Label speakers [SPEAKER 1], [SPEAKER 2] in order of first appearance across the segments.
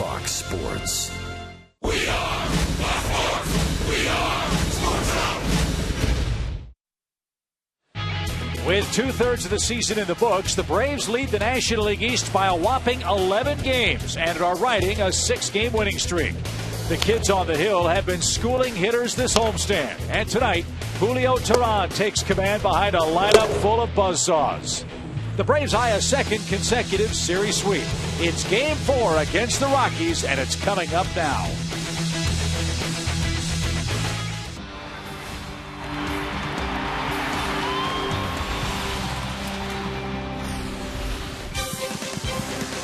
[SPEAKER 1] Fox Sports.
[SPEAKER 2] We are Fox Sports. We are Sports Zone.
[SPEAKER 3] With 2/3 of the season in the books, the Braves lead the National League East by a whopping 11 games and are riding a 6-game winning streak. The kids on the hill have been schooling hitters this homestand. And tonight, Julio Teheran takes command behind a lineup full of buzzsaws. The Braves eye a second consecutive series sweep. It's Game 4 against the Rockies, and it's coming up now.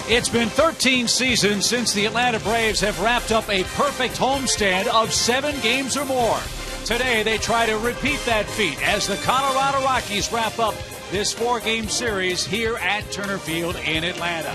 [SPEAKER 3] It's been 13 seasons since the Atlanta Braves have wrapped up a perfect homestand of 7 games or more. Today, they try to repeat that feat as the Colorado Rockies wrap up this 4-game series here at Turner Field in Atlanta.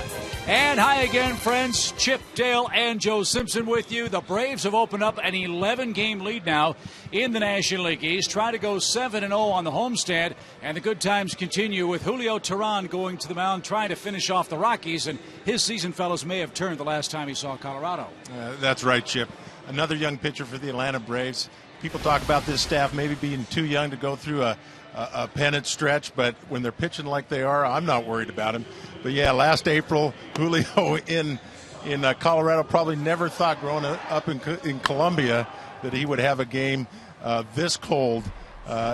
[SPEAKER 3] And hi again, friends. Chip, Dale, and Joe Simpson with you. The Braves have opened up an 11-game lead now in the National League East, trying to go 7-0 on the homestand, and the good times continue with Julio Teheran going to the mound, trying to finish off the Rockies, and his season, fellows, may have turned the last time he saw Colorado.
[SPEAKER 4] That's right, Chip. Another young pitcher for the Atlanta Braves. People talk about this staff maybe being too young to go through a pennant stretch, but when they're pitching like they are, I'm not worried about him. But yeah, last April, Julio in Colorado probably never thought growing up in Colombia that he would have a game this cold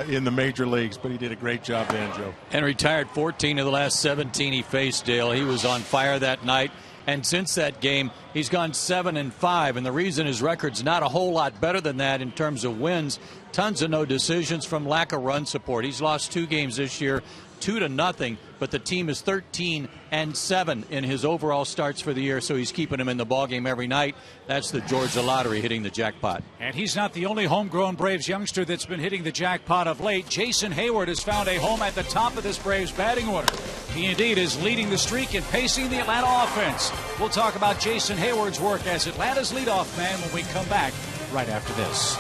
[SPEAKER 4] in the major leagues, but he did a great job then, Joe.
[SPEAKER 5] And retired 14 of the last 17 he faced, Dale. He was on fire that night. And since that game, he's gone 7-5. And the reason his record's not a whole lot better than that in terms of wins, tons of no decisions from lack of run support. He's lost 2 games this year, 2-0, but the team is 13-7 in his overall starts for the year, so he's keeping him in the ballgame every night. That's the Georgia lottery hitting the jackpot.
[SPEAKER 3] And he's not the only homegrown Braves youngster that's been hitting the jackpot of late. Jason Heyward has found a home at the top of this Braves batting order. He indeed is leading the streak and pacing the Atlanta offense. We'll talk about Jason Heyward's work as Atlanta's leadoff man when we come back right after this.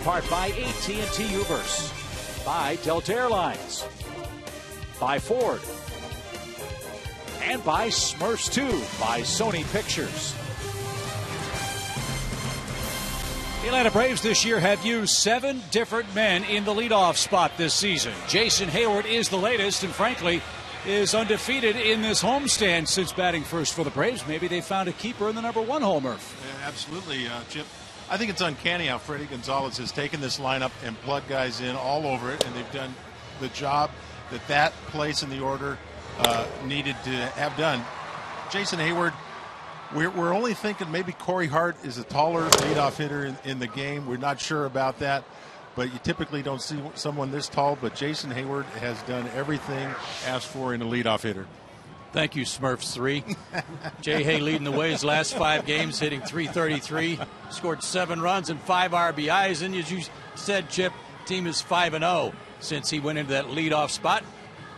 [SPEAKER 3] Part by AT&T Uverse. by Delta Airlines, by Ford, and by Smurfs 2 by Sony Pictures. The Atlanta Braves this year have used 7 different men in the leadoff spot this season. Jason Heyward is the latest and, frankly, is undefeated in this homestand since batting first for the Braves. Maybe they found a keeper in the number 1 homer.
[SPEAKER 4] Yeah, absolutely, Chip. I think it's uncanny how Freddie Gonzalez has taken this lineup and plugged guys in all over it, and they've done the job that place in the order needed to have done. Jason Heyward, we're only thinking maybe Corey Hart is a taller leadoff hitter in the game. We're not sure about that, but you typically don't see someone this tall. But Jason Heyward has done everything asked for in a leadoff hitter.
[SPEAKER 5] Thank you, Smurfs 3. Jay Hay leading the way his last 5 games, hitting .333, scored 7 runs and 5 RBIs. And as you said, Chip, team is 5-0 since he went into that leadoff spot.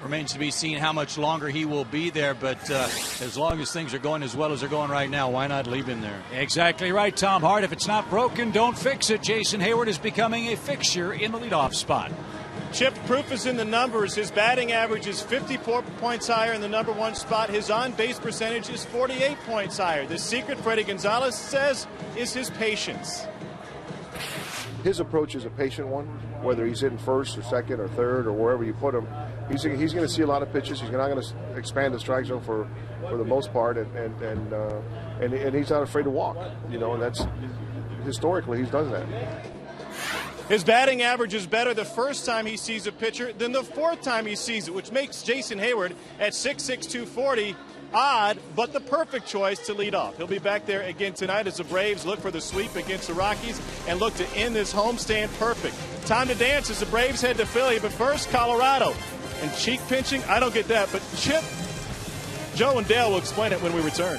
[SPEAKER 5] Remains to be seen how much longer he will be there, but as long as things are going as well as they're going right now, why not leave him there?
[SPEAKER 3] Exactly right, Tom Hart. If it's not broken, don't fix it. Jason Heyward is becoming a fixture in the leadoff spot.
[SPEAKER 1] Chip, proof is in the numbers. His batting average is 54 points higher in the number 1 spot. His on-base percentage is 48 points higher. The secret, Freddie Gonzalez says, is his patience.
[SPEAKER 6] His approach is a patient one, whether he's hitting first or second or third or wherever you put him. He's going to see a lot of pitches. He's not going to expand the strike zone for the most part, and he's not afraid to walk. And that's historically he's done that.
[SPEAKER 1] His batting average is better the first time he sees a pitcher than the 4th time he sees it, which makes Jason Heyward at 6'6", 240 odd, but the perfect choice to lead off. He'll be back there again tonight as the Braves look for the sweep against the Rockies and look to end this homestand perfect. Time to dance as the Braves head to Philly, but first, Colorado. And cheek pinching, I don't get that, but Chip, Joe and Dale will explain it when we return.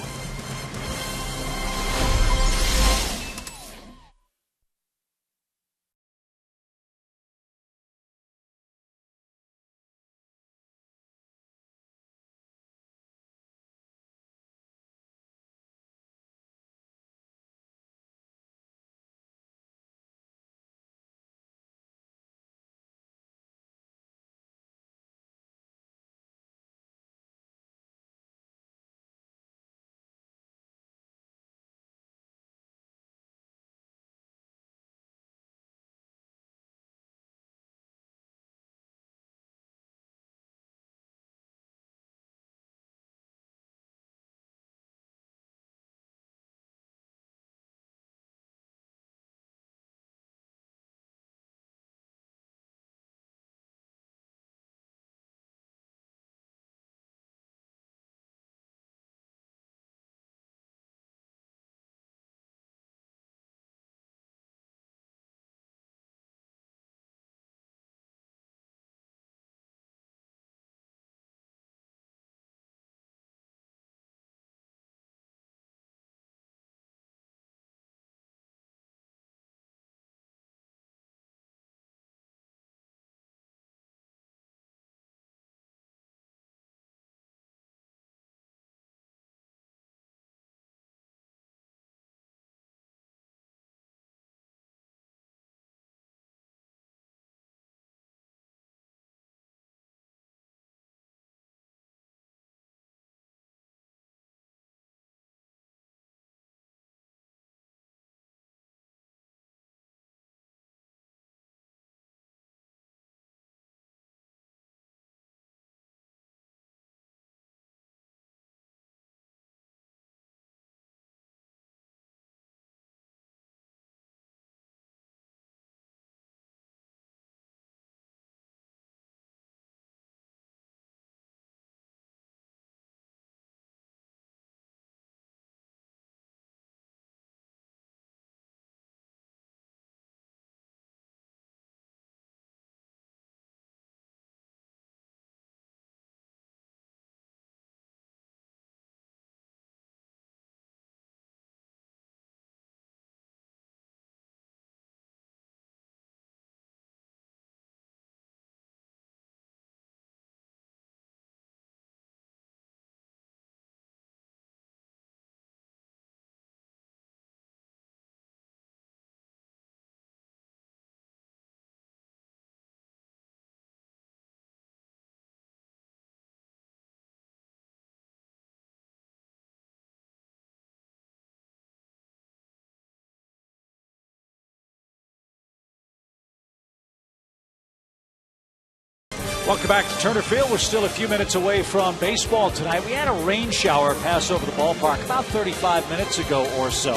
[SPEAKER 3] Welcome back to Turner Field. We're still a few minutes away from baseball tonight. We had a rain shower pass over the ballpark about 35 minutes ago or so.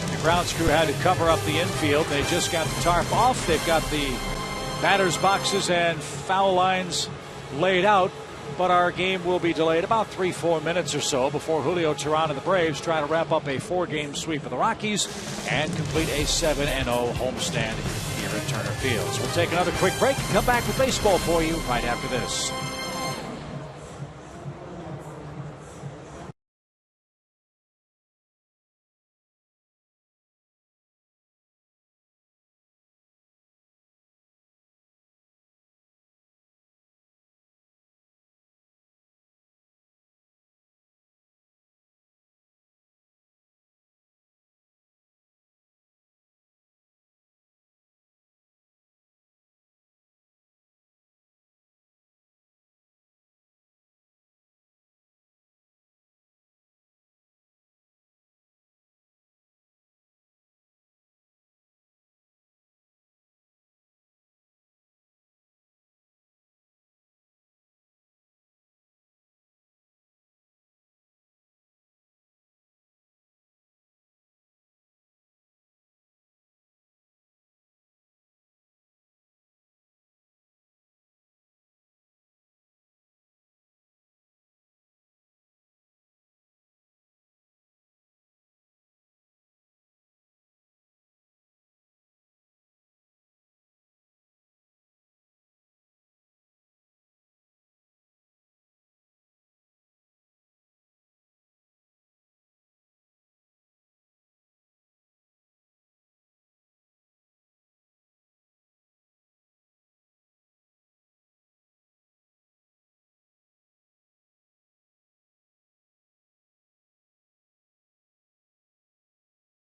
[SPEAKER 3] The grounds crew had to cover up the infield. They just got the tarp off. They've got the batters boxes and foul lines laid out. But our game will be delayed about 3-4 minutes or so before Julio Teheran and the Braves try to wrap up a 4-game sweep of the Rockies and complete a 7-0 homestand here at Turner Field. So we'll take another quick break and come back with baseball for you right after this.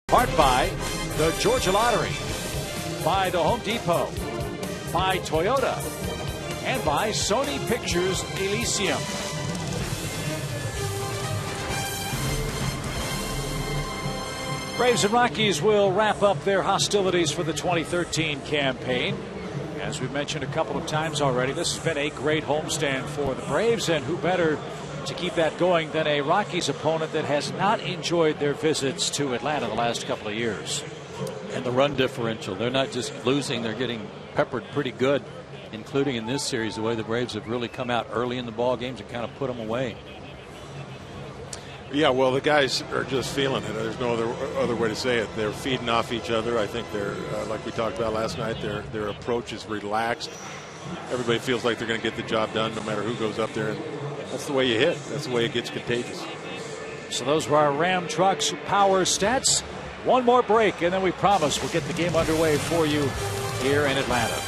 [SPEAKER 3] Part by the Georgia Lottery, by the Home Depot, by Toyota, and by Sony Pictures Elysium. Braves and Rockies will wrap up their hostilities for the 2013 campaign. As we've mentioned a couple of times already, this has been a great homestand for the Braves, and who better to keep that going than a Rockies opponent that has not enjoyed their visits to Atlanta the last couple of years.
[SPEAKER 5] And the run differential, they're not just losing, they're getting peppered pretty good, including in this series, the way the Braves have really come out early in the ball games and kind of put them away.
[SPEAKER 4] Yeah, well, the guys are just feeling it. There's no other way to say it. They're feeding off each other. I think they're, like we talked about last night, their approach is relaxed. Everybody feels like they're going to get the job done no matter who goes up there. And that's the way you hit. That's the way it gets contagious.
[SPEAKER 3] So those were our Ram Trucks power stats. One more break, and then we promise we'll get the game underway for you here in Atlanta.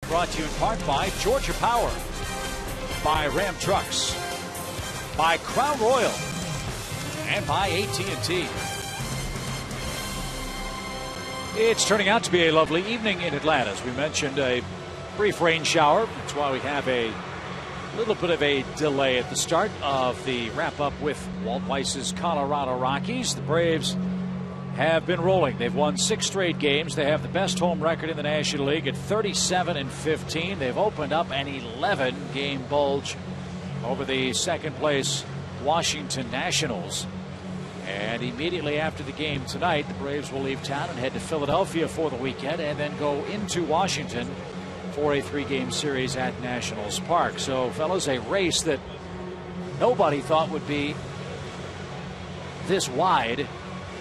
[SPEAKER 3] Brought to you in part by Georgia Power, by Ram Trucks, by Crown Royal, and by AT&T. It's turning out to be a lovely evening in Atlanta. As we mentioned, a brief rain shower. That's why we have a little bit of a delay at the start of the wrap-up with Walt Weiss's Colorado Rockies. The Braves have been rolling. They've won 6 straight games. They have the best home record in the National League at 37-15. They've opened up an 11-game bulge over the second-place Washington Nationals. And immediately after the game tonight, the Braves will leave town and head to Philadelphia for the weekend and then go into Washington for a 3-game series at Nationals Park. So, fellas, a race that nobody thought would be this wide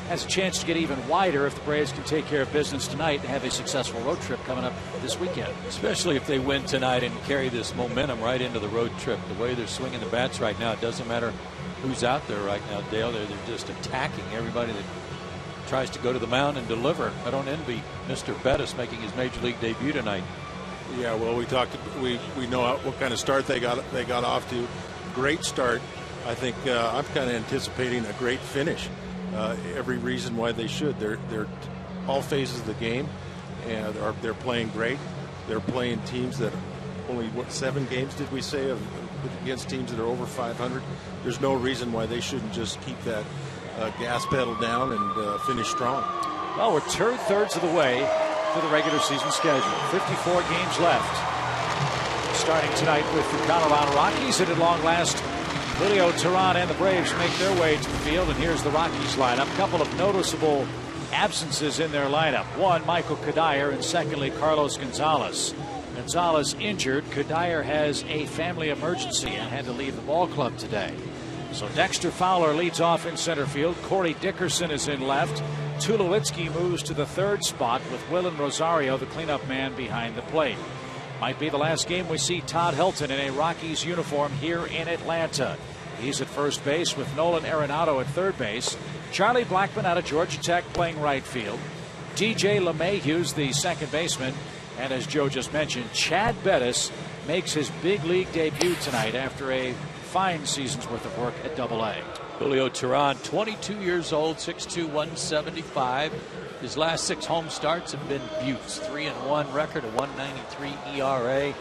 [SPEAKER 3] has a chance to get even wider if the Braves can take care of business tonight and have a successful road trip coming up this weekend.
[SPEAKER 5] Especially if they win tonight and carry this momentum right into the road trip. The way they're swinging the bats right now, it doesn't matter who's out there right now, Dale. They're just attacking everybody that tries to go to the mound and deliver. I don't envy Mr. Bettis making his major league debut tonight.
[SPEAKER 4] Yeah, well, we know what kind of start they got off to. Great start. I think I'm kind of anticipating a great finish. Every reason why they should. They're all phases of the game, and they're playing great. They're playing teams that only 7 games did we say against teams that are over 500. There's no reason why they shouldn't just keep that gas pedal down and finish strong.
[SPEAKER 3] Well, we're 2/3 of the way to the regular season schedule. 54 games left. Starting tonight with the Colorado Rockies, and at long last, Julio Teheran and the Braves make their way to the field. And here's the Rockies lineup. A couple of noticeable absences in their lineup. One, Michael Cuddyer, and secondly, Carlos Gonzalez. Gonzalez injured. Cuddyer has a family emergency and had to leave the ball club today. So Dexter Fowler leads off in center field. Corey Dickerson is in left. Tulowitzki moves to the 3rd spot with Willen Rosario, the cleanup man, behind the plate. Might be the last game we see Todd Helton in a Rockies uniform here in Atlanta. He's at first base with Nolan Arenado at third base. Charlie Blackmon out of Georgia Tech playing right field. DJ LeMahieu's the second baseman. And as Joe just mentioned, Chad Bettis makes his big league debut tonight after a fine season's worth of work at AA.
[SPEAKER 5] Julio Teheran, 22 years old, 6'2", 175. His last 6 home starts have been beauts. 3-1 record, a 1.93 ERA,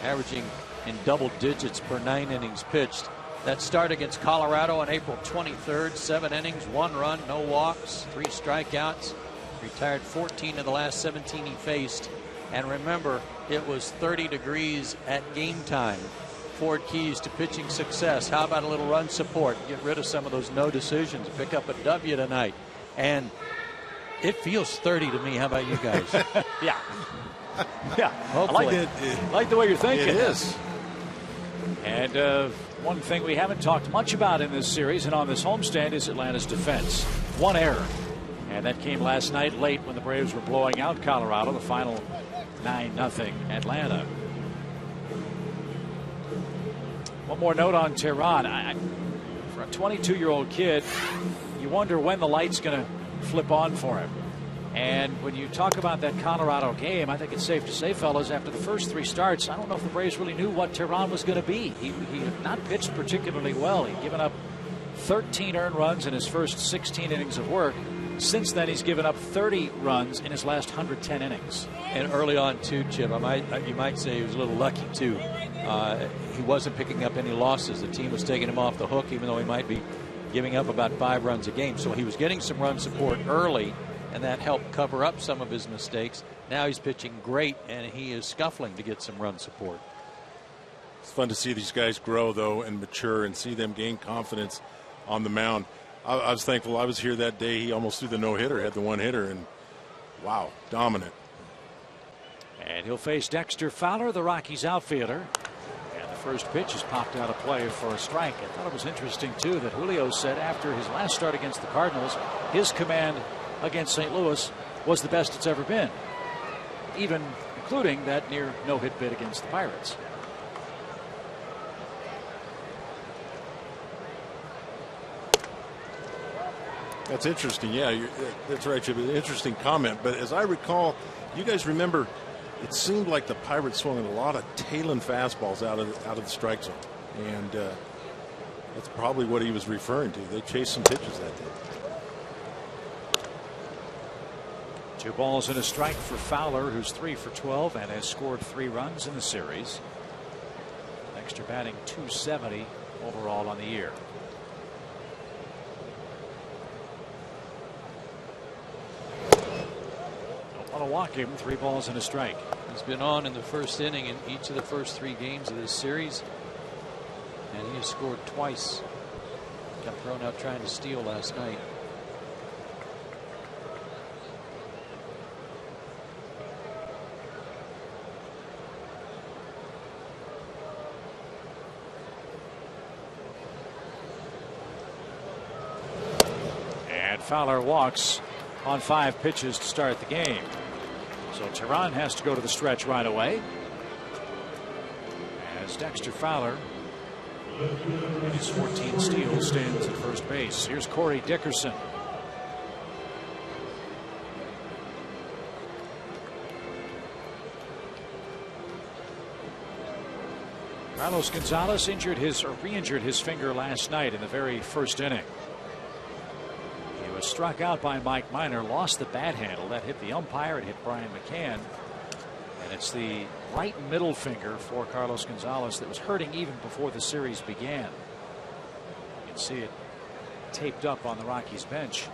[SPEAKER 5] averaging in double digits per 9 innings pitched. That start against Colorado on April 23rd, 7 innings, 1 run, no walks, 3 strikeouts. Retired 14 of the last 17 he faced. And remember, it was 30 degrees at game time. Ford Keys to pitching success. How about a little run support? Get rid of some of those no decisions. Pick up a W tonight. And it feels 30 to me. How about you guys?
[SPEAKER 3] Yeah. Yeah. I like the way you're thinking.
[SPEAKER 4] It is.
[SPEAKER 3] And one thing we haven't talked much about in this series and on this homestand is Atlanta's defense. 1 error. And that came last night late when the Braves were blowing out Colorado, the final 9-0 Atlanta. One more note on Teheran. For a 22-year-old kid, you wonder when the light's going to flip on for him. And when you talk about that Colorado game, I think it's safe to say, fellas, after the first 3 starts, I don't know if the Braves really knew what Teheran was going to be. He had not pitched particularly well. He'd given up 13 earned runs in his first 16 innings of work. Since then, he's given up 30 runs in his last 110 innings.
[SPEAKER 5] And early on, too, Chip, you might say he was a little lucky, too. He wasn't picking up any losses. The team was taking him off the hook, even though he might be giving up about 5 runs a game. So he was getting some run support early, and that helped cover up some of his mistakes. Now he's pitching great, and he is scuffling to get some run support.
[SPEAKER 4] It's fun to see these guys grow, though, and mature and see them gain confidence on the mound. I was thankful I was here that day. He almost threw the no-hitter, had the 1-hitter, and wow, dominant.
[SPEAKER 3] And he'll face Dexter Fowler, the Rockies outfielder. And the first pitch is popped out of play for a strike. I thought it was interesting, too, that Julio said after his last start against the Cardinals, his command against St. Louis was the best it's ever been, even including that near no-hit bid against the Pirates.
[SPEAKER 4] That's interesting. Yeah, that's right, Chip. Interesting comment. But as I recall, you guys remember, it seemed like the Pirates swung a lot of tailing fastballs out of the strike zone, and that's probably what he was referring to. They chased some pitches that day.
[SPEAKER 3] 2 balls and a strike for Fowler, who's 3 for 12 and has scored 3 runs in the series. Dexter batting .270 overall on the year. Don't want to walk him. 3 balls and a strike.
[SPEAKER 5] He's been on in the first inning in each of the first 3 games of this series, and he has scored twice. Got thrown out trying to steal last night.
[SPEAKER 3] Fowler walks on 5 pitches to start the game. So Teheran has to go to the stretch right away, as Dexter Fowler, in his 14 steals, stands at first base. Here's Corey Dickerson. Carlos Gonzalez re-injured his finger last night in the very first inning. Struck out by Mike Minor, lost the bat handle that hit the umpire, it hit Brian McCann, and it's the right middle finger for Carlos Gonzalez that was hurting even before the series began. You can see it taped up on the Rockies bench.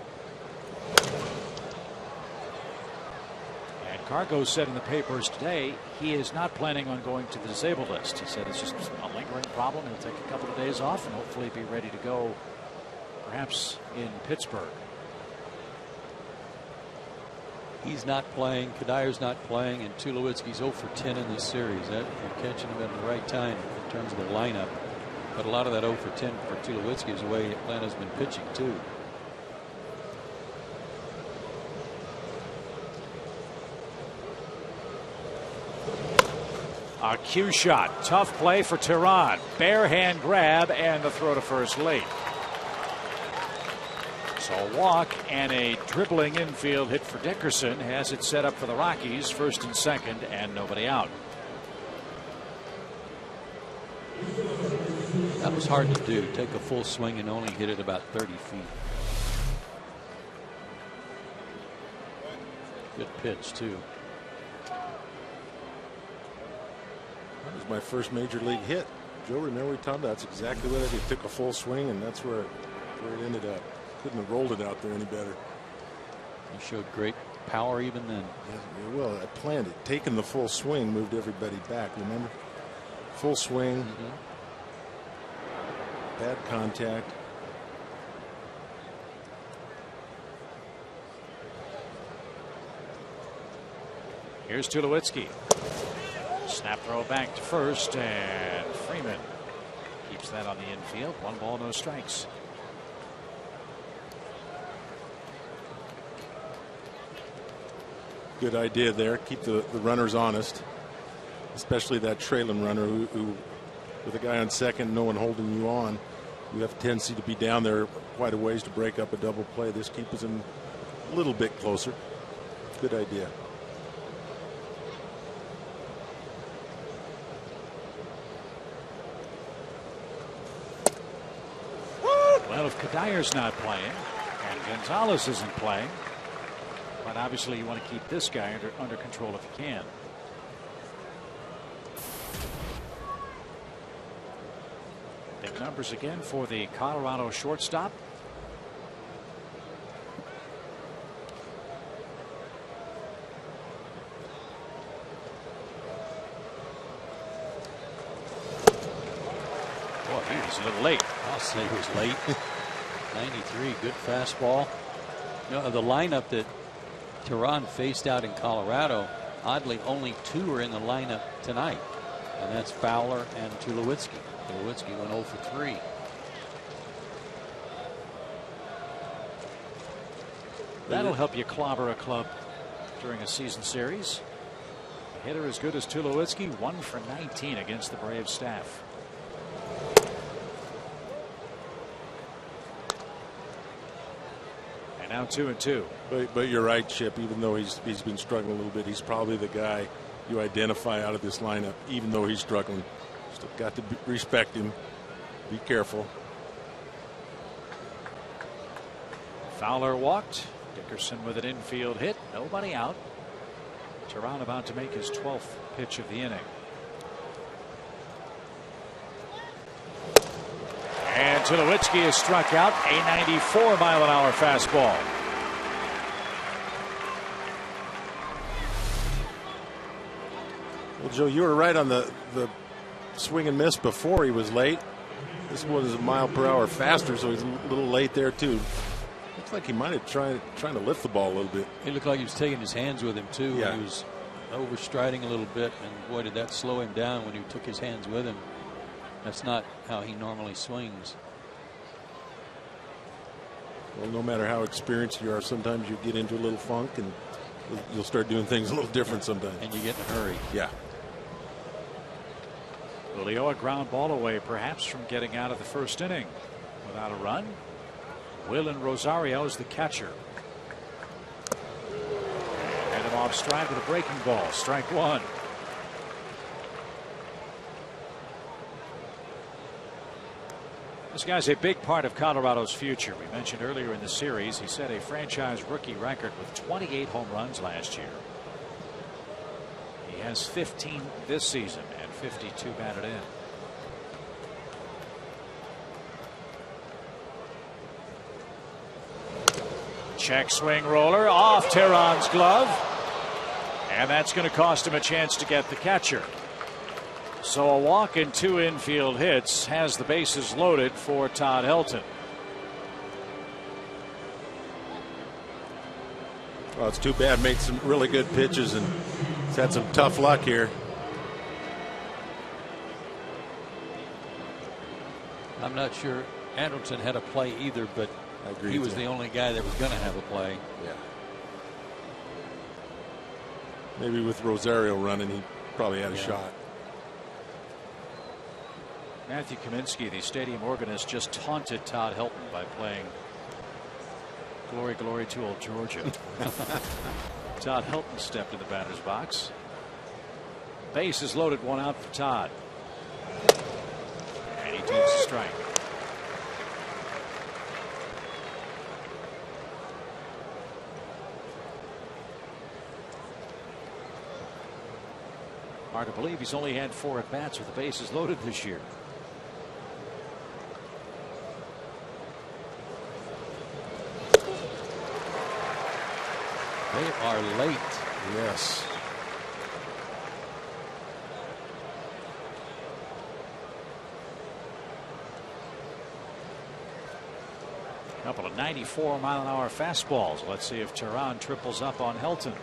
[SPEAKER 3] And Cargo said in the papers today he is not planning on going to the disabled list. He said it's just a lingering problem. He'll take a couple of days off and hopefully be ready to go, perhaps in Pittsburgh.
[SPEAKER 5] He's not playing, Kadyr's not playing, and Tulowitzki's 0 for 10 in this series. That you're catching him at the right time in terms of their lineup. But a lot of that 0 for 10 for Tulowitzki is the way Atlanta's been pitching too.
[SPEAKER 3] A cue shot, tough play for Teheran. Bare hand grab and the throw to first late. So a walk and a dribbling infield hit for Dickerson has it set up for the Rockies, first and second, and nobody out.
[SPEAKER 5] That was hard to do. Take a full swing and only hit it about 30 feet. Good pitch too.
[SPEAKER 4] That was my first major league hit. Joe, remember we talked about that's exactly what it did. He took a full swing and that's where it ended up. Couldn't have rolled it out there any better.
[SPEAKER 5] He showed great power even then.
[SPEAKER 4] Yeah, well, I planned it. Taking the full swing moved everybody back. Remember? Full swing. Bad contact.
[SPEAKER 3] Here's Tulowitzki. Snap throw back to first, and Freeman keeps that on the infield. 1 ball, no strikes.
[SPEAKER 4] Good idea there. Keep the runners honest, especially that trailing runner who with a guy on second, no one holding you on, you have a tendency to be down there quite a ways to break up a double play. This keeps him a little bit closer. Good idea.
[SPEAKER 3] Well, if Kadyr's not playing and Gonzalez isn't playing, but obviously you want to keep this guy under control if you can. Big numbers again for the Colorado shortstop. Boy, he was a little late.
[SPEAKER 5] I'll say he was late. 93, good fastball. You know, the lineup that Teheran faced out in Colorado, oddly only 2 are in the lineup tonight, and that's Fowler and Tulowitzki. Tulowitzki went 0 for 3.
[SPEAKER 3] That'll help you clobber a club during a season series. A hitter as good as Tulowitzki, 1 for 19 against the Braves staff. And now 2-2.
[SPEAKER 4] But you're right, Chip. Even though he's been struggling a little bit, he's probably the guy you identify out of this lineup. Even though he's struggling, still got to respect him. Be careful.
[SPEAKER 3] Fowler walked. Dickerson with an infield hit. Nobody out. Teheran about to make his 12th pitch of the inning. And Tulowitzki is struck out. A 94-mile-an-hour fastball.
[SPEAKER 4] Well, Joe, you were right on the swing and miss before he was late. This one is a mile per hour faster, so he's a little late there too. Looks like he might have trying to lift the ball a little bit.
[SPEAKER 5] He looked like he was taking his hands with him too.
[SPEAKER 4] Yeah.
[SPEAKER 5] He was overstriding a little bit, and boy, did that slow him down when he took his hands with him. That's not how he normally swings.
[SPEAKER 4] Well, no matter how experienced you are, sometimes you get into a little funk and you'll start doing things a little different sometimes.
[SPEAKER 5] And you get in a hurry.
[SPEAKER 4] Yeah.
[SPEAKER 3] Julio, a ground ball away perhaps from getting out of the first inning without a run. Willen Rosario is the catcher. And him off stride with a breaking ball. Strike one. This guy's a big part of Colorado's future. We mentioned earlier in the series he set a franchise rookie record with 28 home runs last year. He has 15 this season and 52 batted in. Check swing roller off Teheran's glove. And that's going to cost him a chance to get the catcher. So a walk and 2 infield hits has the bases loaded for Todd Helton.
[SPEAKER 4] Well, it's too bad. Made some really good pitches and he's had some tough luck here.
[SPEAKER 5] I'm not sure Anderson had a play either, but
[SPEAKER 4] I agree
[SPEAKER 5] he
[SPEAKER 4] with
[SPEAKER 5] was
[SPEAKER 4] you.
[SPEAKER 5] the only guy that was going to have a play.
[SPEAKER 4] Yeah. Maybe with Rosario running, he probably had a shot.
[SPEAKER 3] Matthew Kaminsky, the stadium organist, just taunted Todd Helton by playing Glory, Glory to Old Georgia. Todd Helton stepped in the batter's box. Base is loaded, 1 out for Todd. And he takes a strike. Hard to believe he's only had 4 at bats with the bases loaded this year.
[SPEAKER 5] They are late.
[SPEAKER 4] Yes.
[SPEAKER 3] A couple of 94-mile-an-hour fastballs. Let's see if Teheran triples up on Helton.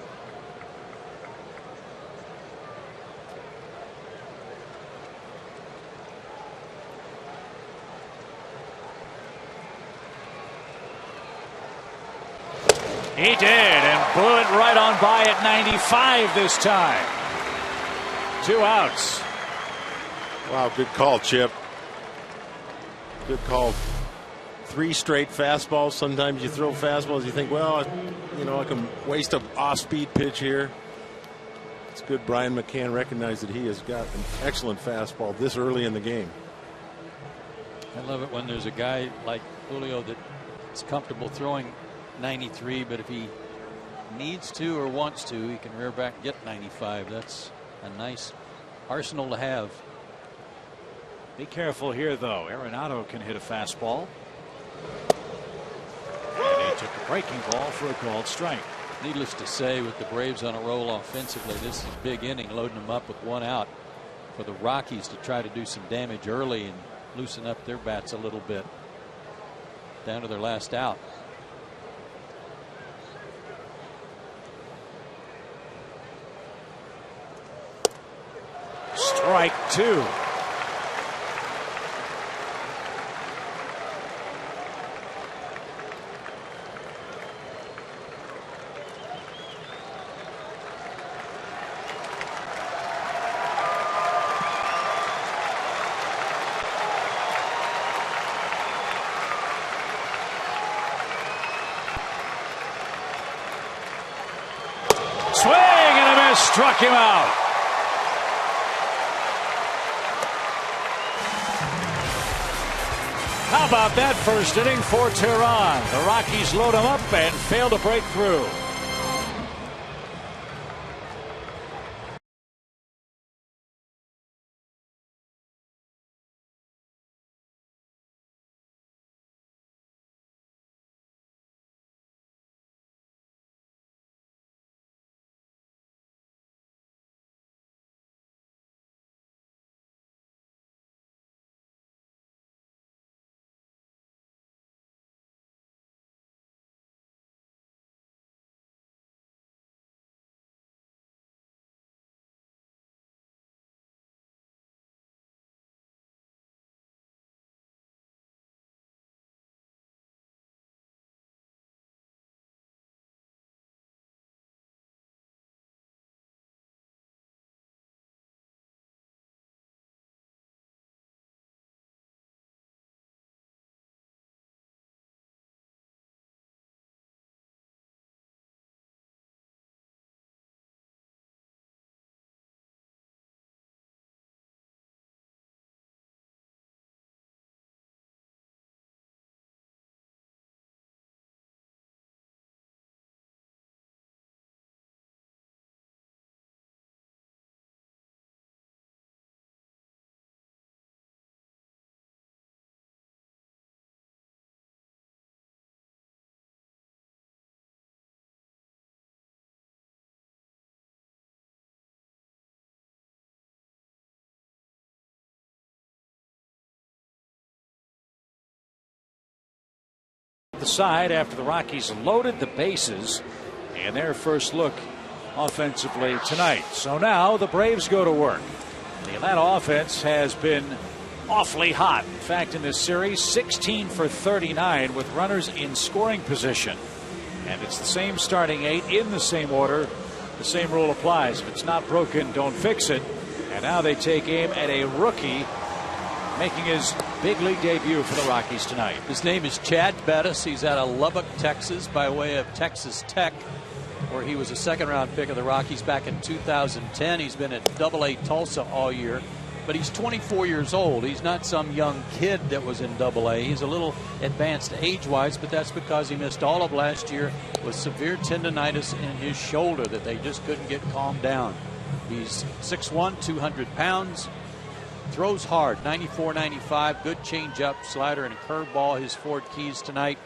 [SPEAKER 3] He did, and blew it right on by at 95 this time. 2 outs.
[SPEAKER 4] Wow, good call, Chip. Good call. 3 straight fastballs. Sometimes you throw fastballs, you think, well, you know, I can waste an off-speed pitch here. It's good Brian McCann recognized that he has got an excellent fastball this early in the game.
[SPEAKER 5] I love it when there's a guy like Julio that's comfortable throwing 93, but if he needs to or wants to, he can rear back and get 95. That's a nice arsenal to have.
[SPEAKER 3] Be careful here, though. Arenado can hit a fastball. And he took a breaking ball for a called strike.
[SPEAKER 5] Needless to say, with the Braves on a roll offensively, this is a big inning, loading them up with 1 out for the Rockies to try to do some damage early and loosen up their bats a little bit. Down to their last out.
[SPEAKER 3] Strike 2. Swing and a miss, struck him out. How about that first inning for Teheran? The Rockies load him up and fail to break through. The side after the Rockies loaded the bases and their first look offensively tonight. So now the Braves go to work. The Atlanta offense has been awfully hot. In fact, in this series, 16 for 39 with runners in scoring position. And it's the same starting 8 in the same order. The same rule applies. If it's not broken, don't fix it. And now they take aim at a rookie making his big league debut for the Rockies tonight.
[SPEAKER 5] His name is Chad Bettis. He's out of Lubbock, Texas, by way of Texas Tech, where he was a second-round pick of the Rockies back in 2010. He's been at AA Tulsa all year, but he's 24 years old. He's not some young kid that was in AA. He's a little advanced age-wise, but that's because he missed all of last year with severe tendonitis in his shoulder that they just couldn't get calmed down. He's 6'1", 200 pounds. Throws hard, 94-95, good changeup, slider, and curveball. His Ford keys tonight.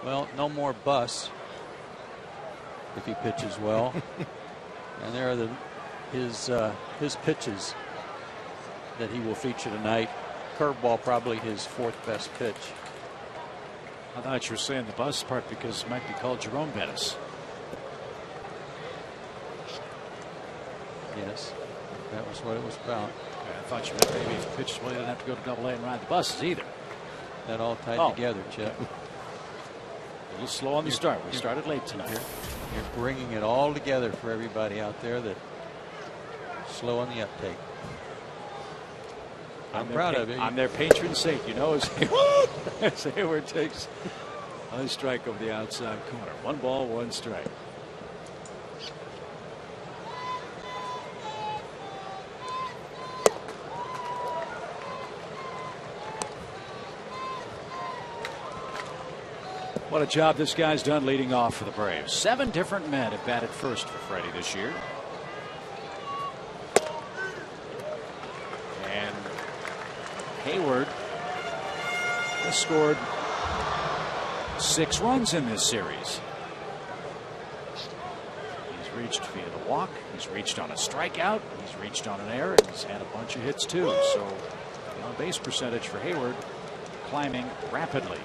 [SPEAKER 5] Well, no more bus if he pitches well. And there are his pitches that he will feature tonight. Curveball probably his 4th best pitch.
[SPEAKER 3] I thought you were saying the bus part because it might be called Jerome Bettis.
[SPEAKER 5] Yes, that was what it was about.
[SPEAKER 3] I thought you meant maybe if he pitches well, he didn't have to go to AA and ride the buses either.
[SPEAKER 5] That all tied together, Chip.
[SPEAKER 3] A little slow on the start. We started late tonight.
[SPEAKER 5] You're bringing it all together for everybody out there that slow on the uptake. I'm proud of you.
[SPEAKER 3] I'm their patron saint, you know, as Heyward takes a strike over the outside corner. 1 ball, 1 strike. What a job this guy's done leading off for the Braves. 7 different men have batted first for Freddie this year. And Heyward has scored 6 runs in this series. He's reached via the walk. He's reached on a strikeout. He's reached on an error. And he's had a bunch of hits too. So the on-base percentage for Heyward climbing rapidly.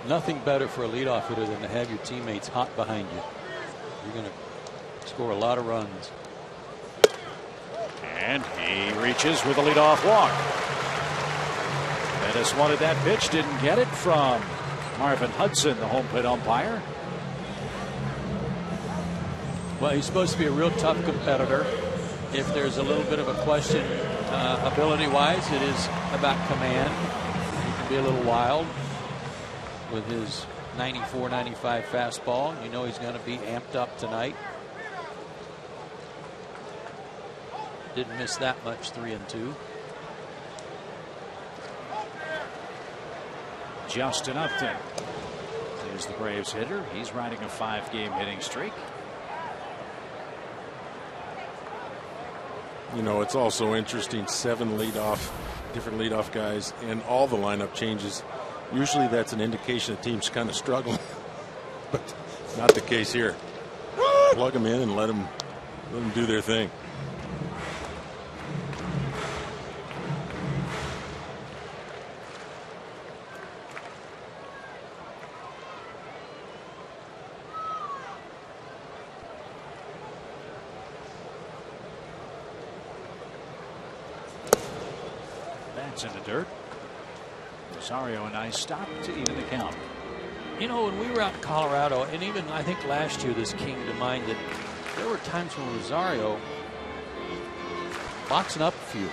[SPEAKER 5] Nothing better for a leadoff hitter than to have your teammates hot behind you. You're going to score a lot of runs.
[SPEAKER 3] And he reaches with a leadoff walk. Bettis wanted that pitch, didn't get it from Marvin Hudson, the home plate umpire.
[SPEAKER 5] Well, he's supposed to be a real tough competitor. If there's a little bit of a question ability-wise, it is about command. He can be a little wild with his 94-95 fastball. You know he's going to be amped up tonight. Didn't miss that much, 3-2.
[SPEAKER 3] Justin Upton is the Braves hitter. He's riding a 5-game hitting streak.
[SPEAKER 4] You know, it's also interesting, 7 different leadoff guys, and all the lineup changes. Usually that's an indication the team's kind of struggling, but not the case here. Plug them in and let them do their thing.
[SPEAKER 3] That's in the dirt. Rosario, a nice stop to even the count.
[SPEAKER 5] You know, when we were out in Colorado, and even I think last year this came to mind, that there were times when Rosario boxing up a few.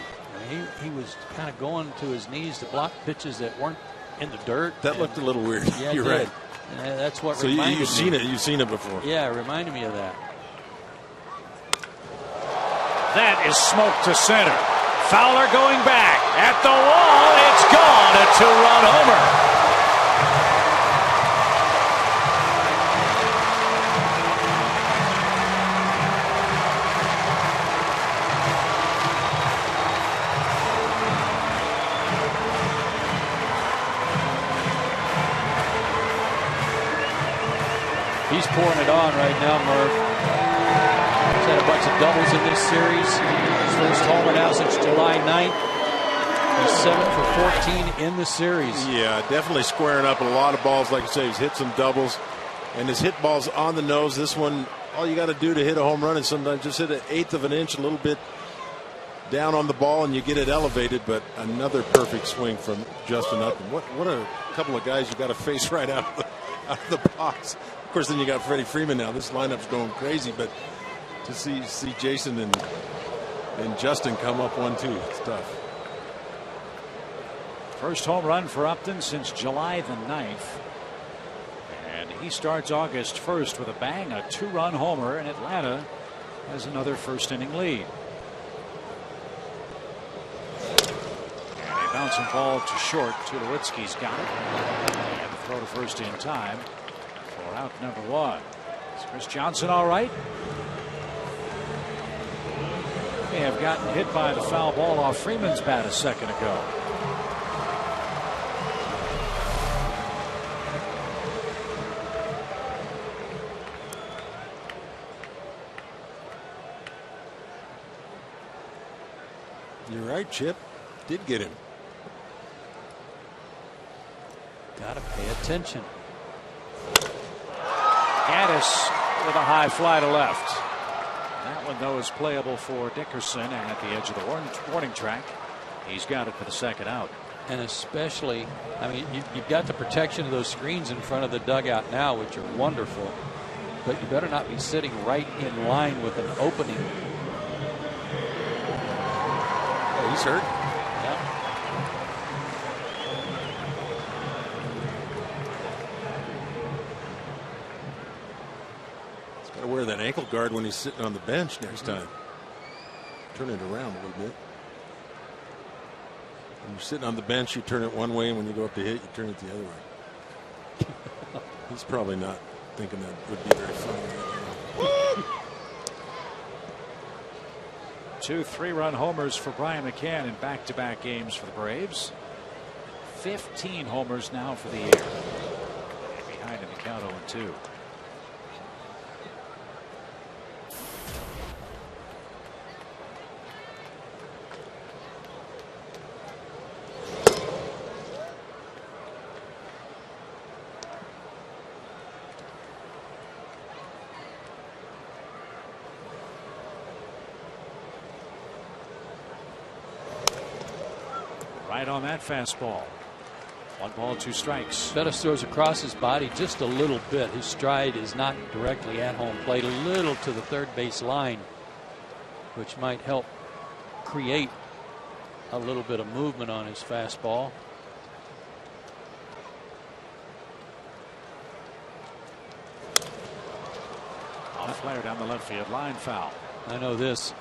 [SPEAKER 5] He was kind of going to his knees to block pitches that weren't in the dirt.
[SPEAKER 4] That looked a little weird.
[SPEAKER 5] Yeah,
[SPEAKER 4] you're right.
[SPEAKER 5] And that's what
[SPEAKER 4] so
[SPEAKER 5] reminded
[SPEAKER 4] you've seen it. You've seen it before.
[SPEAKER 5] Yeah, it reminded me of that.
[SPEAKER 3] That is smoked to center. Fowler going back at the wall. It's gone. A 2-run homer.
[SPEAKER 5] He's pouring it on right now, Murph. He's had a bunch of doubles in this series. His first homer now since July 9th. He's 7 for 14 in the series.
[SPEAKER 4] Yeah, definitely squaring up a lot of balls. Like you say, he's hit some doubles, and his hit balls on the nose. This one, all you got to do to hit a home run is sometimes just hit an 1/8 of an inch, a little bit down on the ball, and you get it elevated. But another perfect swing from Justin Upton. What a couple of guys you got to face right out of the box. Of course, then you got Freddie Freeman now. This lineup's going crazy, but to see Jason and Justin come up 1-2, it's tough.
[SPEAKER 3] First home run for Upton since July the 9th. And he starts August 1st with a bang, a 2-run homer, and Atlanta has another first inning lead. And a bouncing ball to short. Tulowitzki's got it. And the throw to first in time for out number 1. Is Chris Johnson all right? May have gotten hit by the foul ball off Freeman's bat a second ago.
[SPEAKER 4] You're right, Chip. Did get him.
[SPEAKER 5] Gotta pay attention.
[SPEAKER 3] Gaddis with a high fly to left. That one, though, is playable for Dickerson, and at the edge of the warning track, he's got it for the second out.
[SPEAKER 5] And especially, I mean, you've got the protection of those screens in front of the dugout now, which are wonderful, but you better not be sitting right in line with an opening.
[SPEAKER 4] Oh, he's hurt. Wear that ankle guard when he's sitting on the bench next time. Turn it around a little bit. When you're sitting on the bench, you turn it one way, and when you go up to hit, you turn it the other way. He's probably not thinking that would be very funny.
[SPEAKER 3] 2 3-run homers for Brian McCann in back-to-back games for the Braves. 15 homers now for the year. And behind in the count 0-2. Right on that fastball. 1 ball, 2 strikes.
[SPEAKER 5] Bettis throws across his body just a little bit. His stride is not directly at home plate, a little to the third base line, which might help create a little bit of movement on his fastball.
[SPEAKER 3] Off flare down the left field line, foul.
[SPEAKER 5] I know this.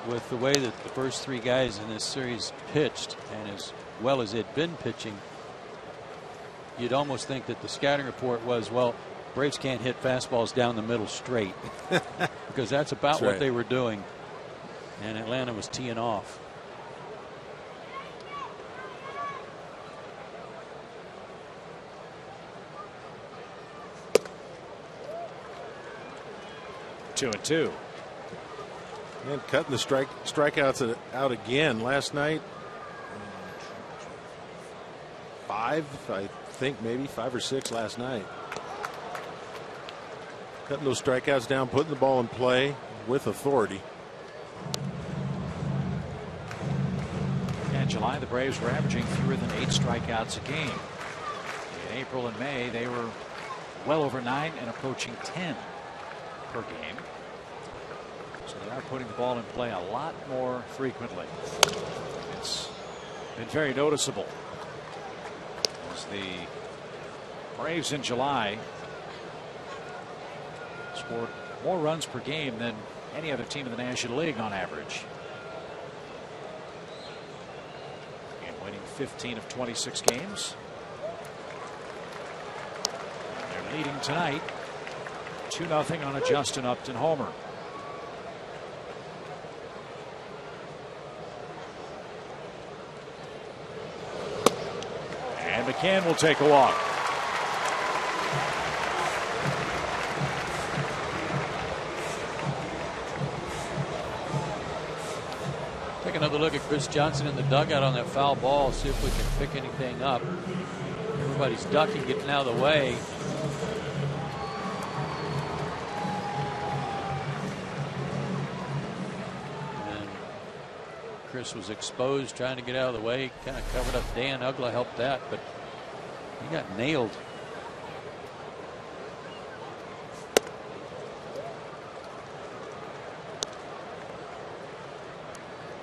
[SPEAKER 5] With the way that the first 3 guys in this series pitched, and as well as they'd been pitching, you'd almost think that the scouting report was, well, Braves can't hit fastballs down the middle straight, because that's about what they were doing, and Atlanta was teeing off.
[SPEAKER 3] Two and two.
[SPEAKER 4] And cutting the strikeouts out again last night. 5, I think, maybe 5 or 6 last night. Cutting those strikeouts down, putting the ball in play with authority.
[SPEAKER 3] In July, the Braves were averaging fewer than 8 strikeouts a game. In April and May, they were well over 9 and approaching 10 per game. So they are putting the ball in play a lot more frequently. It's been very noticeable. As the Braves in July scored more runs per game than any other team in the National League on average. And winning 15 of 26 games. And they're leading tonight 2-0 on a Justin Upton homer. And McCann will take a walk.
[SPEAKER 5] Take another look at Chris Johnson in the dugout on that foul ball. See if we can pick anything up. Everybody's ducking, getting out of the way. And Chris was exposed, trying to get out of the way. Kind of covered up Dan. Ugla helped that, but he got nailed.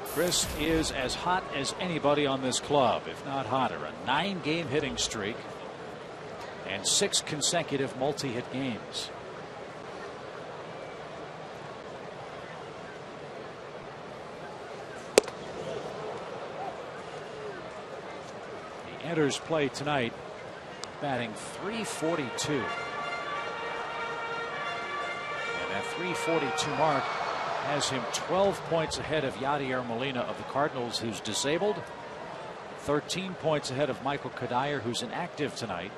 [SPEAKER 3] Chris is as hot as anybody on this club, if not hotter. A 9-game hitting streak and 6 consecutive multi-hit games. He enters play tonight batting .342. And that .342 mark has him 12 points ahead of Yadier Molina of the Cardinals, who's disabled. 13 points ahead of Michael Kadire, who's inactive tonight.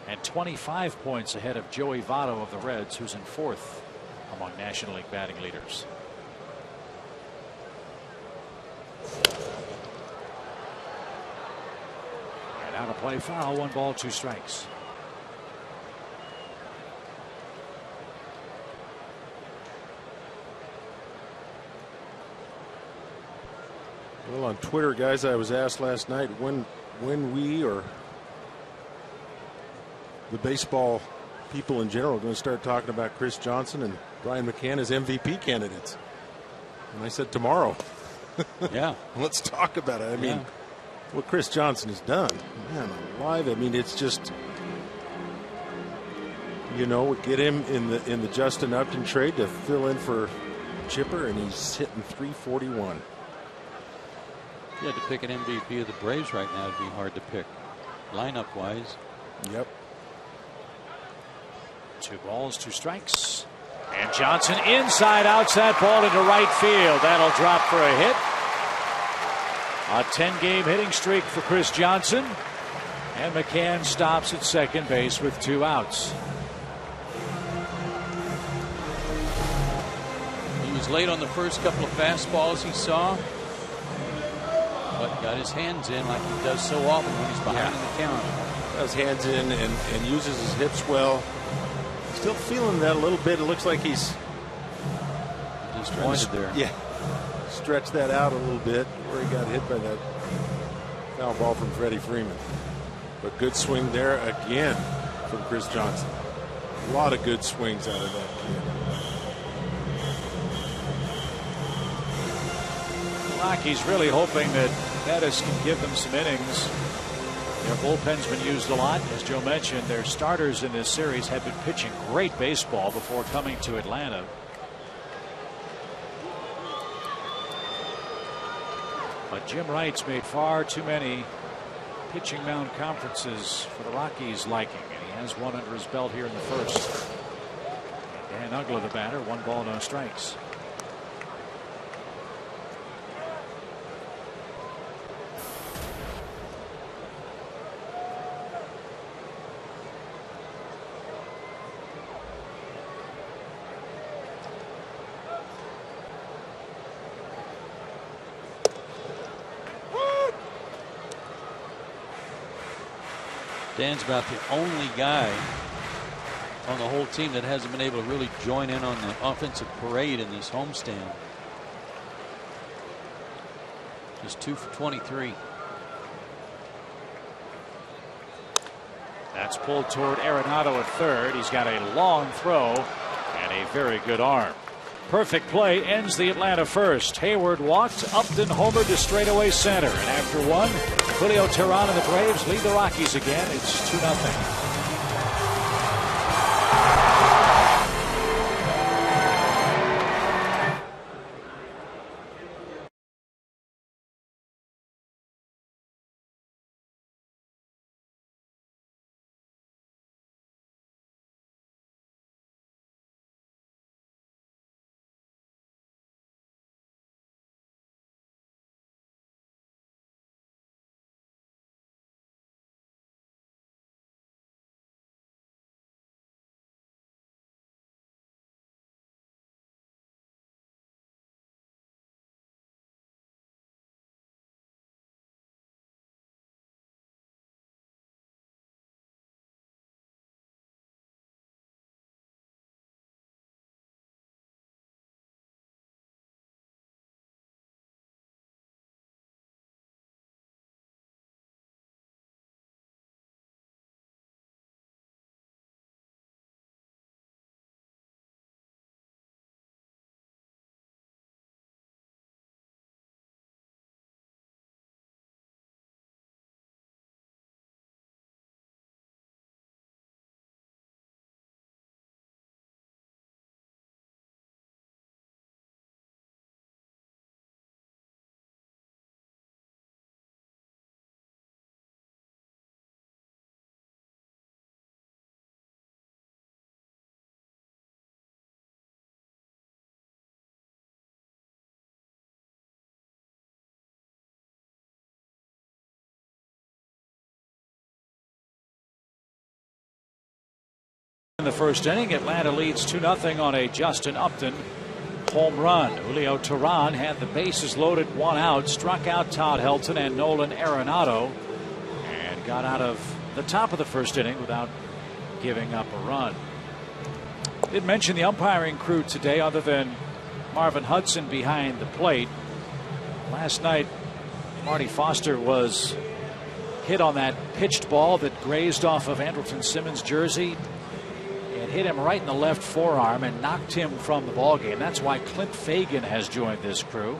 [SPEAKER 3] And 25 points ahead of Joey Votto of the Reds, who's in 4th among National League batting leaders. And out of play foul, 1 ball, 2 strikes.
[SPEAKER 4] Well, on Twitter, guys, I was asked last night when we or the baseball people in general are going to start talking about Chris Johnson and Brian McCann as MVP candidates. And I said tomorrow.
[SPEAKER 5] Yeah.
[SPEAKER 4] Let's talk about it. I mean, what Chris Johnson has done. Man alive. I mean, it's just, you know, get him in the Justin Upton trade to fill in for Chipper, and he's hitting .341.
[SPEAKER 5] If you had to pick an MVP of the Braves right now, it'd be hard to pick lineup wise.
[SPEAKER 4] Yep.
[SPEAKER 3] 2 balls, 2 strikes. And Johnson inside, outs that ball into right field. That'll drop for a hit. A 10-game hitting streak for Chris Johnson. And McCann stops at second base with 2 outs.
[SPEAKER 5] He was late on the first couple of fastballs he saw, but got his hands in like he does so often when he's behind in the count.
[SPEAKER 4] Got his hands in and uses his hips well. Still feeling that a little bit. It looks like he's
[SPEAKER 5] just pointed there.
[SPEAKER 4] Yeah, stretched that out a little bit where he got hit by that foul ball from Freddie Freeman. But good swing there again from Chris Johnson. A lot of good swings out of that kid.
[SPEAKER 3] The Rockies really hoping that Pettis can give them some innings. Their bullpen's been used a lot. As Joe mentioned, their starters in this series have been pitching great baseball before coming to Atlanta. But Jim Wright's made far too many pitching mound conferences for the Rockies' liking, and he has one under his belt here in the first. Dan Uggla, the batter, 1 ball, no strikes.
[SPEAKER 5] Dan's about the only guy on the whole team that hasn't been able to really join in on the offensive parade in this homestand. Just 2 for 23.
[SPEAKER 3] That's pulled toward Arenado at third. He's got a long throw and a very good arm. Perfect play ends the Atlanta first. Heyward walked, Upton homered to straightaway center. And after one, Julio Teheran and the Braves lead the Rockies again. It's 2-0. In the first inning, Atlanta leads 2-0 on a Justin Upton home run. Julio Teheran had the bases loaded, 1 out, struck out Todd Helton and Nolan Arenado, and got out of the top of the first inning without giving up a run. Didn't mention the umpiring crew today other than Marvin Hudson behind the plate. Last night, Marty Foster was hit on that pitched ball that grazed off of Andrelton Simmons' jersey. Hit him right in the left forearm and knocked him from the ballgame. That's why Clint Fagan has joined this crew.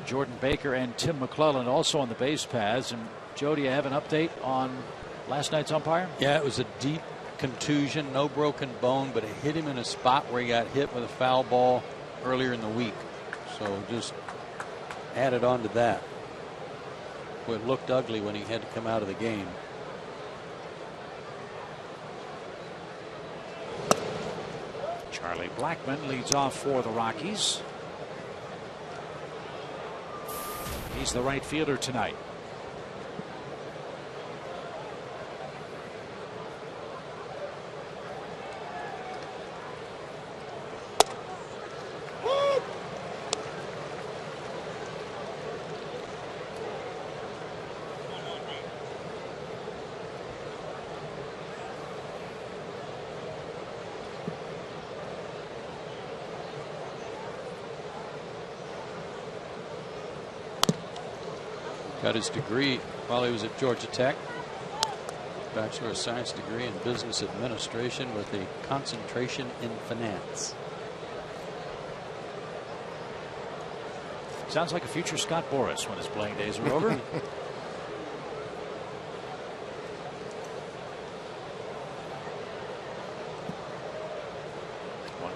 [SPEAKER 3] Jordan Baker and Tim McClellan also on the base paths. And Joe, do you have an update on last night's umpire?
[SPEAKER 5] Yeah, it was a deep contusion, no broken bone, but it hit him in a spot where he got hit with a foul ball earlier in the week. So just added on to that. Well, it looked ugly when he had to come out of the game.
[SPEAKER 3] Charlie Blackmon leads off for the Rockies. He's the right fielder tonight.
[SPEAKER 5] Got his degree while he was at Georgia Tech. Bachelor of Science degree in Business Administration with a concentration in finance.
[SPEAKER 3] Sounds like a future Scott Boras when his playing days are over. 1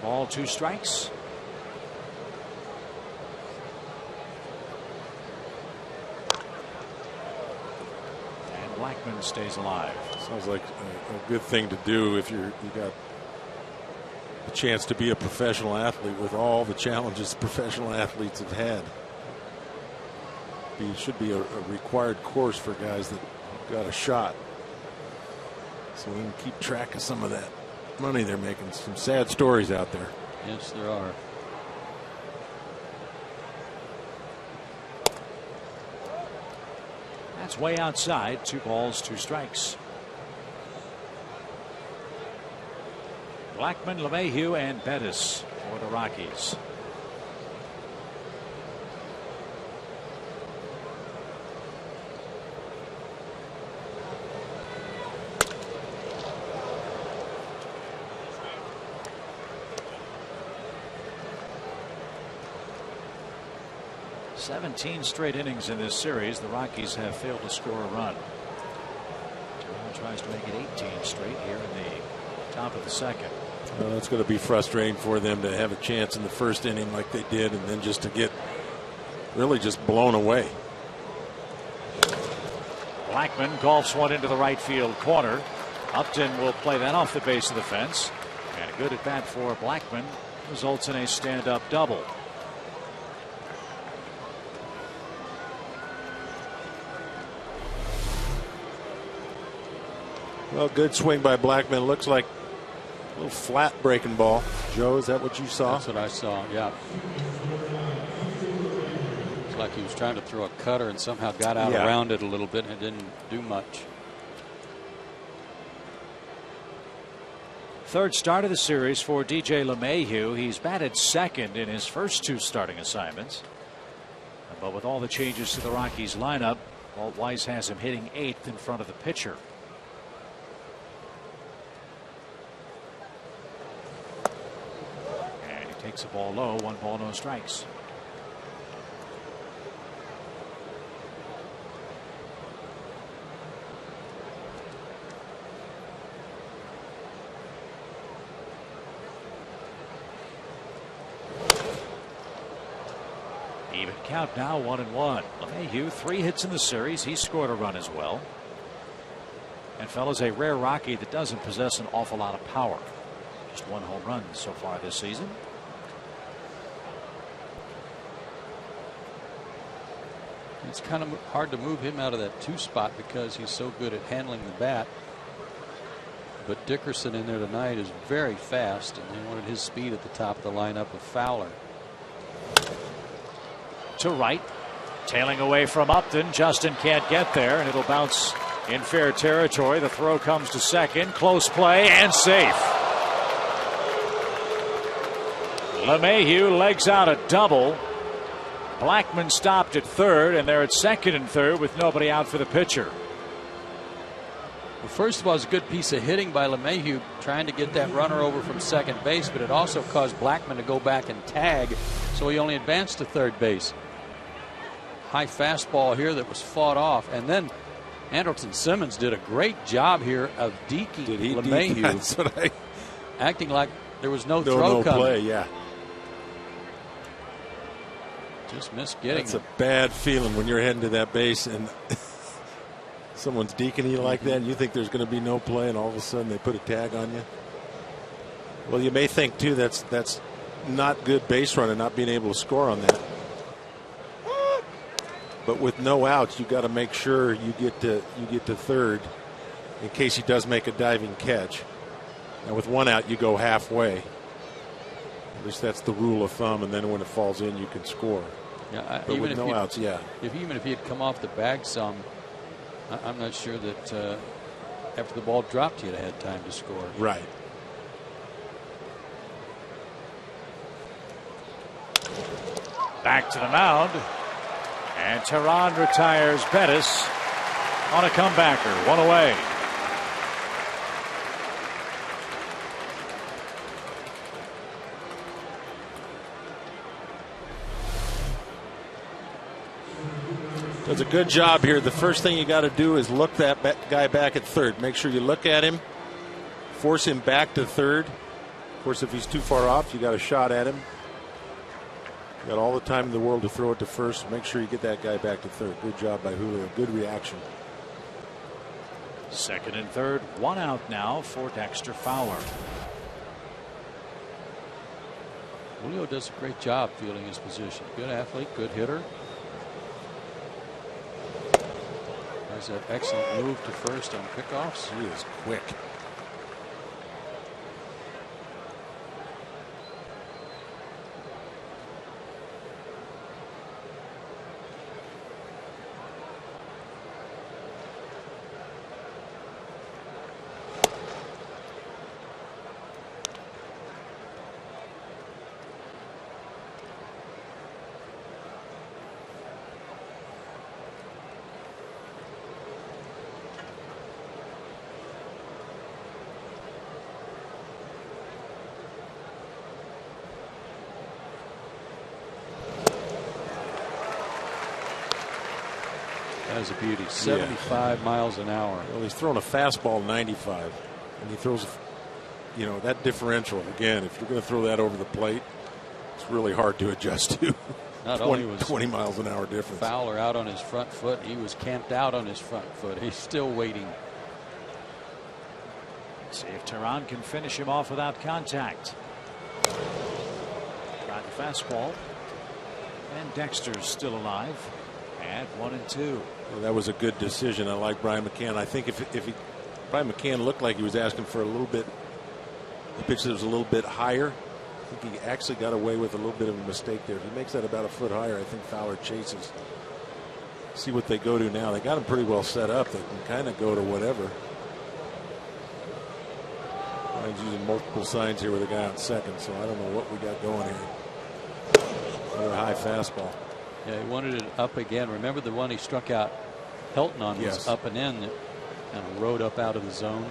[SPEAKER 3] ball, 2 strikes. Blackman stays alive.
[SPEAKER 4] Sounds like a good thing to do if you got a chance to be a professional athlete with all the challenges professional athletes have had. It should be a required course for guys that got a shot, so we can keep track of some of that money they're making. Some sad stories out there.
[SPEAKER 5] Yes, there are.
[SPEAKER 3] That's way outside. 2 balls, 2 strikes. Blackman, LeMahieu, and Bettis for the Rockies. "17 straight innings in this series. The Rockies have failed to score a run. Teheran tries to make it 18 straight here in the top of the second.
[SPEAKER 4] Well, it's going to be frustrating for them to have a chance in the first inning like they did, and then just to get really just blown away.
[SPEAKER 3] Blackman golfs one into the right field corner. Upton will play that off the base of the fence. And a good at bat for Blackman results in a stand-up double.
[SPEAKER 4] Well, good swing by Blackman. Looks like a little flat breaking ball. Joe, is that what you saw?
[SPEAKER 5] That's what I saw, yeah. It's like he was trying to throw a cutter and somehow got out around it a little bit and it didn't do much.
[SPEAKER 3] Third start of the series for DJ LeMahieu. He's batted second in his first 2 starting assignments. But with all the changes to the Rockies lineup, Walt Weiss has him hitting 8th in front of the pitcher. Takes a ball low, 1 ball, no strikes. Even count now, 1-1. LeMahieu, 3 hits in the series. He scored a run as well. And fellas, a rare Rocky that doesn't possess an awful lot of power. Just 1 home run so far this season.
[SPEAKER 5] It's kind of hard to move him out of that 2 spot because he's so good at handling the bat. But Dickerson in there tonight is very fast, and they wanted his speed at the top of the lineup with Fowler.
[SPEAKER 3] To right, tailing away from Upton. Justin can't get there, and it'll bounce in fair territory. The throw comes to second. Close play and safe. LeMahieu legs out a double. Blackman stopped at third, and they're at second and third with nobody out for the pitcher.
[SPEAKER 5] Well, first of all, it's a good piece of hitting by LeMahieu trying to get that runner over from second base, but it also caused Blackman to go back and tag, so he only advanced to third base. High fastball here that was fought off, and then Andrelton Simmons did a great job here of deking LeMahieu.
[SPEAKER 4] That's what
[SPEAKER 5] acting like there was no throw coming.
[SPEAKER 4] Play, yeah.
[SPEAKER 5] Just missed getting
[SPEAKER 4] That's a bad feeling when you're heading to that base and someone's deking you like that and you think there's going to be no play and all of a sudden they put a tag on you. Well, you may think too that's not good base running, not being able to score on that. But with no outs, you got to make sure you get to third in case he does make a diving catch. Now with 1 out, you go halfway. At least that's the rule of thumb, and then when it falls in, you can score.
[SPEAKER 5] Yeah,
[SPEAKER 4] but with no outs, yeah.
[SPEAKER 5] Even if he had come off the bag some, I'm not sure that after the ball dropped, you'd have had time to score.
[SPEAKER 4] Right.
[SPEAKER 3] Back to the mound. And Teheran retires Bettis on a comebacker. 1 away.
[SPEAKER 4] Does a good job here. The first thing you got to do is look that guy back at third. Make sure you look at him, force him back to third. Of course, if he's too far off, you got a shot at him. You got all the time in the world to throw it to first. Make sure you get that guy back to third. Good job by Julio. Good reaction.
[SPEAKER 3] Second and third, 1 out now for Dexter Fowler.
[SPEAKER 5] Julio does a great job fielding his position. Good athlete, good hitter. Has that excellent move to first on pickoffs.
[SPEAKER 4] He is quick.
[SPEAKER 5] That is a beauty. 75 miles an hour.
[SPEAKER 4] Well, he's throwing a fastball 95, and he throws, you know, that differential. Again, if you're going to throw that over the plate, it's really hard to adjust to.
[SPEAKER 5] Not only was
[SPEAKER 4] 20 miles an hour difference.
[SPEAKER 5] Fowler out on his front foot, he was camped out on his front foot. He's still waiting.
[SPEAKER 3] See if Teheran can finish him off without contact. Tried the fastball, and Dexter's still alive at 1-2.
[SPEAKER 4] Well, that was a good decision. I like Brian McCann. I think if Brian McCann looked like he was asking for a little bit, the pitch that was a little bit higher, I think he actually got away with a little bit of a mistake there. If he makes that about a foot higher, I think Fowler chases. See what they go to now. They got him pretty well set up. They can kind of go to whatever. Brian's using multiple signs here with a guy on second, so I don't know what we got going here. Another high fastball.
[SPEAKER 5] Yeah, he wanted it up again. Remember the one he struck out Helton on was up and in, and rode up out of the zone.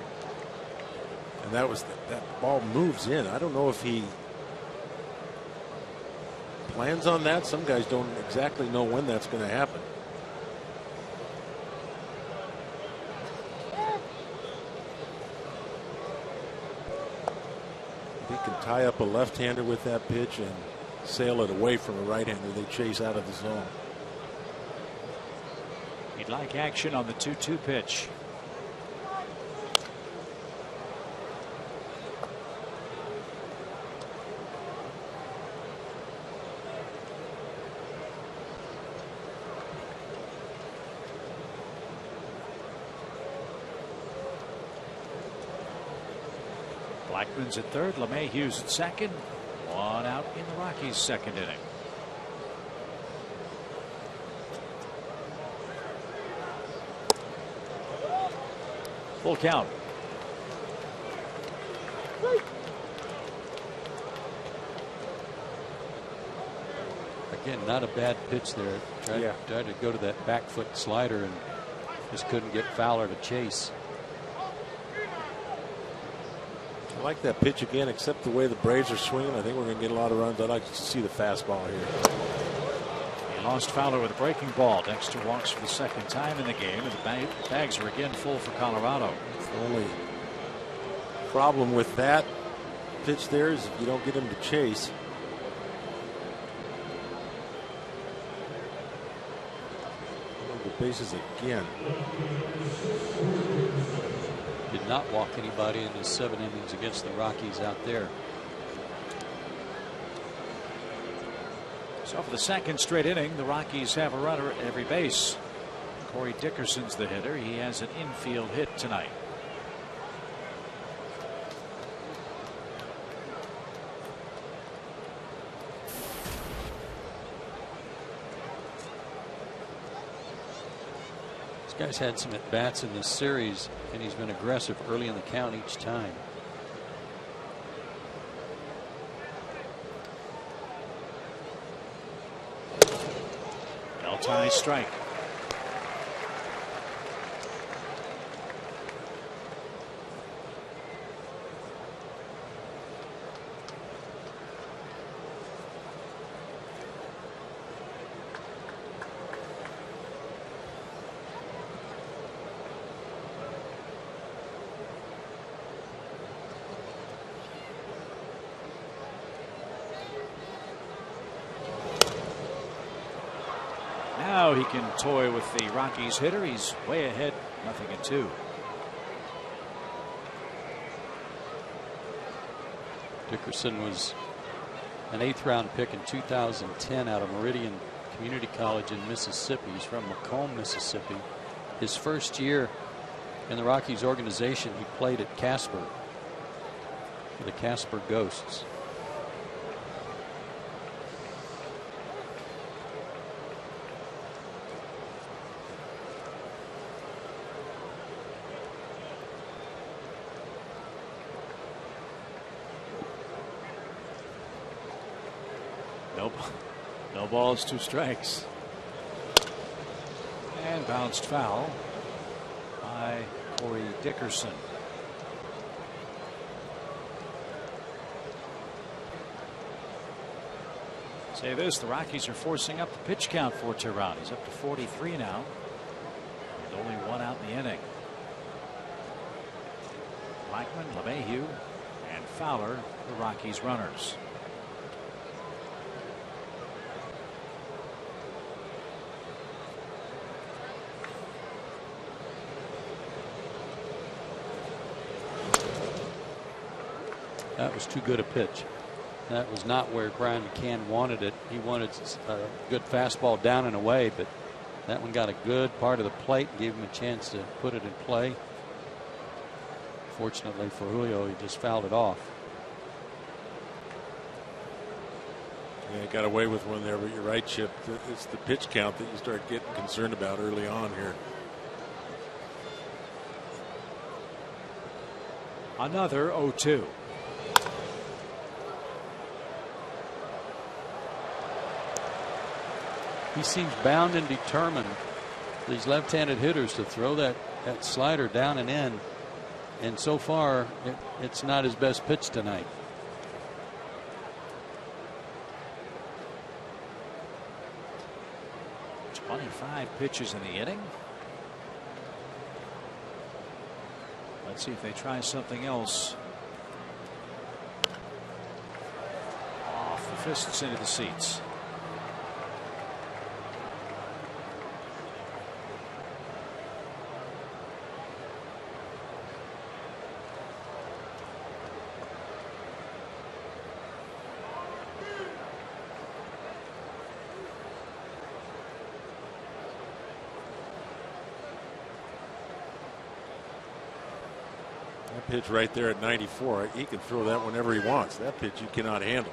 [SPEAKER 4] And that was that ball moves in. I don't know if he plans on that. Some guys don't exactly know when that's going to happen. If he can tie up a left-hander with that pitch and sail it away from a right-hander, they chase out of the zone.
[SPEAKER 3] He'd like action on the 2-2 pitch. Blackman's at third, LeMahieu's at second. 1 out in the Rockies' second inning. Full count.
[SPEAKER 5] Again, not a bad pitch there. Tried to go to that back foot slider and just couldn't get Fowler to chase.
[SPEAKER 4] I like that pitch again, except the way the Braves are swinging. I think we're going to get a lot of runs. I'd like to see the fastball here.
[SPEAKER 3] He lost Fowler with a breaking ball. Dexter walks for the second time in the game, and the bags are again full for Colorado.
[SPEAKER 4] The only problem with that pitch there is if you don't get him to chase. The bases again.
[SPEAKER 5] Did not walk anybody in his 7 innings against the Rockies out there.
[SPEAKER 3] So for the second straight inning, the Rockies have a runner at every base. Corey Dickerson's the hitter. He has an infield hit tonight.
[SPEAKER 5] This guy's had some at-bats in this series, and he's been aggressive early in the count each time.
[SPEAKER 3] Bell-tie strike. Now he can toy with the Rockies hitter. He's way ahead, 0-2.
[SPEAKER 5] Dickerson was an 8th round pick in 2010 out of Meridian Community College in Mississippi. He's from Macomb, Mississippi. His first year in the Rockies organization, he played at Casper for the Casper Ghosts.
[SPEAKER 3] No balls, 2 strikes. And bounced foul by Corey Dickerson. Say this, the Rockies are forcing up the pitch count for Teheran. He's up to 43 now. With only 1 out in the inning. Blackman, LeMahieu, and Fowler, the Rockies runners.
[SPEAKER 5] That was too good a pitch. That was not where Brian McCann wanted it. He wanted a good fastball down and away, but that one got a good part of the plate and gave him a chance to put it in play. Fortunately for Julio, he just fouled it off.
[SPEAKER 4] Yeah, got away with one there, but you're right, Chip. It's the pitch count that you start getting concerned about early on here.
[SPEAKER 3] Another 0-2.
[SPEAKER 5] He seems bound and determined, these left-handed hitters, to throw that slider down and in. And so far, it's not his best pitch tonight.
[SPEAKER 3] "25 pitches in the inning." Let's see if they try something else. Off the fists into the seats.
[SPEAKER 4] Pitch right there at 94. He can throw that whenever he wants. That pitch you cannot handle.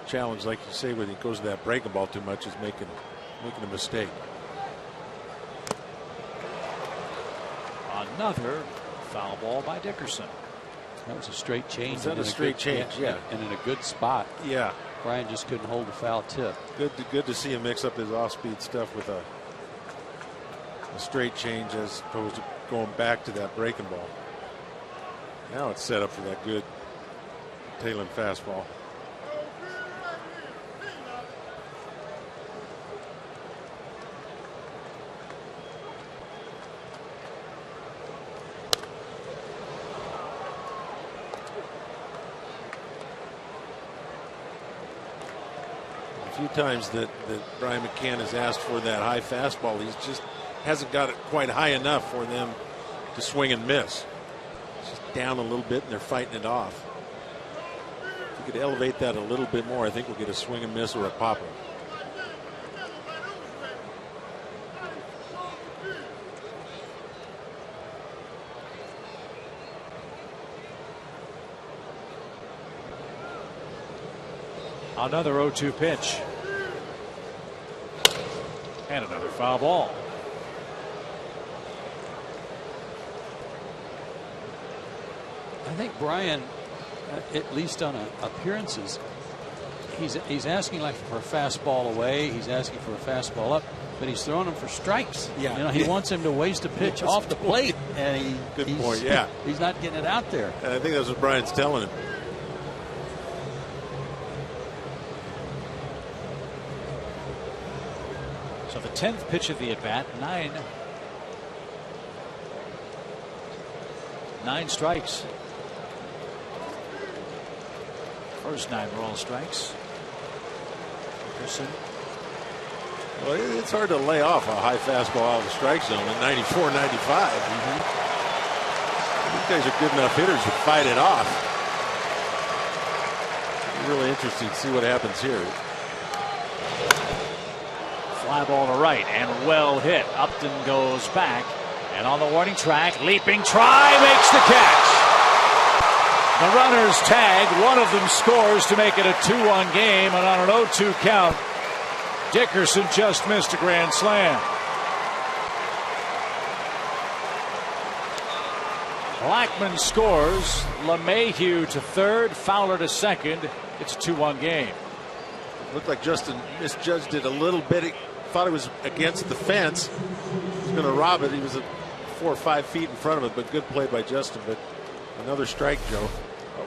[SPEAKER 4] Challenge, like you say, when he goes to that breaking ball too much, is making a mistake.
[SPEAKER 3] Another foul ball by Dickerson.
[SPEAKER 5] That was a straight change.
[SPEAKER 4] Is that a straight change? Yeah.
[SPEAKER 5] And in a good spot.
[SPEAKER 4] Yeah.
[SPEAKER 5] Brian just couldn't hold the foul tip.
[SPEAKER 4] Good to see him mix up his off-speed stuff with a straight change as opposed to going back to that breaking ball. Now it's set up for that good tailing fastball. A few times that Brian McCann has asked for that high fastball, he just hasn't got it quite high enough for them to swing and miss. Down a little bit and they're fighting it off. If you could elevate that a little bit more, I think we'll get a swing and miss or a pop-up.
[SPEAKER 3] Another 0-2 pitch. And another foul ball.
[SPEAKER 5] I think Brian, at least on appearances, he's asking like for a fastball away. He's asking for a fastball up, but he's throwing them for strikes.
[SPEAKER 4] Yeah,
[SPEAKER 5] you know, he wants him to waste a pitch off the plate, and
[SPEAKER 4] good point. Yeah,
[SPEAKER 5] he's not getting it out there.
[SPEAKER 4] And I think that's what Brian's telling him.
[SPEAKER 3] So the 10th pitch of the at bat, 9 strikes. First 9 were all strikes. Dickerson.
[SPEAKER 4] Well, it's hard to lay off a high fastball out of the strike zone at 94, 95. These guys are good enough hitters to fight it off. Really interesting to see what happens here.
[SPEAKER 3] Fly ball to right and well hit. Upton goes back and on the warning track, leaping try, makes the catch. The runners tag. One of them scores to make it a 2-1 game, and on an 0-2 count, Dickerson just missed a grand slam. Blackman scores. LeMahieu to third. Fowler to second. It's a 2-1 game.
[SPEAKER 4] Looked like Justin misjudged it a little bit. He thought it was against the fence. He was going to rob it. He was 4 or 5 feet in front of it, but good play by Justin. But another strike, Joe.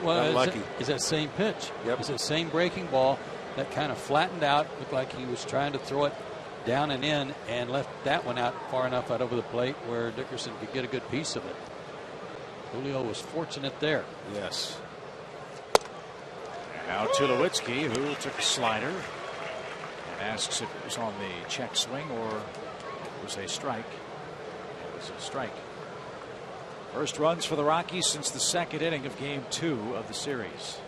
[SPEAKER 5] Well,
[SPEAKER 4] unlucky.
[SPEAKER 5] Is that same pitch?
[SPEAKER 4] Yep.
[SPEAKER 5] It's that same breaking ball that kind of flattened out. Looked like he was trying to throw it down and in, and left that one out far enough out over the plate where Dickerson could get a good piece of it. Julio was fortunate there.
[SPEAKER 4] Yes.
[SPEAKER 3] And now Tulowitzki, who took a slider and asks if it was on the check swing or it was a strike. It was a strike. First runs for the Rockies since the second inning of Game 2 of the series.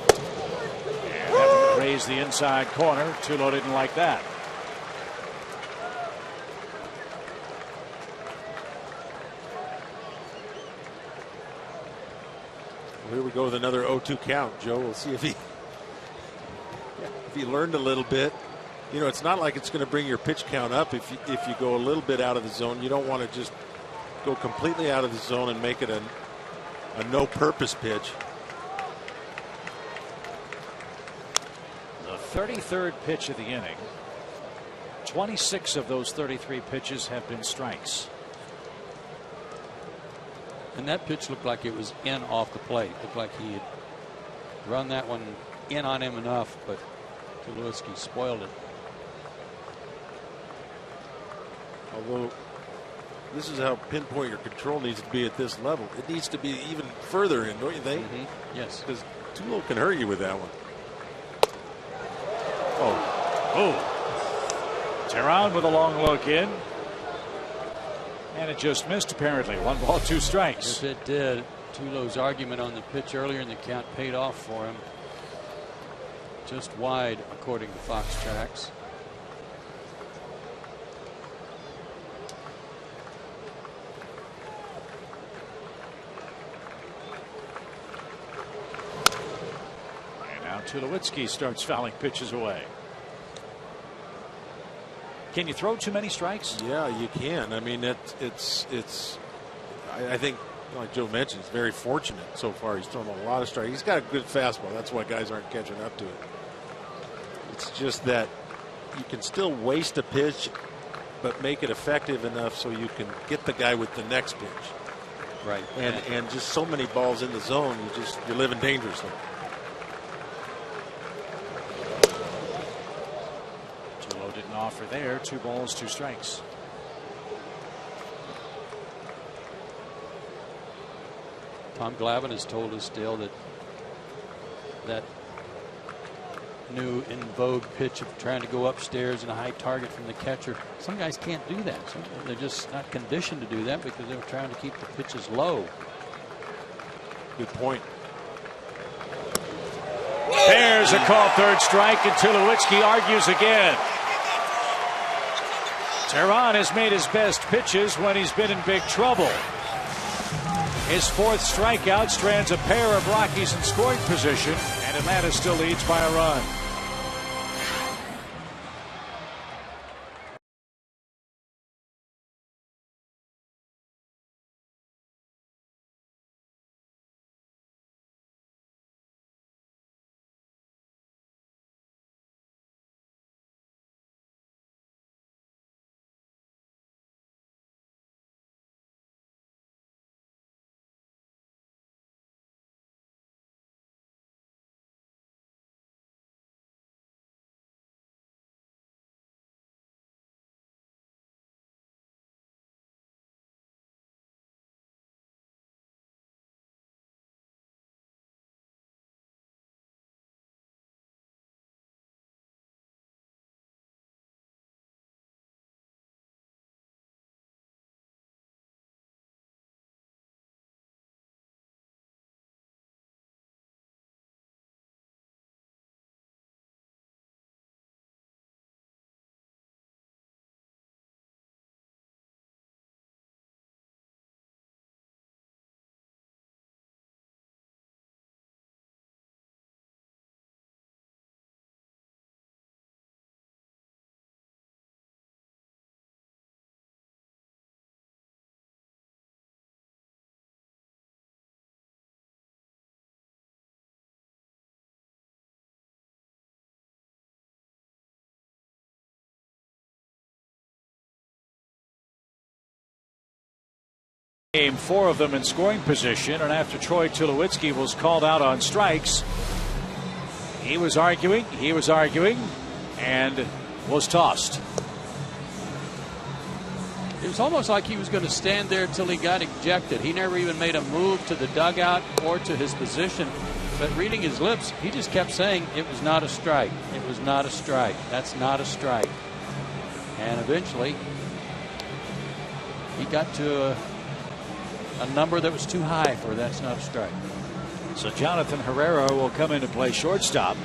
[SPEAKER 3] And having to raise the inside corner, Tulo didn't like that.
[SPEAKER 4] Here we go with another 0-2 count, Joe. We'll see if he learned a little bit. You know, it's not like it's going to bring your pitch count up if you go a little bit out of the zone. You don't want to just go completely out of the zone and make it a no-purpose pitch.
[SPEAKER 3] The 33rd pitch of the inning. 26 of those 33 pitches have been strikes.
[SPEAKER 5] And that pitch looked like it was in off the plate. Looked like he had run that one in on him enough, but Tulowitzki spoiled it.
[SPEAKER 4] Although this is how pinpoint your control needs to be at this level. It needs to be even further in, don't you think?
[SPEAKER 5] Mm-hmm. Yes.
[SPEAKER 4] Because Tulo can hurt you with that one.
[SPEAKER 3] Oh. Teheran with a long look in. And it just missed, apparently. 1 ball, 2 strikes.
[SPEAKER 5] Yes, it did. Tulo's argument on the pitch earlier in the count paid off for him. Just wide, according to Fox Tracks.
[SPEAKER 3] And now Tulowitzki starts fouling pitches away. Can you throw too many strikes?
[SPEAKER 4] Yeah, you can. I mean, I think, like Joe mentioned, he's very fortunate so far. He's thrown a lot of strikes. He's got a good fastball. That's why guys aren't catching up to it. It's just that you can still waste a pitch, but make it effective enough so you can get the guy with the next pitch.
[SPEAKER 5] Right.
[SPEAKER 4] And just so many balls in the zone, you're living dangerously.
[SPEAKER 3] Didn't offer there. 2 balls, 2 strikes.
[SPEAKER 5] Tom Glavine has told us, Dale, that new in vogue pitch of trying to go upstairs and a high target from the catcher. Some guys can't do that. They're just not conditioned to do that because they're trying to keep the pitches low.
[SPEAKER 4] Good point.
[SPEAKER 3] There's a called third strike, and Tulowitzki argues again. Teheran has made his best pitches when he's been in big trouble. His 4th strikeout strands a pair of Rockies in scoring position, and Atlanta still leads by a run. Game, 4 of them in scoring position, and after Troy Tulowitzki was called out on strikes, he was arguing, and was tossed.
[SPEAKER 5] It was almost like he was going to stand there till he got ejected. He never even made a move to the dugout or to his position. But reading his lips, he just kept saying it was not a strike. It was not a strike. That's not a strike. And eventually, he got to a number that was too high for that's not a strike.
[SPEAKER 3] So Jonathan Herrera will come in to play shortstop.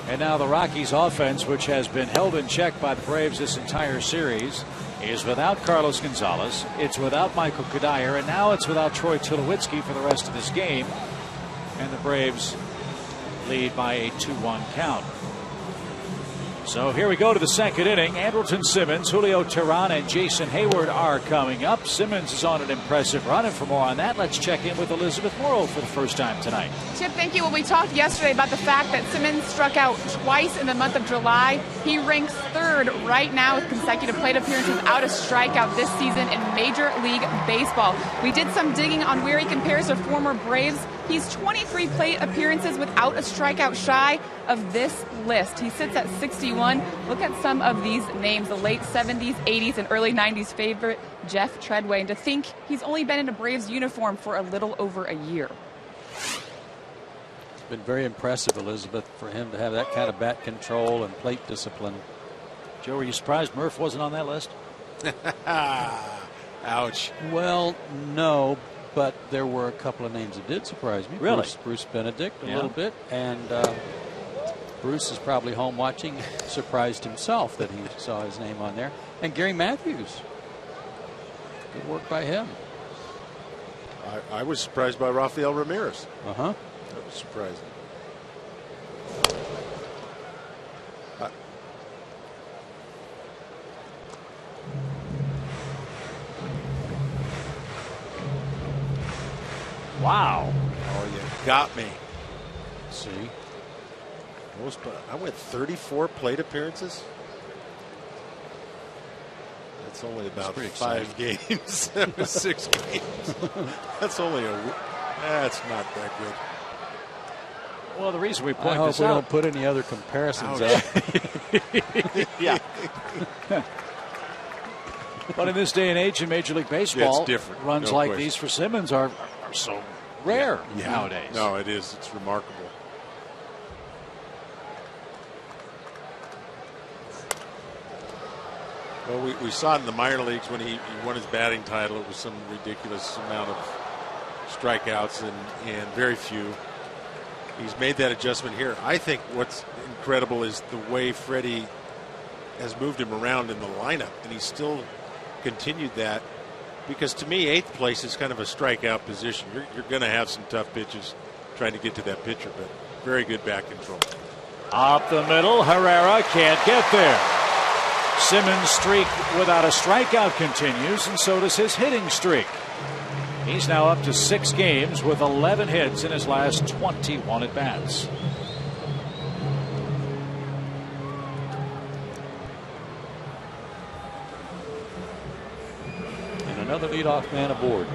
[SPEAKER 3] And now the Rockies offense, which has been held in check by the Braves this entire series, is without Carlos Gonzalez. It's without Michael Cuddyer, and now it's without Troy Tulowitzki for the rest of this game. And the Braves lead by a 2-1 count. So here we go to the second inning. Andrelton Simmons, Julio Teheran, and Jason Heyward are coming up. Simmons is on an impressive run, and for more on that, let's check in with Elizabeth Morrow for the first time tonight.
[SPEAKER 7] Chip, thank you. Well, we talked yesterday about the fact that Simmons struck out twice in the month of July. He ranks 3rd right now with consecutive plate appearances without a strikeout this season in Major League Baseball. We did some digging on where he compares to former Braves. He's 23 plate appearances without a strikeout shy of this list. He sits at 61. Look at some of these names, the late 70s, 80s, and early 90s favorite, Jeff Treadway. And to think he's only been in a Braves uniform for a little over a year.
[SPEAKER 5] It's been very impressive, Elizabeth, for him to have that kind of bat control and plate discipline.
[SPEAKER 3] Joe, were you surprised Murph wasn't on that list?
[SPEAKER 4] Ouch.
[SPEAKER 5] Well, no. But there were a couple of names that did surprise me.
[SPEAKER 3] Really?
[SPEAKER 5] Bruce Benedict a little bit. And Bruce is probably home watching, surprised himself that he saw his name on there. And Gary Matthews. Good work by him.
[SPEAKER 4] I was surprised by Rafael Ramirez.
[SPEAKER 5] Uh-huh.
[SPEAKER 4] That was surprising.
[SPEAKER 3] Wow.
[SPEAKER 4] Oh, you got me.
[SPEAKER 5] See?
[SPEAKER 4] I went 34 plate appearances. That's only about 5 games. 6 games. That's not that good.
[SPEAKER 3] Well, the reason we point
[SPEAKER 5] I hope
[SPEAKER 3] this
[SPEAKER 5] we
[SPEAKER 3] out.
[SPEAKER 5] don't put any other comparisons up.
[SPEAKER 3] Yeah. But in this day and age in Major League Baseball,
[SPEAKER 4] it's different.
[SPEAKER 3] runs
[SPEAKER 4] No
[SPEAKER 3] like
[SPEAKER 4] question.
[SPEAKER 3] these for Simmons are so rare nowadays.
[SPEAKER 4] No, it is. It's remarkable. Well, we saw it in the minor leagues when he won his batting title. It was some ridiculous amount of strikeouts and very few. He's made that adjustment here. I think what's incredible is the way Freddie has moved him around in the lineup, and he's still continued that, because to me 8th place is kind of a strikeout position. You're going to have some tough pitches trying to get to that pitcher, but very good bat control.
[SPEAKER 3] Up the middle, Herrera can't get there. Simmons' streak without a strikeout continues, and so does his hitting streak. He's now up to 6 games with 11 hits in his last 21 at-bats.
[SPEAKER 5] Another leadoff man aboard.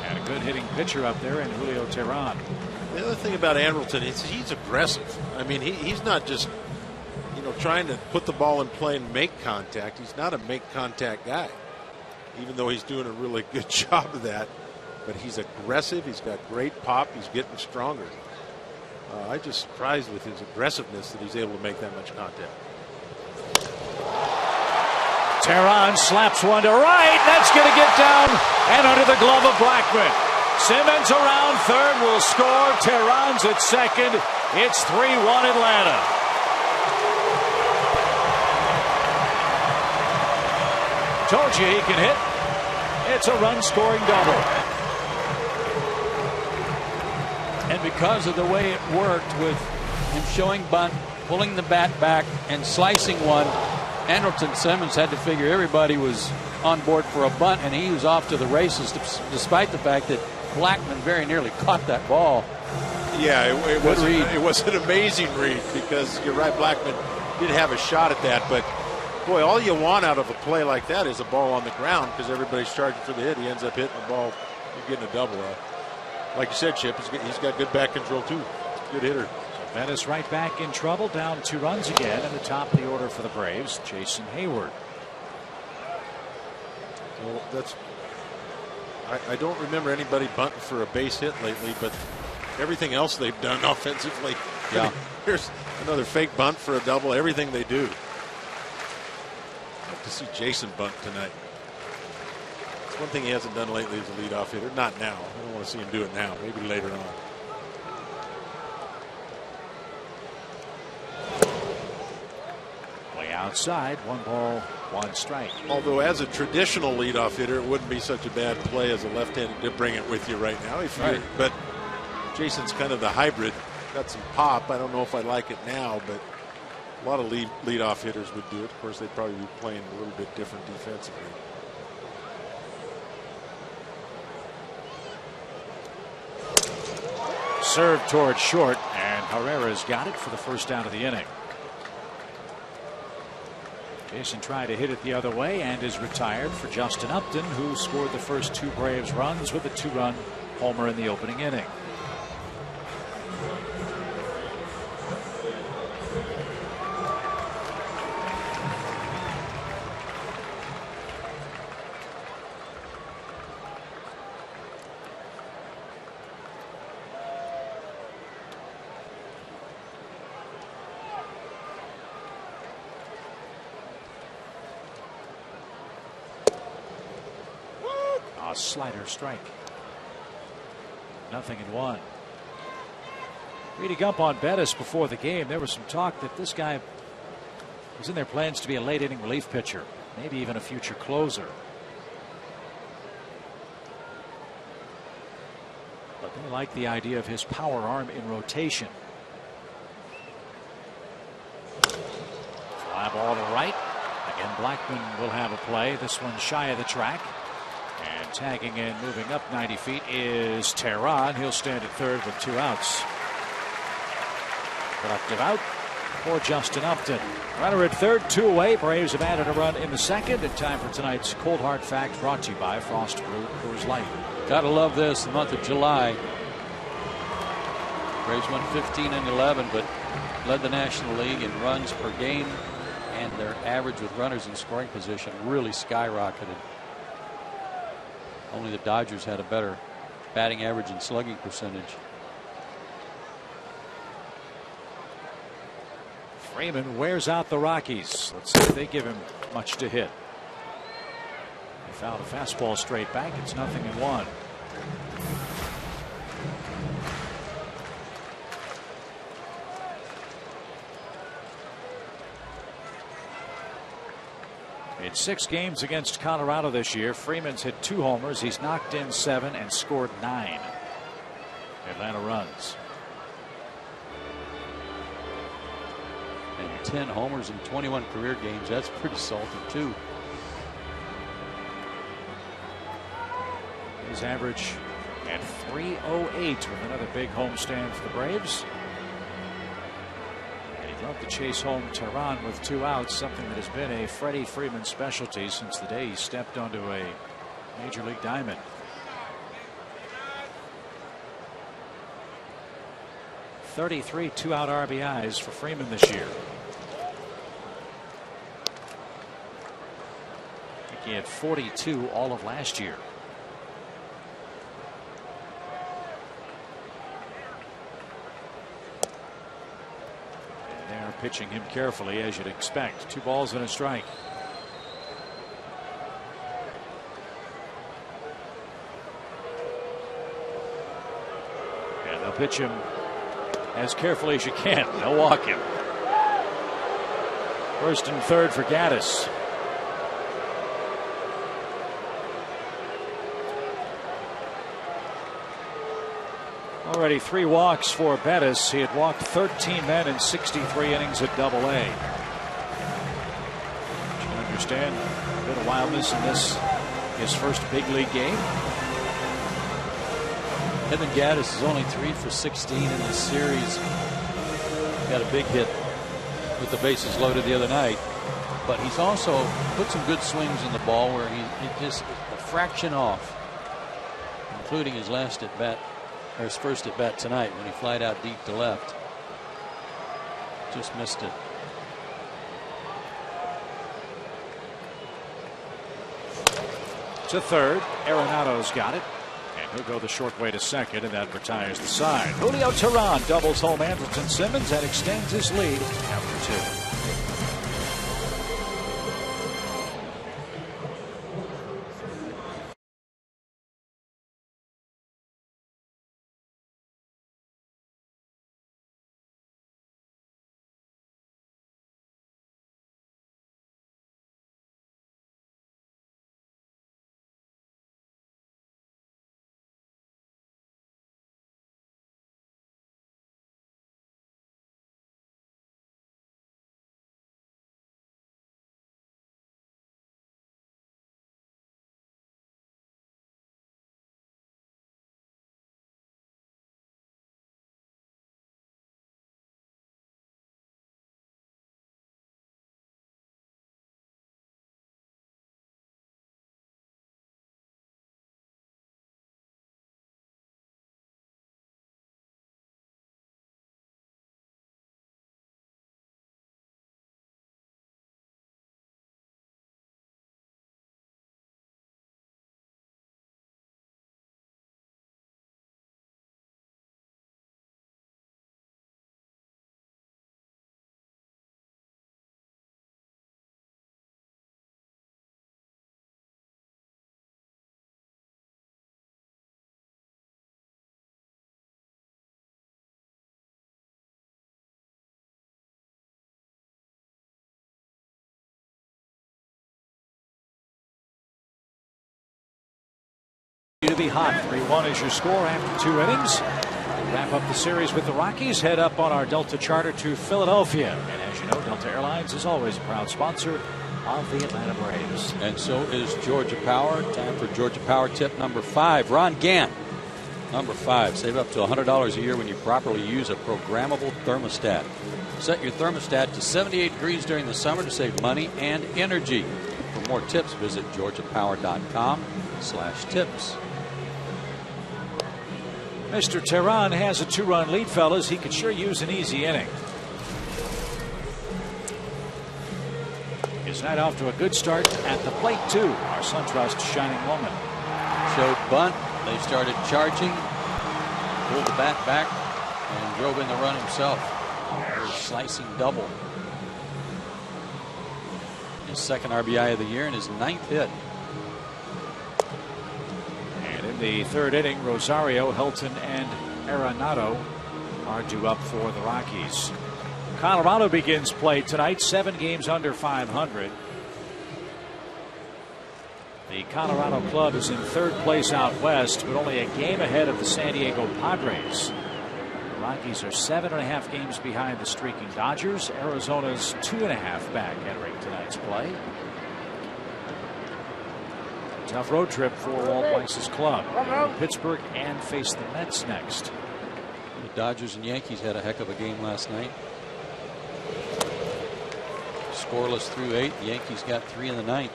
[SPEAKER 3] And a good hitting pitcher up there in Julio Teheran.
[SPEAKER 4] The other thing about Andrelton is he's aggressive. I mean, he's not just trying to put the ball in play and make contact. He's not a make contact guy, even though he's doing a really good job of that. But he's aggressive. He's got great pop. He's getting stronger. I'm just surprised with his aggressiveness that he's able to make that much contact.
[SPEAKER 3] Teheran slaps one to right. That's going to get down and under the glove of Blackman. Simmons around third will score. Teheran's at second. It's 3-1 Atlanta. Told you he can hit. It's a run-scoring double.
[SPEAKER 5] And because of the way it worked with him showing bunt, pulling the bat back, and slicing one, Andrelton Simmons had to figure everybody was on board for a bunt, and he was off to the races, despite the fact that Blackman very nearly caught that ball.
[SPEAKER 4] Yeah, it was an amazing read, because you're right, Blackman did have a shot at that, but Boy, all you want out of a play like that is a ball on the ground because everybody's charging for the hit. He ends up hitting the ball. You're getting a double. Like you said, Chip, he's got good back control too. Good hitter.
[SPEAKER 3] So Bettis right back in trouble, down 2 runs again in the top of the order for the Braves. Jason Heyward.
[SPEAKER 4] Well, I don't remember anybody bunting for a base hit lately, but everything else they've done offensively.
[SPEAKER 5] Yeah.
[SPEAKER 4] Here's another fake bunt for a double. Everything they do. I'd like to see Jason bunt tonight. It's one thing he hasn't done lately as a leadoff hitter. Not now. I don't want to see him do it now. Maybe later on.
[SPEAKER 3] Way outside, 1 ball, 1 strike.
[SPEAKER 4] Although as a traditional leadoff hitter, it wouldn't be such a bad play as a left-handed to bring it with you right now.
[SPEAKER 5] Right.
[SPEAKER 4] But Jason's kind of the hybrid. Got some pop. I don't know if I like it now, but a lot of leadoff hitters would do it. Of course, they'd probably be playing a little bit different defensively.
[SPEAKER 3] Serve towards short, and Herrera's got it for the first out of the inning. Jason tried to hit it the other way and is retired for Justin Upton, who scored the first 2 Braves runs with a 2-run homer in the opening inning. Slider strike. 0-1. Reading up on Bettis before the game, there was some talk that this guy was in their plans to be a late inning relief pitcher, maybe even a future closer. But they like the idea of his power arm in rotation. Fly ball to right. Again, Blackman will have a play. This one shy of the track. And tagging in, moving up 90 feet is Teheran. He'll stand at third with 2 outs. Productive out for Justin Upton. Runner at third, 2 away. Braves have added a run in the second. In time for tonight's Cold Hard Fact, brought to you by Frost Brewed Coors Light.
[SPEAKER 5] Gotta love this. The month of July. Braves won 15 and 11, but led the National League in runs per game, and their average with runners in scoring position really skyrocketed. Only the Dodgers had a better batting average and slugging percentage.
[SPEAKER 3] Freeman wears out the Rockies. Let's see if they give him much to hit. They fouled a fastball straight back. It's 0-1. In 6 games against Colorado this year, Freeman's hit 2 homers. He's knocked in 7 and scored 9. Atlanta runs.
[SPEAKER 5] And 10 homers in 21 career games. That's pretty salty, too.
[SPEAKER 3] His average at .308 with another big homestand for the Braves. Love to chase home Teheran with 2 outs, something that has been a Freddie Freeman specialty since the day he stepped onto a major league diamond. 33 2-out RBIs for Freeman this year. I think he had 42 all of last year. Pitching him carefully, as you'd expect. 2 balls and a strike. And they'll pitch him as carefully as you can. They'll walk him. First and third for Gaddis. Already 3 walks for Bettis. He had walked 13 men in 63 innings at Double-A. You can understand a bit of wildness in this, his first big league game.
[SPEAKER 5] Kevin Gaddis is only 3 for 16 in this series. Got a big hit with the bases loaded the other night. but he's also put some good swings in the ball where he just a fraction off, including his last at bat, or his first at bat tonight when he flied out deep to left. Just missed it.
[SPEAKER 3] To third, Arenado's got it. And he'll go the short way to second, and that retires the side. Julio Teheran doubles home Andrelton Simmons and extends his lead after 2. To be hot. 3-1 is your score after 2 innings. Wrap up the series with the Rockies. Head up on our Delta charter to Philadelphia. And as you know, Delta Airlines is always a proud sponsor of the Atlanta Braves.
[SPEAKER 5] And so is Georgia Power. Time for Georgia Power tip number 5. Ron Gant. Number 5. Save up to $100 a year when you properly use a programmable thermostat. Set your thermostat to 78 degrees during the summer to save money and energy. For more tips, visit georgiapower.com/tips.
[SPEAKER 3] Mr. Teheran has a 2-run lead, fellas. He could sure use an easy inning. His night off to a good start at the plate, too. Our SunTrust shining moment.
[SPEAKER 5] Showed bunt. They started charging. Pulled the bat back and drove in the run himself. A slicing double. His second RBI of the year and his 9th hit.
[SPEAKER 3] In the 3rd inning, Rosario, Hilton, and Arenado are due up for the Rockies. Colorado begins play tonight, 7 games under 500. The Colorado club is in 3rd place out west, but only a game ahead of the San Diego Padres. The Rockies are 7.5 games behind the streaking Dodgers. Arizona's 2.5 back entering tonight's play. Tough road trip for Walt Weiss's club. Pittsburgh and face the Mets next.
[SPEAKER 5] The Dodgers and Yankees had a heck of a game last night. Scoreless through 8. The Yankees got 3 in the 9th.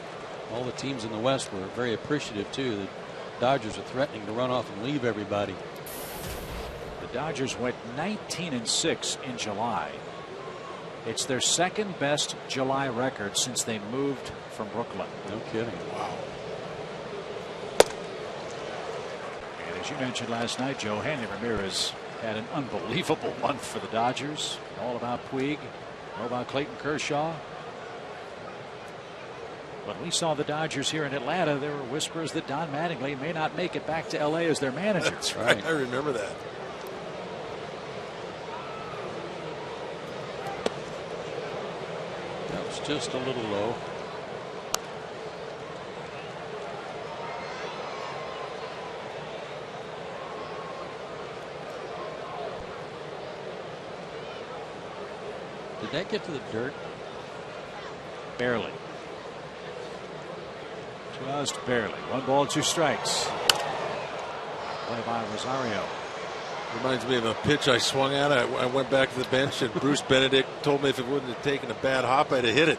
[SPEAKER 5] All the teams in the West were very appreciative too. The Dodgers are threatening to run off and leave everybody.
[SPEAKER 3] The Dodgers went 19-6 in July. It's their 2nd best July record since they moved from Brooklyn.
[SPEAKER 5] No kidding.
[SPEAKER 3] Wow. As you mentioned last night, Joe, Hanley Ramirez had an unbelievable month for the Dodgers. All about Puig, all about Clayton Kershaw. When we saw the Dodgers here in Atlanta, there were whispers that Don Mattingly may not make it back to L.A. as their manager.
[SPEAKER 4] That's right. I remember that.
[SPEAKER 5] That was just a little low. Did that get to the dirt?
[SPEAKER 3] Barely. Just barely. 1 ball, 2 strikes. Play by Rosario.
[SPEAKER 4] Reminds me of a pitch I swung at. I went back to the bench, and Bruce Benedict told me if it wouldn't have taken a bad hop, I'd have hit it.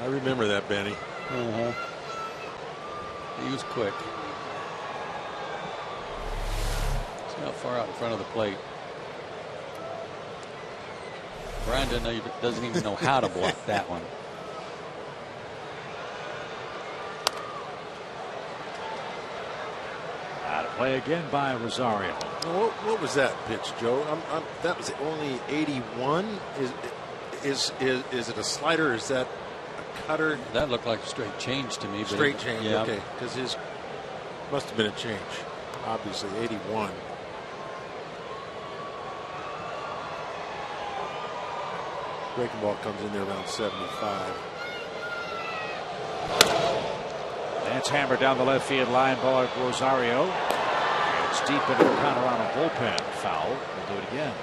[SPEAKER 4] I remember that, Benny.
[SPEAKER 5] He was quick. See how far out in front of the plate. Brian doesn't even know how to block that one.
[SPEAKER 3] Out of play again by Rosario.
[SPEAKER 4] What was that pitch, Joe? That was only 81. Is it a slider? Or is that a cutter?
[SPEAKER 5] That looked like a straight change to me.
[SPEAKER 4] Straight change.
[SPEAKER 5] Yeah.
[SPEAKER 4] Okay, because his must have been a change. Obviously, 81. Breaking ball comes in there around 75.
[SPEAKER 3] That's hammered down the left field line by Rosario. It's deep into the Colorado bullpen. Foul. We'll do it again.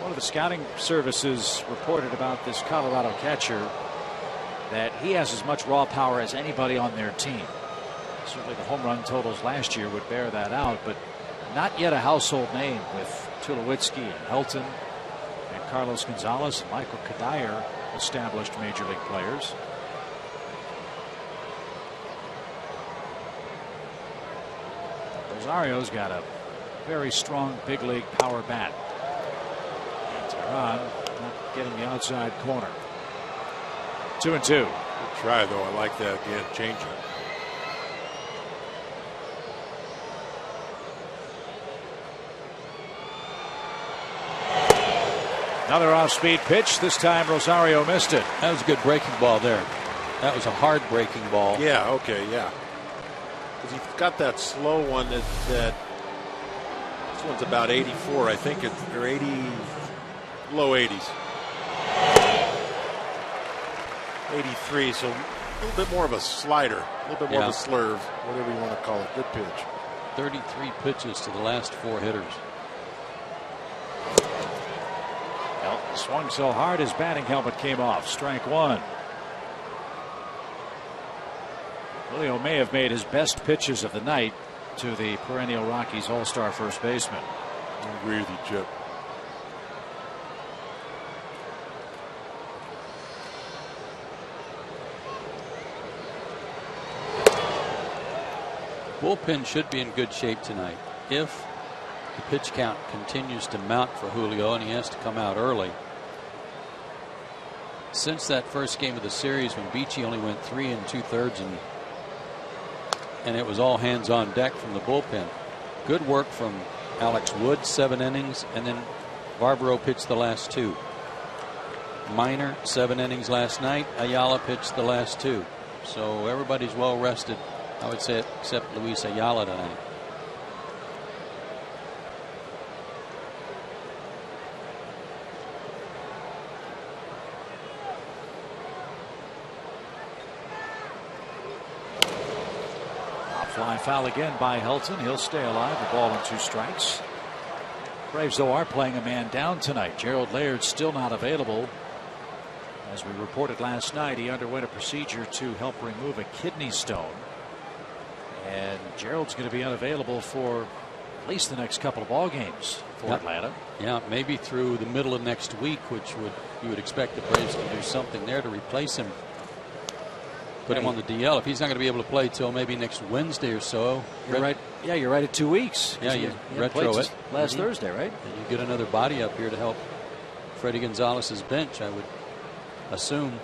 [SPEAKER 3] One of the scouting services reported about this Colorado catcher that he has as much raw power as anybody on their team. Certainly the home run totals last year would bear that out, but not yet a household name with Tulowitzki and Helton and Carlos Gonzalez and Michael Kadire, established major league players. Rosario's got a very strong big league power bat. And Teheran not getting the outside corner. 2-2.
[SPEAKER 4] Good try, though. I like that again. Change it.
[SPEAKER 3] Another off-speed pitch. This time Rosario missed it.
[SPEAKER 5] That was a good breaking ball there. That was a hard breaking ball.
[SPEAKER 4] Yeah. Okay. Yeah. Because you've got that slow one that this one's about 84, I think. Or 80, low 80s. 83. So a little bit more of a slider, a little bit more of a slurve, whatever you want to call it. Good pitch.
[SPEAKER 5] 33 pitches to the last 4 hitters.
[SPEAKER 3] Helton swung so hard his batting helmet came off. Strike one. Julio may have made his best pitches of the night to the perennial Rockies all-star first baseman.
[SPEAKER 4] I agree with you, Chip.
[SPEAKER 5] Bullpen should be in good shape tonight. If the pitch count continues to mount for Julio and he has to come out early. Since that first game of the series when Beachy only went 3 2/3 and it was all hands on deck from the bullpen. Good work from Alex Wood, 7 innings, and then Barbaro pitched the last 2. Minor, 7 innings last night. Ayala pitched the last 2. So everybody's well rested, I would say, except Luis Ayala tonight.
[SPEAKER 3] Fly foul again by Helton. He'll stay alive. A ball and 2 strikes. Braves, though, are playing a man down tonight. Gerald Laird's still not available. As we reported last night, he underwent a procedure to help remove a kidney stone. And Gerald's going to be unavailable for at least the next couple of ball games for Atlanta.
[SPEAKER 5] Yeah, maybe through the middle of next week, which you would expect the Braves to do something there to replace him. Put him on the DL if he's not going to be able to play till maybe next Wednesday or so.
[SPEAKER 3] You're right. Yeah, you're right at 2 weeks.
[SPEAKER 5] Yeah, you retro it
[SPEAKER 3] last Thursday, right?
[SPEAKER 5] And you get another body up here to help Freddie Gonzalez's bench, I would assume.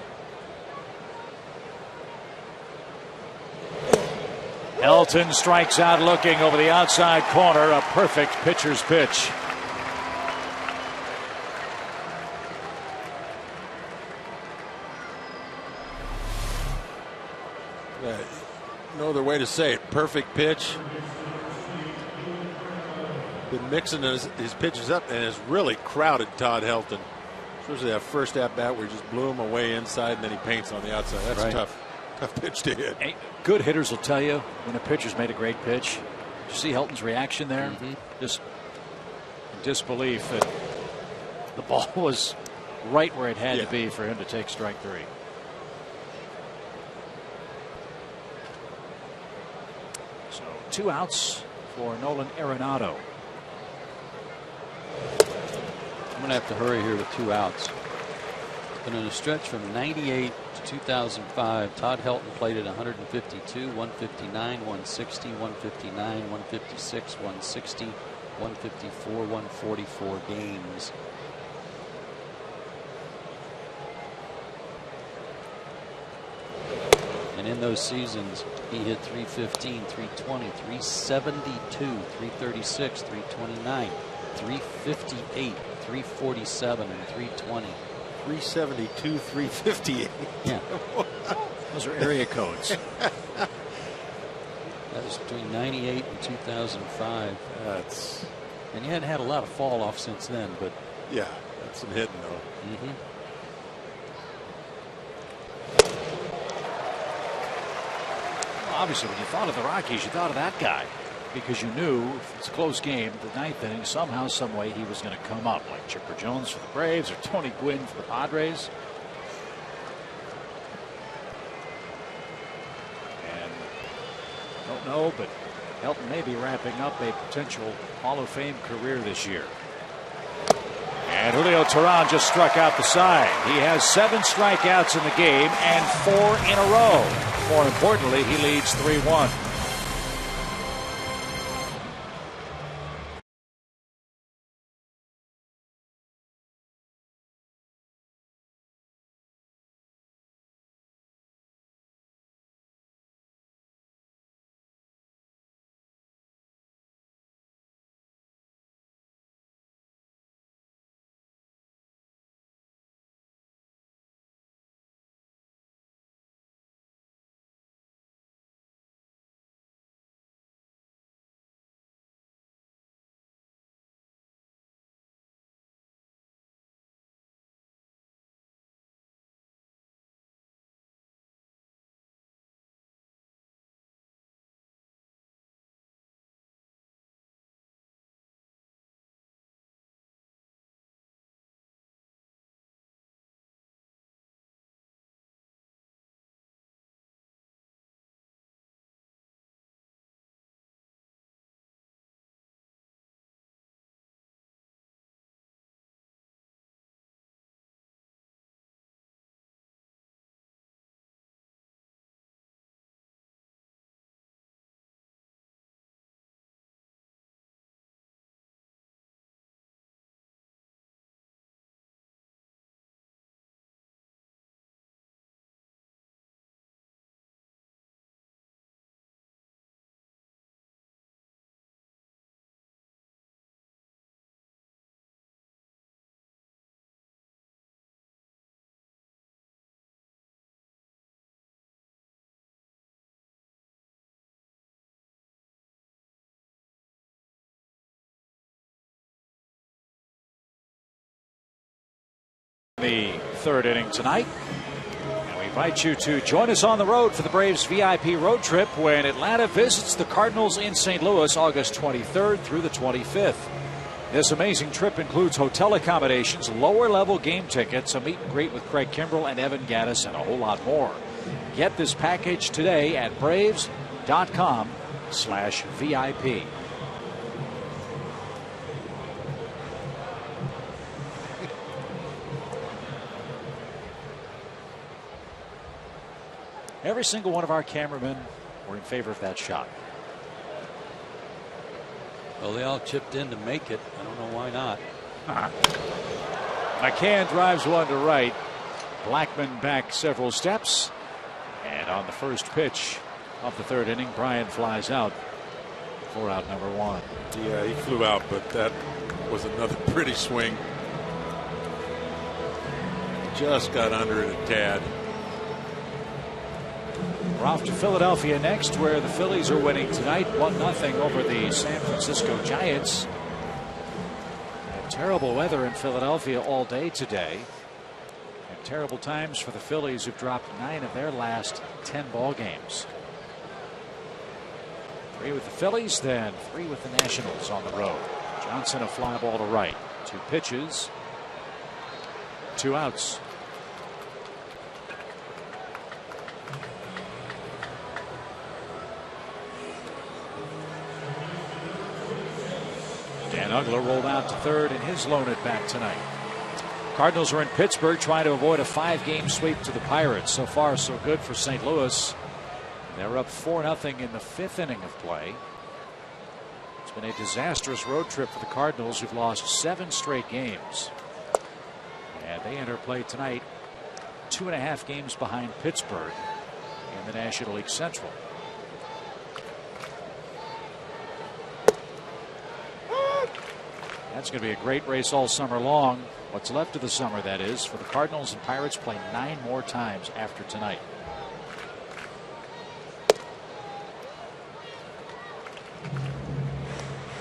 [SPEAKER 3] Helton strikes out looking over the outside corner. A perfect pitcher's pitch.
[SPEAKER 4] No other way to say it. Perfect pitch. Been mixing his pitches up and has really crowded Todd Helton. Especially that first at bat where he just blew him away inside and then he paints on the outside. That's tough pitch to hit.
[SPEAKER 3] Hey, good hitters will tell you when a pitcher's made a great pitch. Did you see Helton's reaction there? Just disbelief that the ball was right where it had to be for him to take strike 3. So 2 outs for Nolan Arenado.
[SPEAKER 5] I'm going to have to hurry here with 2 outs. But in a stretch from 98 to 2005, Todd Helton played at 152, 159, 160, 159, 156, 160, 154, 144 games. And in those seasons, he hit 315, 320, 372, 336, 329, 358, 347, and 320.
[SPEAKER 4] 372, 358.
[SPEAKER 5] Yeah.
[SPEAKER 3] Those are area codes.
[SPEAKER 5] That was between 98 and 2005. And you hadn't had a lot of fall off since then, but
[SPEAKER 4] Yeah, that's some hitting though.
[SPEAKER 3] Well, obviously, when you thought of the Rockies, you thought of that guy, because you knew if it's a close game, the 9th inning, somehow, some way, he was going to come up, like Chipper Jones for the Braves or Tony Gwynn for the Padres. And don't know, but Helton may be wrapping up a potential Hall of Fame career this year. And Julio Teheran just struck out the side. He has 7 strikeouts in the game and 4 in a row. More importantly, he leads 3-1. The 3rd inning tonight. And we invite you to join us on the road for the Braves VIP road trip when Atlanta visits the Cardinals in St. Louis August 23rd through the 25th. This amazing trip includes hotel accommodations, lower level game tickets, a meet and greet with Craig Kimbrell and Evan Gattis, and a whole lot more. Get this package today at Braves.com/VIP. Every single one of our cameramen were in favor of that shot.
[SPEAKER 5] well, they all chipped in to make it. I don't know why not.
[SPEAKER 3] McCann drives one to right. Blackman back several steps. And on the first pitch of the 3rd inning, Bryan flies out for out number 1.
[SPEAKER 4] Yeah, he flew out, but that was another pretty swing. Just got under it a tad.
[SPEAKER 3] We're off to Philadelphia next, where the Phillies are winning tonight 1-0 over the San Francisco Giants. And terrible weather in Philadelphia all day today. And terrible times for the Phillies, who've dropped 9 of their last 10 ball games. 3 with the Phillies, then 3 with the Nationals on the road. Johnson a fly ball to right. 2 pitches. 2 outs. Ugler rolled out to third in his lone at bat tonight. Cardinals are in Pittsburgh trying to avoid a 5-game sweep to the Pirates. So far, so good for St. Louis. They're up 4-0 in the 5th inning of play. It's been a disastrous road trip for the Cardinals, who've lost 7 straight games. And they enter play tonight 2.5 games behind Pittsburgh in the National League Central. That's going to be a great race all summer long. What's left of the summer, that is, for the Cardinals and Pirates play 9 more times after tonight.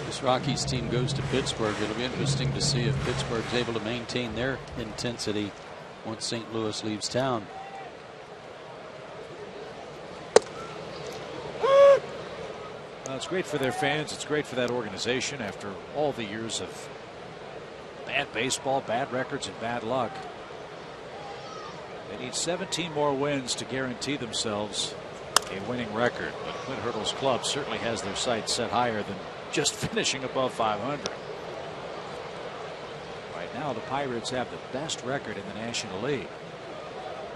[SPEAKER 5] This Rockies team goes to Pittsburgh. It'll be interesting to see if Pittsburgh's able to maintain their intensity once St. Louis leaves town.
[SPEAKER 3] Well, it's great for their fans. It's great for that organization after all the years of bad baseball, bad records, and bad luck. They need 17 more wins to guarantee themselves a winning record. But Clint Hurdle's club certainly has their sights set higher than just finishing above 500. Right now, the Pirates have the best record in the National League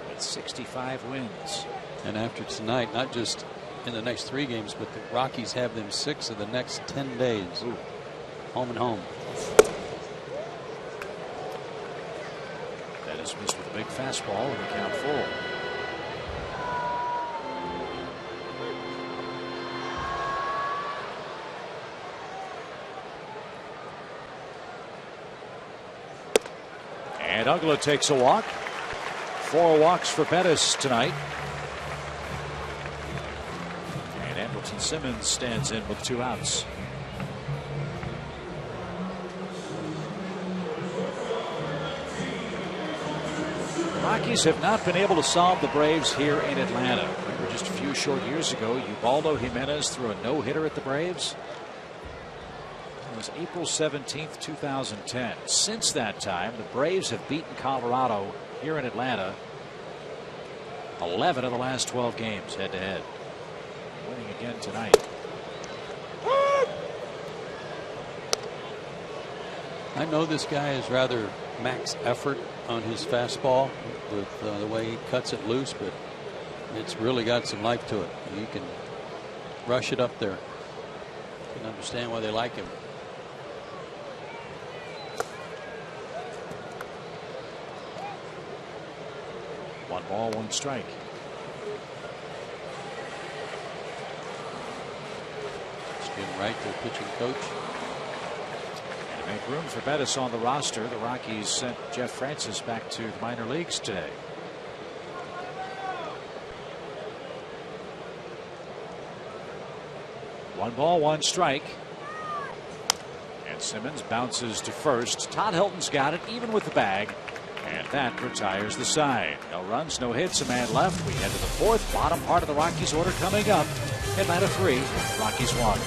[SPEAKER 3] with 65 wins.
[SPEAKER 5] And after tonight, not just in the next 3 games, but the Rockies have them 6 of the next 10 days.
[SPEAKER 3] Ooh.
[SPEAKER 5] Home and home.
[SPEAKER 3] That is missed with a big fastball and the count full. And Ugla takes a walk. 4 walks for Bettis tonight. And Simmons stands in with 2 outs. The Rockies have not been able to solve the Braves here in Atlanta. Remember, just a few short years ago, Ubaldo Jimenez threw a no-hitter at the Braves. It was April 17th, 2010. Since that time, the Braves have beaten Colorado here in Atlanta 11 of the last 12 games head-to-head. Winning again tonight.
[SPEAKER 5] I know this guy is rather max effort on his fastball with the way he cuts it loose, but it's really got some life to it. You can rush it up there. You can understand why they like him.
[SPEAKER 3] One ball, 1 strike.
[SPEAKER 5] Jim Wright, their pitching coach.
[SPEAKER 3] And to make room for Bettis on the roster, the Rockies sent Jeff Francis back to the minor leagues today. One ball, 1 strike. And Simmons bounces to first. Todd Hilton's got it, even with the bag. And that retires the side. No runs, no hits, a man left. We head to the 4th, bottom part of the Rockies order coming up. Atlanta 3, Rockies 1.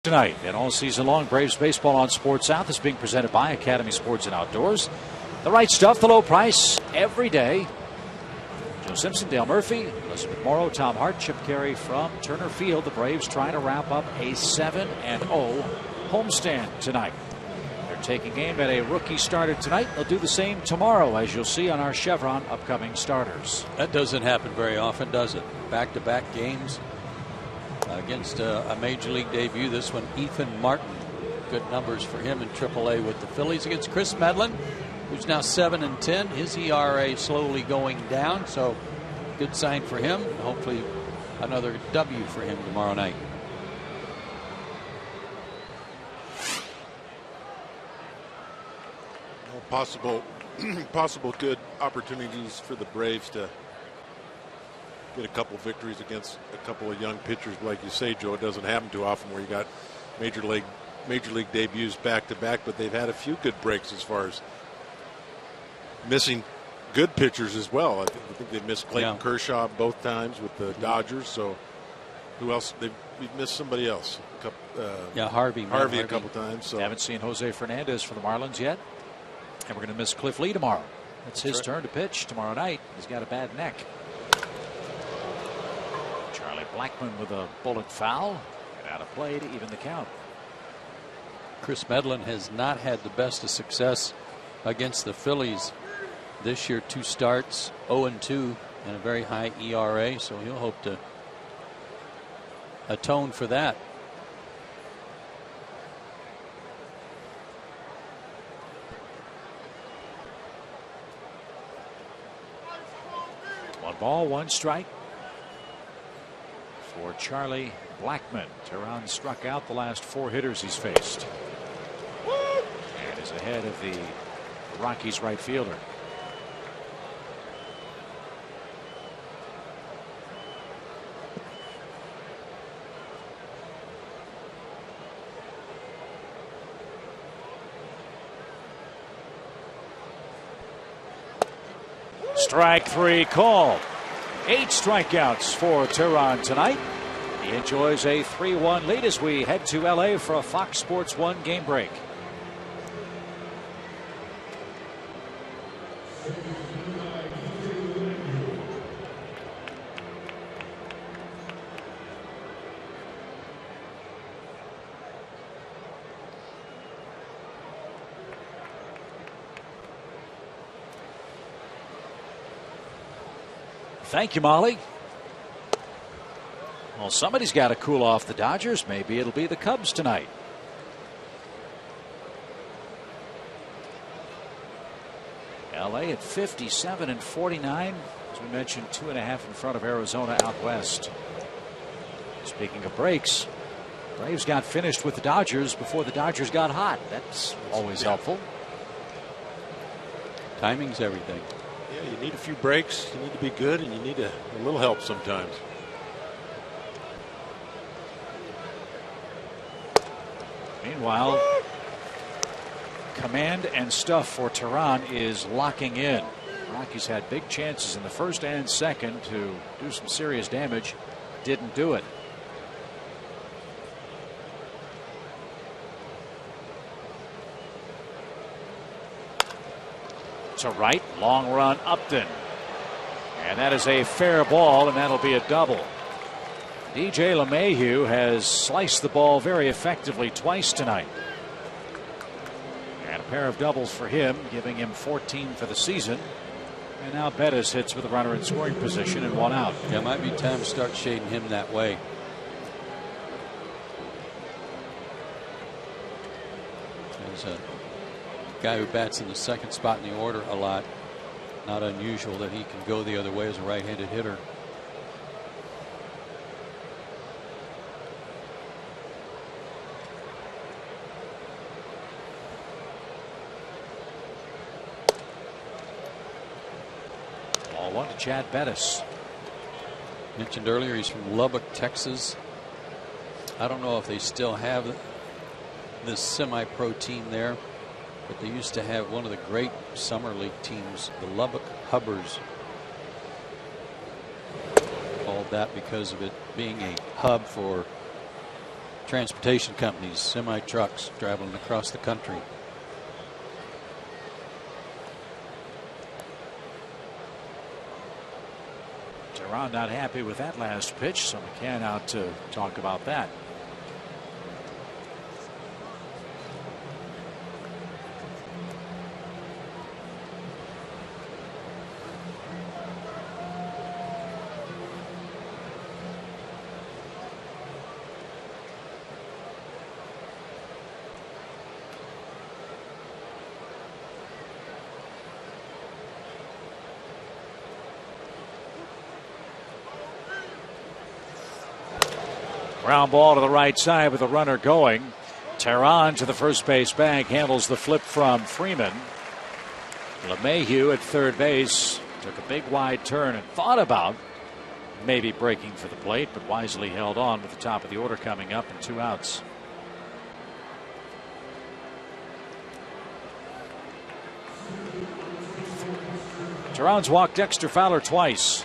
[SPEAKER 3] Tonight and all season long, Braves baseball on Sports South is being presented by Academy Sports and Outdoors. The right stuff, the low price, every day. Joe Simpson, Dale Murphy, Elizabeth Morrow, Tom Hart, Chip Carey from Turner Field. The Braves trying to wrap up a 7-0 homestand tonight. They're taking aim at a rookie starter tonight. They'll do the same tomorrow, as you'll see on our Chevron upcoming starters.
[SPEAKER 5] That doesn't happen very often, does it? Back-to-back games against a major league debut. This one, Ethan Martin. Good numbers for him in AAA with the Phillies against Chris Medlin, who's now 7-10. His ERA slowly going down, so good sign for him. Hopefully another W for him tomorrow night.
[SPEAKER 4] Possible good opportunities for the Braves to get a couple victories against a couple of young pitchers. Like you say, Joe, it doesn't happen too often where you got major league debuts back to back, but they've had a few good breaks as far as missing good pitchers as well. I think they've missed Clayton Kershaw both times with the Dodgers. So who else? We've missed somebody else.
[SPEAKER 5] Harvey
[SPEAKER 4] a couple times. So
[SPEAKER 3] haven't seen Jose Fernandez for the Marlins yet, and we're going to miss Cliff Lee tomorrow. It's his turn to pitch tomorrow night. He's got a bad neck. Charlie Blackmon with a bullet foul. Get out of play to even the count.
[SPEAKER 5] Chris Medlin has not had the best of success against the Phillies this year. 2 starts, 0-2, and a very high ERA, so he'll hope to atone for that.
[SPEAKER 3] One ball, 1 strike for Charlie Blackmon. Teheran struck out the last 4 hitters he's faced, and is ahead of the Rockies right fielder. Strike 3 called. 8 strikeouts for Teheran tonight. He enjoys a 3-1 lead as we head to LA for a Fox Sports 1 game break. Thank you, Molly. Well, somebody's got to cool off the Dodgers. Maybe it'll be the Cubs tonight. LA at 57-49. As we mentioned, 2.5 in front of Arizona out west. Speaking of breaks, Braves got finished with the Dodgers before the Dodgers got hot. That's always helpful.
[SPEAKER 5] Timing's everything.
[SPEAKER 4] Yeah, you need a few breaks. You need to be good, and you need a little help sometimes.
[SPEAKER 3] Meanwhile, command and stuff for Teheran is locking in. Rockies had big chances in the first and second to do some serious damage. Didn't do it. To right, long run, Upton. And that is a fair ball, and that'll be a double. DJ LeMahieu has sliced the ball very effectively twice tonight. And a pair of doubles for him, giving him 14 for the season. And now Bettis hits with a runner in scoring position and 1 out.
[SPEAKER 5] Yeah, it might be time to start shading him that way. There's a guy who bats in the second spot in the order a lot. Not unusual that he can go the other way as a right-handed hitter.
[SPEAKER 3] Ball 1 to Chad Bettis.
[SPEAKER 5] Mentioned earlier he's from Lubbock, Texas. I don't know if they still have this semi-pro team there, but they used to have one of the great summer league teams, the Lubbock Hubbers. Called that because of it being a hub for transportation companies, semi trucks traveling across the country.
[SPEAKER 3] Teheran not happy with that last pitch, so McCann out to talk about that. Ground ball to the right side with a runner going. Teheran to the first base bag, handles the flip from Freeman. LeMahieu at third base took a big wide turn and thought about maybe breaking for the plate, but wisely held on with the top of the order coming up and 2 outs. Teheran's walked Dexter Fowler twice.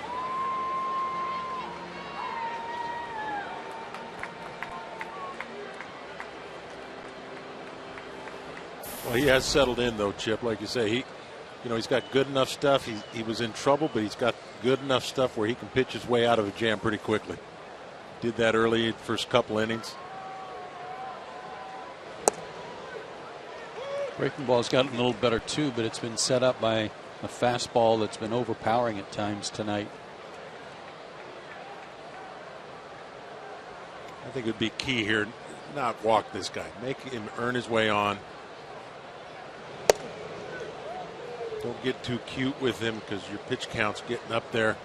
[SPEAKER 4] Well, he has settled in, though, Chip. Like you say, he's got good enough stuff. He was in trouble, but he's got good enough stuff where he can pitch his way out of a jam pretty quickly. Did that early, first couple innings.
[SPEAKER 5] Breaking ball's gotten a little better too, but it's been set up by a fastball that's been overpowering at times tonight.
[SPEAKER 4] I think it would be key here, not walk this guy. Make him earn his way on. Don't get too cute with him because your pitch count's getting up there.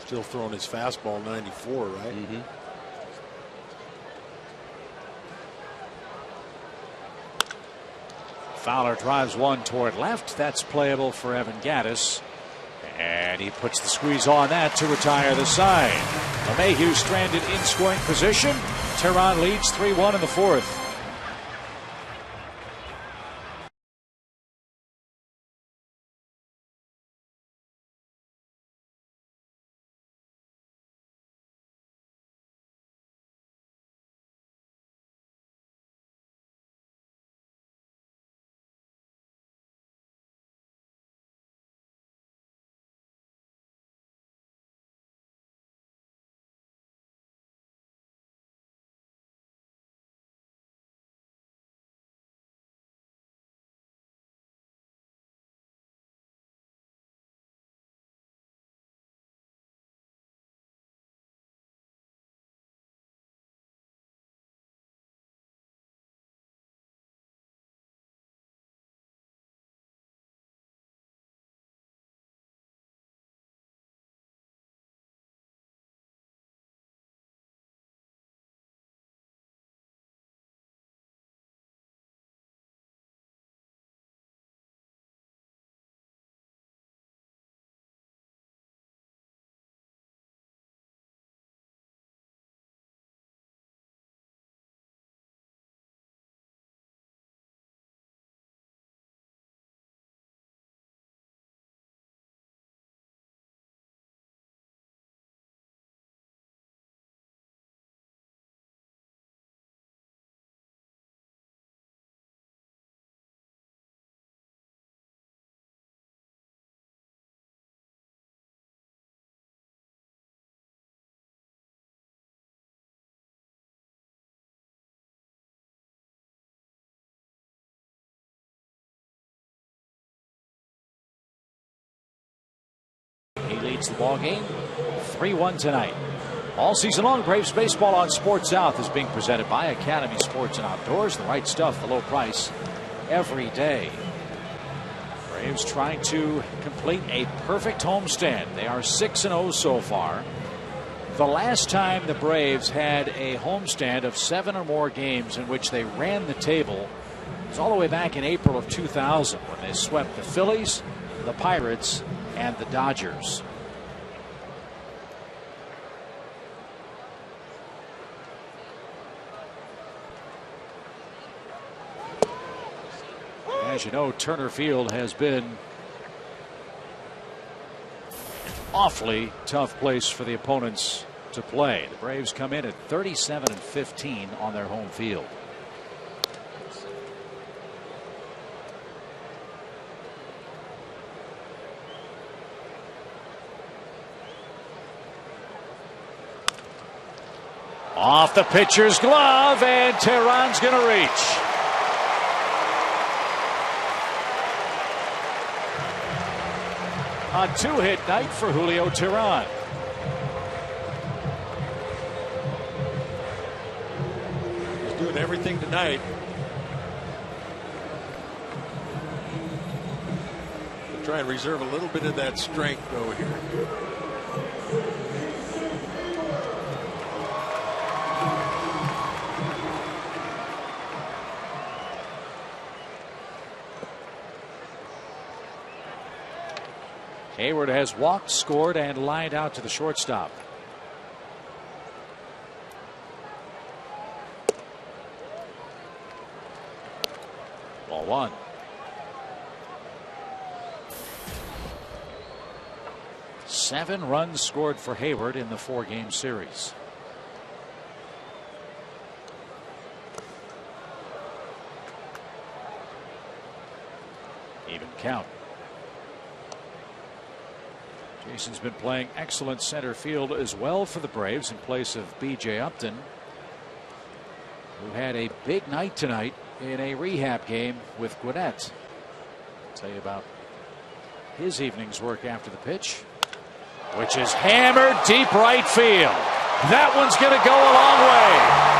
[SPEAKER 4] Still throwing his fastball 94, right?
[SPEAKER 5] Mm-hmm.
[SPEAKER 3] Fowler drives one toward left. That's playable for Evan Gattis. And he puts the squeeze on that to retire the side. LeMahieu stranded in scoring position. Teheran leads 3-1 in the fourth. He leads the ball game 3-1 tonight. All season long, Braves baseball on Sports South is being presented by Academy Sports and Outdoors. The right stuff, the low price every day. Braves trying to complete a perfect homestand. They are 6-0 so far. The last time the Braves had a homestand of 7 or more games in which they ran the table was all the way back in April of 2000 when they swept the Phillies, the Pirates, and the Dodgers. As you know, Turner Field has been awfully tough place for the opponents to play. The Braves come in at 37-15 on their home field. Off the pitcher's glove, and Teheran's going to reach. A 2-hit night for Julio Teheran.
[SPEAKER 4] He's doing everything tonight. We'll try and reserve a little bit of that strength though here.
[SPEAKER 3] Heyward has walked, scored, and lined out to the shortstop. Ball one. Seven runs scored for Heyward in the 4-game series. Even count. Jason's been playing excellent center field as well for the Braves in place of B.J. Upton, who had a big night tonight in a rehab game with Gwinnett. I'll tell you about his evening's work after the pitch, which is hammered deep right field. That one's going to go a long way.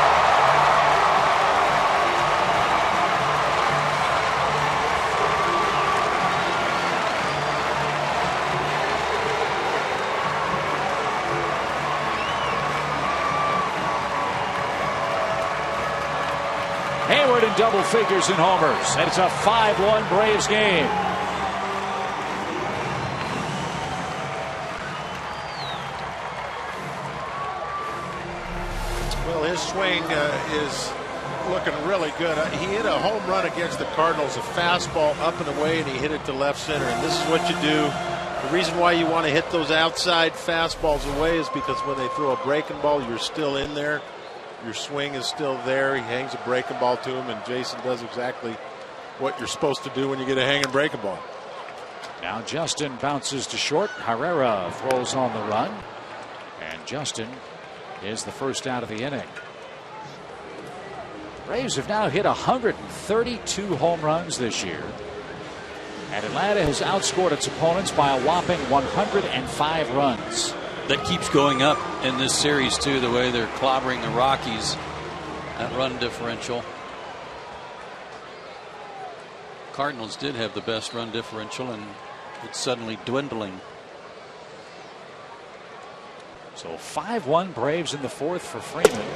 [SPEAKER 3] Heyward in double figures in homers, and it's a 5-1 Braves game.
[SPEAKER 4] Well, his swing is looking really good. He hit a home run against the Cardinals, a fastball up and away, and he hit it to left center. And this is what you do. The reason why you want to hit those outside fastballs away is because when they throw a breaking ball, you're still in there. Your swing is still there. He hangs a breaking ball to him, and Jason does exactly what you're supposed to do when you get a hanging breaking ball.
[SPEAKER 3] Now Justin bounces to short. Herrera throws on the run, and Justin is the first out of the inning. Braves have now hit 132 home runs this year, and Atlanta has outscored its opponents by a whopping 105 runs.
[SPEAKER 5] That keeps going up in this series too, the way they're clobbering the Rockies. That run differential. Cardinals did have the best run differential, and it's suddenly dwindling.
[SPEAKER 3] So 5-1 Braves in the fourth for Freeman,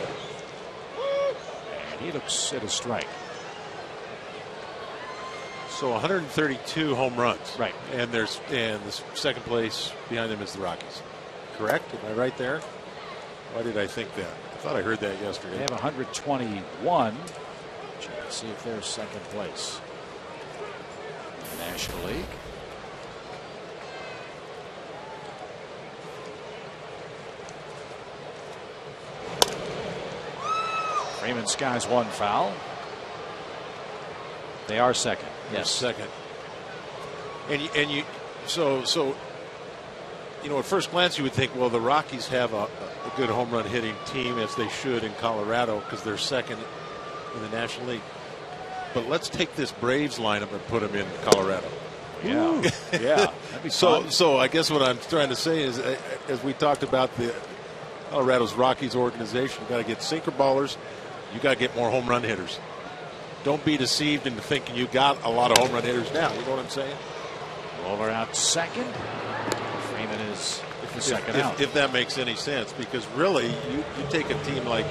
[SPEAKER 3] and he looks at a strike.
[SPEAKER 4] So 132 home runs,
[SPEAKER 3] right?
[SPEAKER 4] And the second place behind them is the Rockies. Correct? Am I right there? Why did I think that? I thought I heard that yesterday.
[SPEAKER 3] They have 121. Let's see if they're second place in the National League. Freeman skies one foul. They are second.
[SPEAKER 4] Yes, second. So you know, at first glance you would think, well, the Rockies have a good home run hitting team, as they should in Colorado, because they're second in the National League. But let's take this Braves lineup and put them in Colorado.
[SPEAKER 3] Yeah, yeah. That'd be fun.
[SPEAKER 4] So I guess what I'm trying to say is, as we talked about the Colorado's Rockies organization, you got to get sinker ballers, you got to get more home run hitters. Don't be deceived into thinking you got a lot of home run hitters now. You know what I'm saying?
[SPEAKER 3] Roller out second. Freeman is the second out.
[SPEAKER 4] If that makes any sense, because really, you take a team like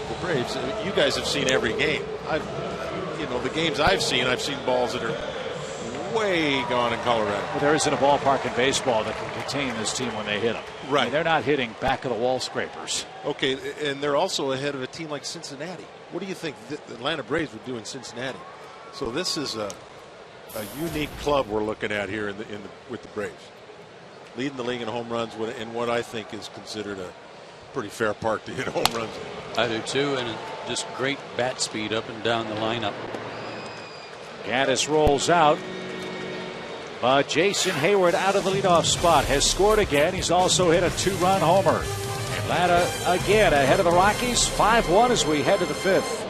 [SPEAKER 4] the Braves. You guys have seen every game. The games I've seen balls that are way gone in Colorado.
[SPEAKER 3] Well, there isn't a ballpark in baseball that can contain this team when they hit them.
[SPEAKER 4] Right.
[SPEAKER 3] I mean, they're not hitting back of the wall scrapers.
[SPEAKER 4] Okay, and they're also ahead of a team like Cincinnati. What do you think the Atlanta Braves would do in Cincinnati? So this is a unique club we're looking at here with the Braves. leading the league in home runs in what I think is considered a pretty fair park to hit home runs in.
[SPEAKER 5] I do too, and just great bat speed up and down the lineup.
[SPEAKER 3] Gaddis rolls out, but Jason Heyward out of the leadoff spot has scored again. He's also hit a 2-run homer. Atlanta again ahead of the Rockies, 5-1 as we head to the 5th.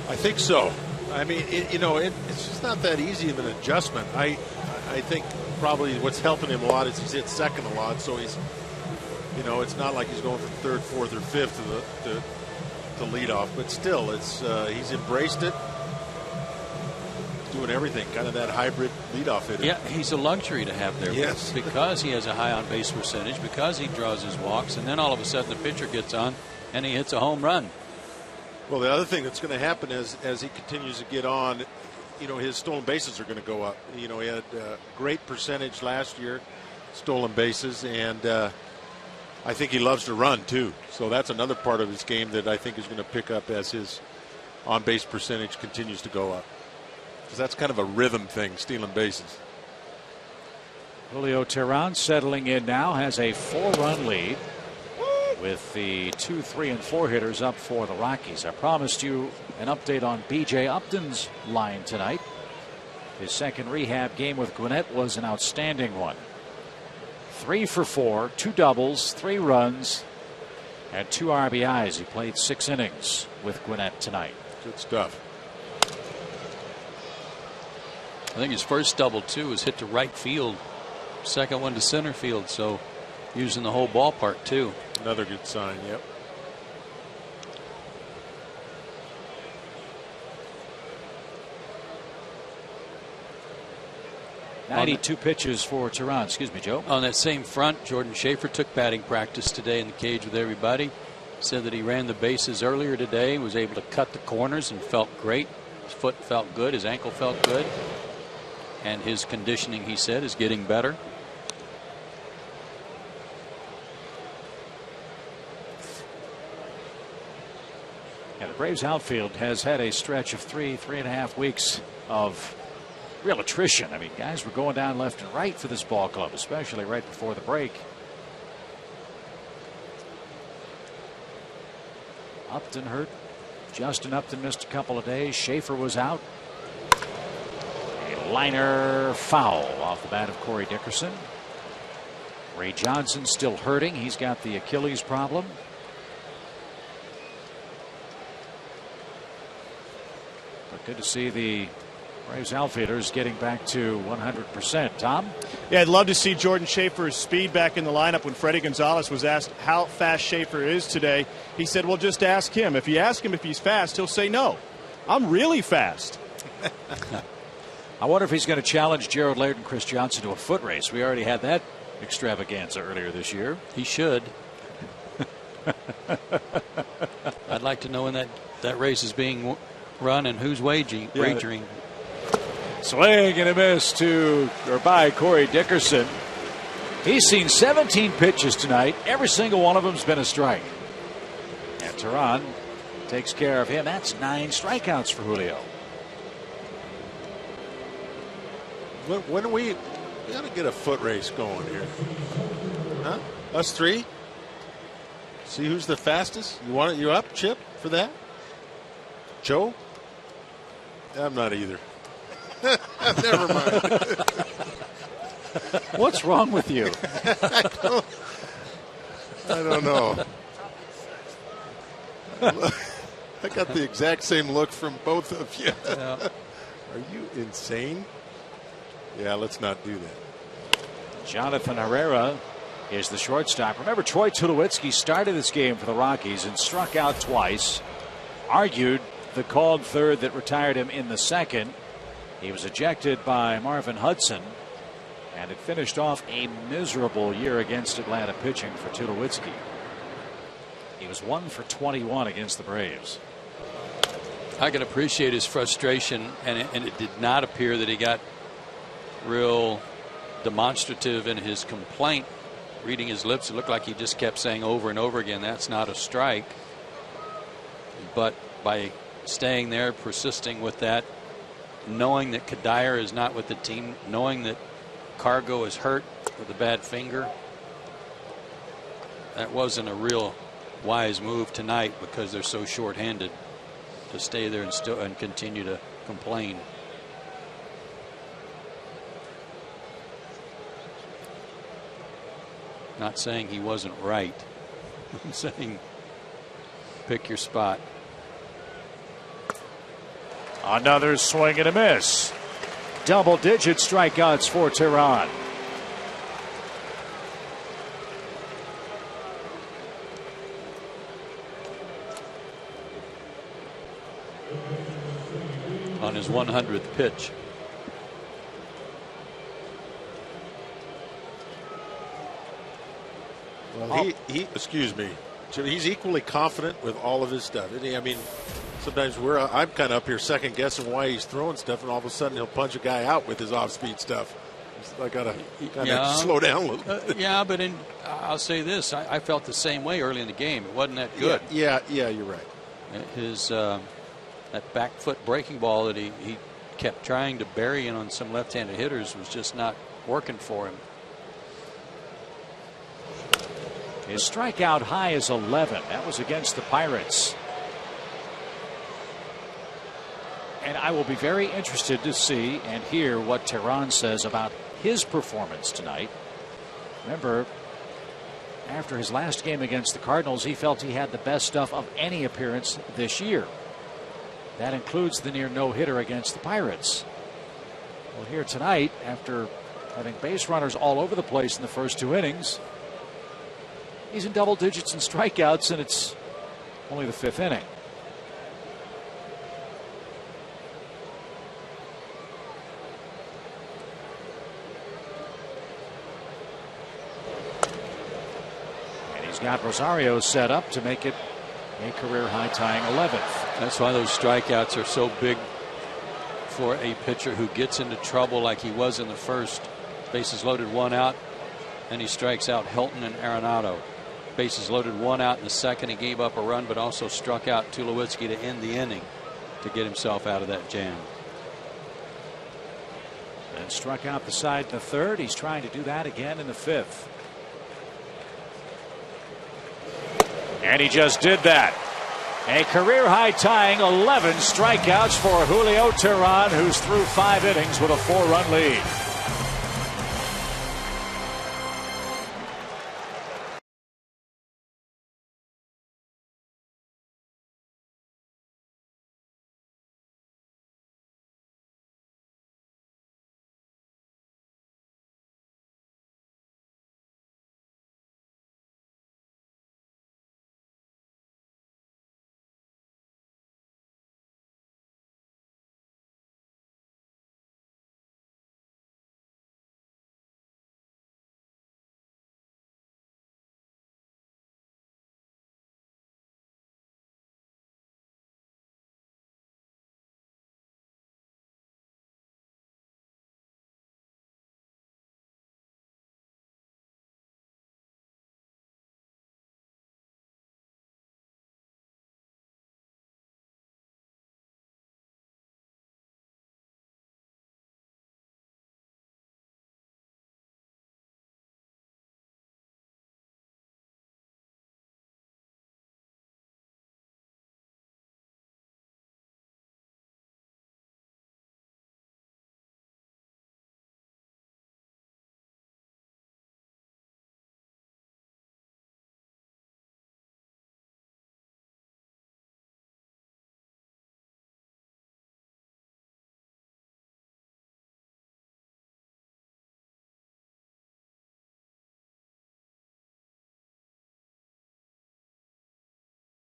[SPEAKER 4] I think so. I mean, it's just not that easy of an adjustment. I think probably what's helping him a lot is he's hit second a lot, so he's, it's not like he's going from third, fourth, or fifth to lead off, but still, he's embraced it, doing everything, kind of that hybrid leadoff hitter.
[SPEAKER 5] Yeah, he's a luxury to have there.
[SPEAKER 4] Yes.
[SPEAKER 5] Because he has a high on base percentage, because he draws his walks, and then all of a sudden the pitcher gets on and he hits a home run.
[SPEAKER 4] Well, the other thing that's going to happen is as he continues to get on, his stolen bases are going to go up. He had a great percentage last year, stolen bases, and I think he loves to run too. So that's another part of his game that I think is going to pick up as his on-base percentage continues to go up. Because that's kind of a rhythm thing, stealing bases.
[SPEAKER 3] Julio Teheran settling in now, has a 4-run lead with the 2, 3, and 4 hitters up for the Rockies. I promised you an update on B.J. Upton's line tonight. His second rehab game with Gwinnett was an outstanding one. 3 for 4, 2 doubles, 3 runs, and 2 RBIs. He played 6 innings with Gwinnett tonight.
[SPEAKER 4] Good stuff.
[SPEAKER 5] I think his first double, too, was hit to right field. Second one to center field, so using the whole ballpark, too.
[SPEAKER 4] Another good sign, yep.
[SPEAKER 3] .92 pitches for Teheran. Excuse me, Joe.
[SPEAKER 5] On that same front, Jordan Schaefer took batting practice today in the cage with everybody. Said that he ran the bases earlier today, was able to cut the corners and felt great. His foot felt good, his ankle felt good. And his conditioning, he said, is getting better.
[SPEAKER 3] Yeah, the Braves outfield has had a stretch of 3.5 weeks of real attrition. I mean, guys were going down left and right for this ball club, especially right before the break. Upton hurt. Justin Upton missed a couple of days. Schaefer was out. A liner foul off the bat of Corey Dickerson. Ray Johnson still hurting. He's got the Achilles problem. But good to see the Braves outfielders getting back to 100%. Tom?
[SPEAKER 1] Yeah, I'd love to see Jordan Schaefer's speed back in the lineup. When Freddie Gonzalez was asked how fast Schaefer is today, he said, well, just ask him. If you ask him if he's fast, he'll say no. I'm really fast.
[SPEAKER 3] I wonder if he's going to challenge Gerald Laird and Chris Johnson to a foot race. We already had that extravaganza earlier this year.
[SPEAKER 5] He should. I'd like to know when that race is being run and who's wagering.
[SPEAKER 3] Swing and a miss by Corey Dickerson. He's seen 17 pitches tonight. Every single one of them's been a strike. And Teheran takes care of him. That's 9 strikeouts for Julio.
[SPEAKER 4] When we got to get a foot race going here, huh? Us three. See who's the fastest. You want it? You up, Chip, for that? Joe? I'm not either. Never mind.
[SPEAKER 3] What's wrong with you?
[SPEAKER 4] I don't know. I got the exact same look from both of you.
[SPEAKER 5] Yeah.
[SPEAKER 4] Are you insane? Yeah, let's not do that.
[SPEAKER 3] Jonathan Herrera is the shortstop. Remember, Troy Tulowitzki started this game for the Rockies and struck out twice. Argued the called third that retired him in the second. He was ejected by Marvin Hudson, and it finished off a miserable year against Atlanta pitching for Tulowitzki. He was 1 for 21 against the Braves.
[SPEAKER 5] I can appreciate his frustration, and it did not appear that he got real demonstrative in his complaint. Reading his lips, it looked like he just kept saying over and over again, that's not a strike. But by staying there, persisting with that, knowing that Kadire is not with the team, knowing that Cargo is hurt with a bad finger, that wasn't a real wise move tonight because they're so short-handed to stay there and continue to complain. Not saying he wasn't right. I'm saying pick your spot.
[SPEAKER 3] Another swing and a miss. Double-digit strikeouts for Teheran.
[SPEAKER 5] On his 100th pitch.
[SPEAKER 4] Well, he excuse me. He's equally confident with all of his stuff, isn't he? I mean, sometimes I'm kind of up here second guessing why he's throwing stuff, and all of a sudden he'll punch a guy out with his off-speed stuff. I gotta slow down a little bit.
[SPEAKER 5] Yeah, but I'll say this: I felt the same way early in the game. It wasn't that good.
[SPEAKER 4] Yeah, you're right.
[SPEAKER 5] His that back foot breaking ball that he kept trying to bury in on some left-handed hitters was just not working for him.
[SPEAKER 3] His strikeout high is 11. That was against the Pirates. And I will be very interested to see and hear what Teheran says about his performance tonight. Remember, after his last game against the Cardinals, he felt he had the best stuff of any appearance this year. That includes the near no-hitter against the Pirates. Well, here tonight, after having base runners all over the place in the first 2 innings, he's in double digits in strikeouts, and it's only the 5th inning. And he's got Rosario set up to make it a career high tying 11th.
[SPEAKER 5] That's why those strikeouts are so big for a pitcher who gets into trouble like he was in the first. Bases loaded, 1 out, and he strikes out Helton and Arenado. Bases loaded, 1 out in the second. He gave up a run, but also struck out Tulowitzki to end the inning to get himself out of that jam.
[SPEAKER 3] And struck out the side in the 3rd. He's trying to do that again in the 5th. And he just did that. A career high tying 11 strikeouts for Julio Teheran, who's through 5 innings with a 4-run lead.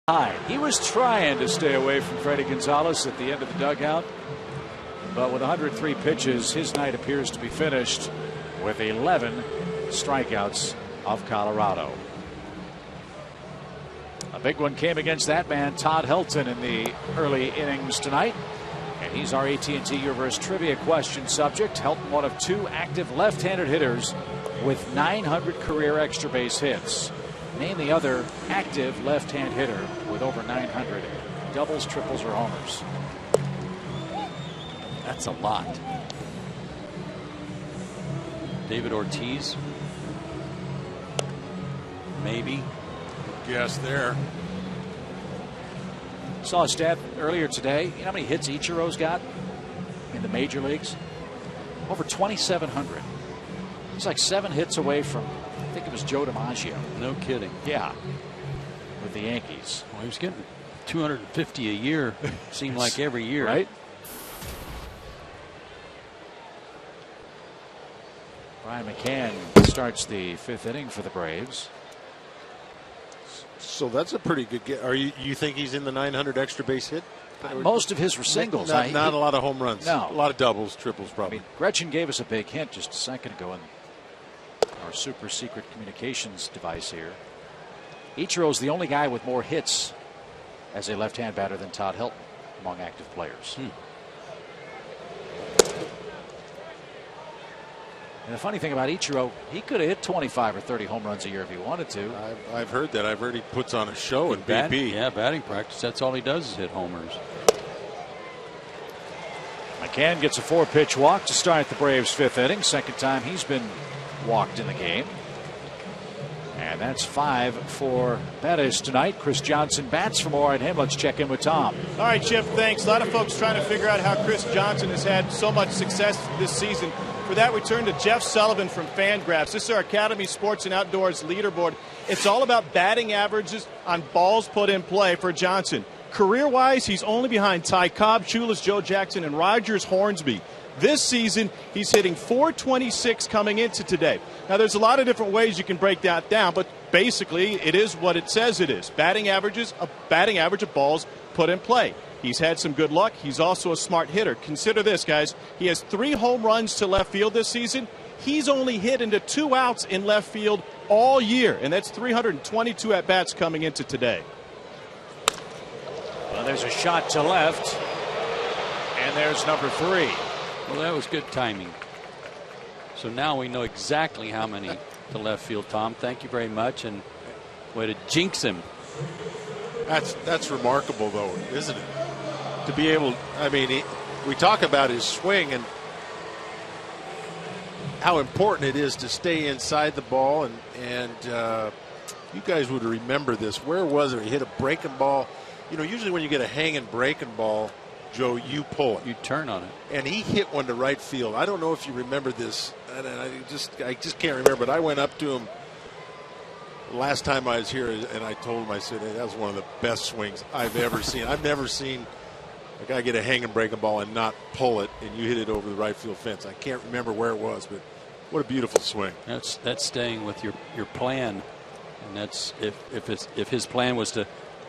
[SPEAKER 3] high. He was trying to stay away from Freddie Gonzalez at the end of the dugout, but with 103 pitches, his night appears to be finished with 11 strikeouts of Colorado. A big one came against that man, Todd Helton, in the early innings tonight. And he's our AT&T Universe trivia question subject. Helton, one of 2 active left-handed hitters with 900 career extra base hits. Name the other active left-hand hitter with over 900 doubles, triples, or homers.
[SPEAKER 5] That's a lot. David Ortiz? Maybe.
[SPEAKER 4] Guess there.
[SPEAKER 3] Saw a stat earlier today. You know how many hits Ichiro's got in the major leagues? Over 2,700. He's like 7 hits away from, I think it was Joe DiMaggio.
[SPEAKER 5] No kidding.
[SPEAKER 3] Yeah. With the Yankees.
[SPEAKER 5] Well, he was getting 250 a year. Seemed like every year.
[SPEAKER 3] Right? Brian McCann starts the 5th inning for the Braves.
[SPEAKER 4] So that's a pretty good get. You think he's in the 900 extra base hit?
[SPEAKER 3] Most of his were singles.
[SPEAKER 4] Not a lot of home runs.
[SPEAKER 3] No.
[SPEAKER 4] A lot of doubles, triples probably.
[SPEAKER 3] I mean, Gretchen gave us a big hint just a second ago in our super secret communications device here. Ichiro's the only guy with more hits as a left-hand batter than Todd Helton among active players. And the funny thing about Ichiro, he could have hit 25 or 30 home runs a year if he wanted to.
[SPEAKER 4] I've heard that. I've heard he puts on a show in BP.
[SPEAKER 5] Yeah, batting practice. That's all he does is hit homers.
[SPEAKER 3] McCann gets a 4-pitch walk to start the Braves' 5th inning. Second time he's been walked in the game. And that's 5 for Bettis tonight. Chris Johnson bats. For more on him, let's check in with Tom.
[SPEAKER 1] All right, Chip, thanks. A lot of folks trying to figure out how Chris Johnson has had so much success this season. For that, we turn to Jeff Sullivan from Fangraphs. This is our Academy Sports and Outdoors leaderboard. It's all about batting averages on balls put in play for Johnson. Career-wise, he's only behind Ty Cobb, Chulis, Joe Jackson, and Rogers Hornsby. This season, he's hitting .426 coming into today. Now, there's a lot of different ways you can break that down, but basically, it is what it says it is. Batting averages, a batting average of balls put in play. He's had some good luck. He's also a smart hitter. Consider this, guys. He has 3 home runs to left field this season. He's only hit into 2 outs in left field all year, and that's 322 at-bats coming into today.
[SPEAKER 3] Well, there's a shot to left, and there's number 3.
[SPEAKER 5] Well, that was good timing. So now we know exactly how many to left field, Tom. Thank you very much, and way to jinx him.
[SPEAKER 4] That's remarkable, though, isn't it? To be able, I mean, we talk about his swing and how important it is to stay inside the ball, and you guys would remember this. Where was it? He hit a breaking ball. You know, usually when you get a hanging breaking ball, Joe, you pull it.
[SPEAKER 5] You turn on it.
[SPEAKER 4] And he hit one to right field. I don't know if you remember this, and I just can't remember. But I went up to him last time I was here, and I told him, I said, hey, that was one of the best swings I've ever seen. I've never seen a guy get a hanging breaking ball and not pull it, and you hit it over the right field fence. I can't remember where it was, but what a beautiful swing.
[SPEAKER 5] That's staying with your plan, and that's if his plan was to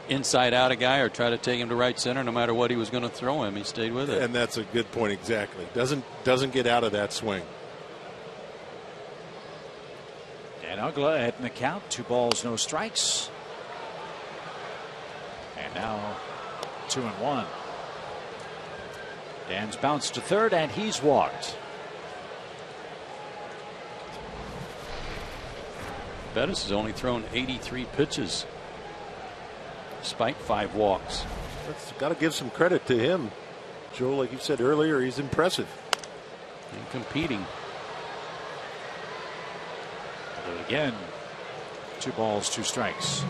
[SPEAKER 5] inside out a guy or try to take him to right center, no matter what he was going to throw him, he stayed with it.
[SPEAKER 4] And that's a good point, exactly. Doesn't get out of that swing.
[SPEAKER 3] Dan Uggla ahead in the count. 2 balls, no strikes. And now 2-1. Dan's bounced to third, and he's walked.
[SPEAKER 5] Bettis has only thrown 83 pitches, despite 5 walks.
[SPEAKER 4] That's got to give some credit to him, Joe. Like you said earlier, he's impressive
[SPEAKER 5] and competing.
[SPEAKER 3] But again, 2 balls, 2 strikes.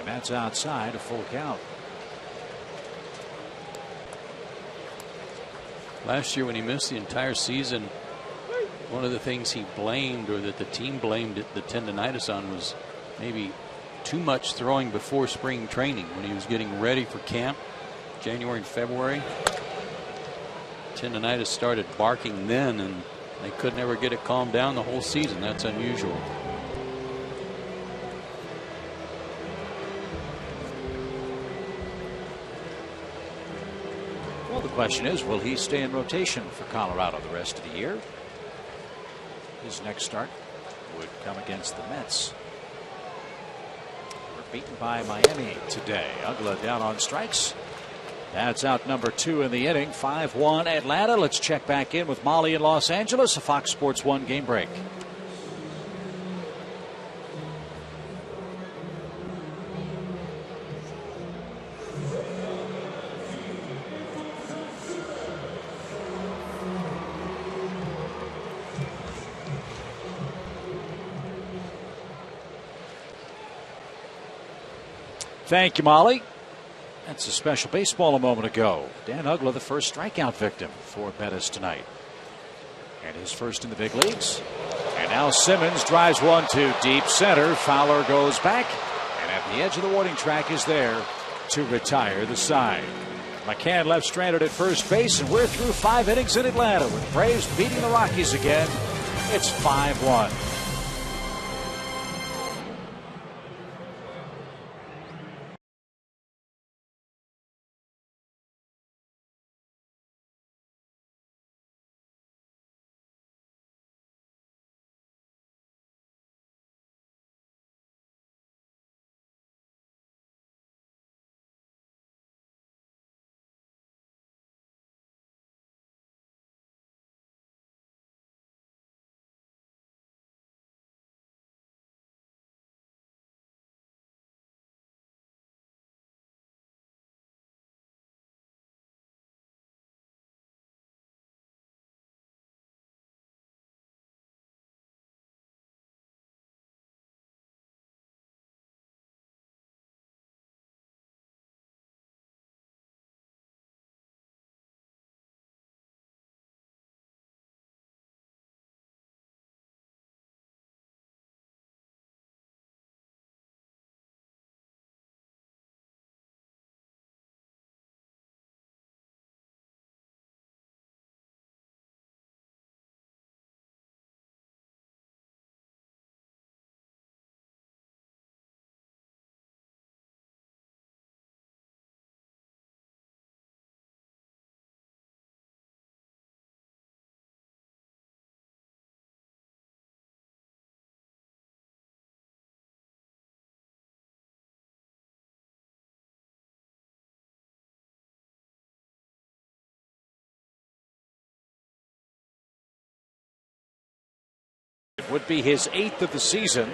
[SPEAKER 3] That's outside, a full count.
[SPEAKER 5] Last year when he missed the entire season, one of the things he blamed, or that the team blamed the tendonitis on, was maybe too much throwing before spring training when he was getting ready for camp, January and February. Tendonitis started barking then, and they could never get it calmed down the whole season. That's unusual.
[SPEAKER 3] Well, the question is, will he stay in rotation for Colorado the rest of the year? His next start would come against the Mets. We're beaten by Miami today. Uggla down on strikes. That's out number 2 in the inning. 5-1 Atlanta. Let's check back in with Molly in Los Angeles. A Fox Sports 1 game break. Thank you, Molly. That's a special baseball a moment ago. Dan Uggla, the first strikeout victim for Bettis tonight. And his first in the big leagues. And now Simmons drives one to deep center. Fowler goes back. And at the edge of the warning track is there to retire the side. McCann left stranded at first base. And we're through 5 innings in Atlanta with Braves beating the Rockies again. It's 5-1. Would be his 8th of the season.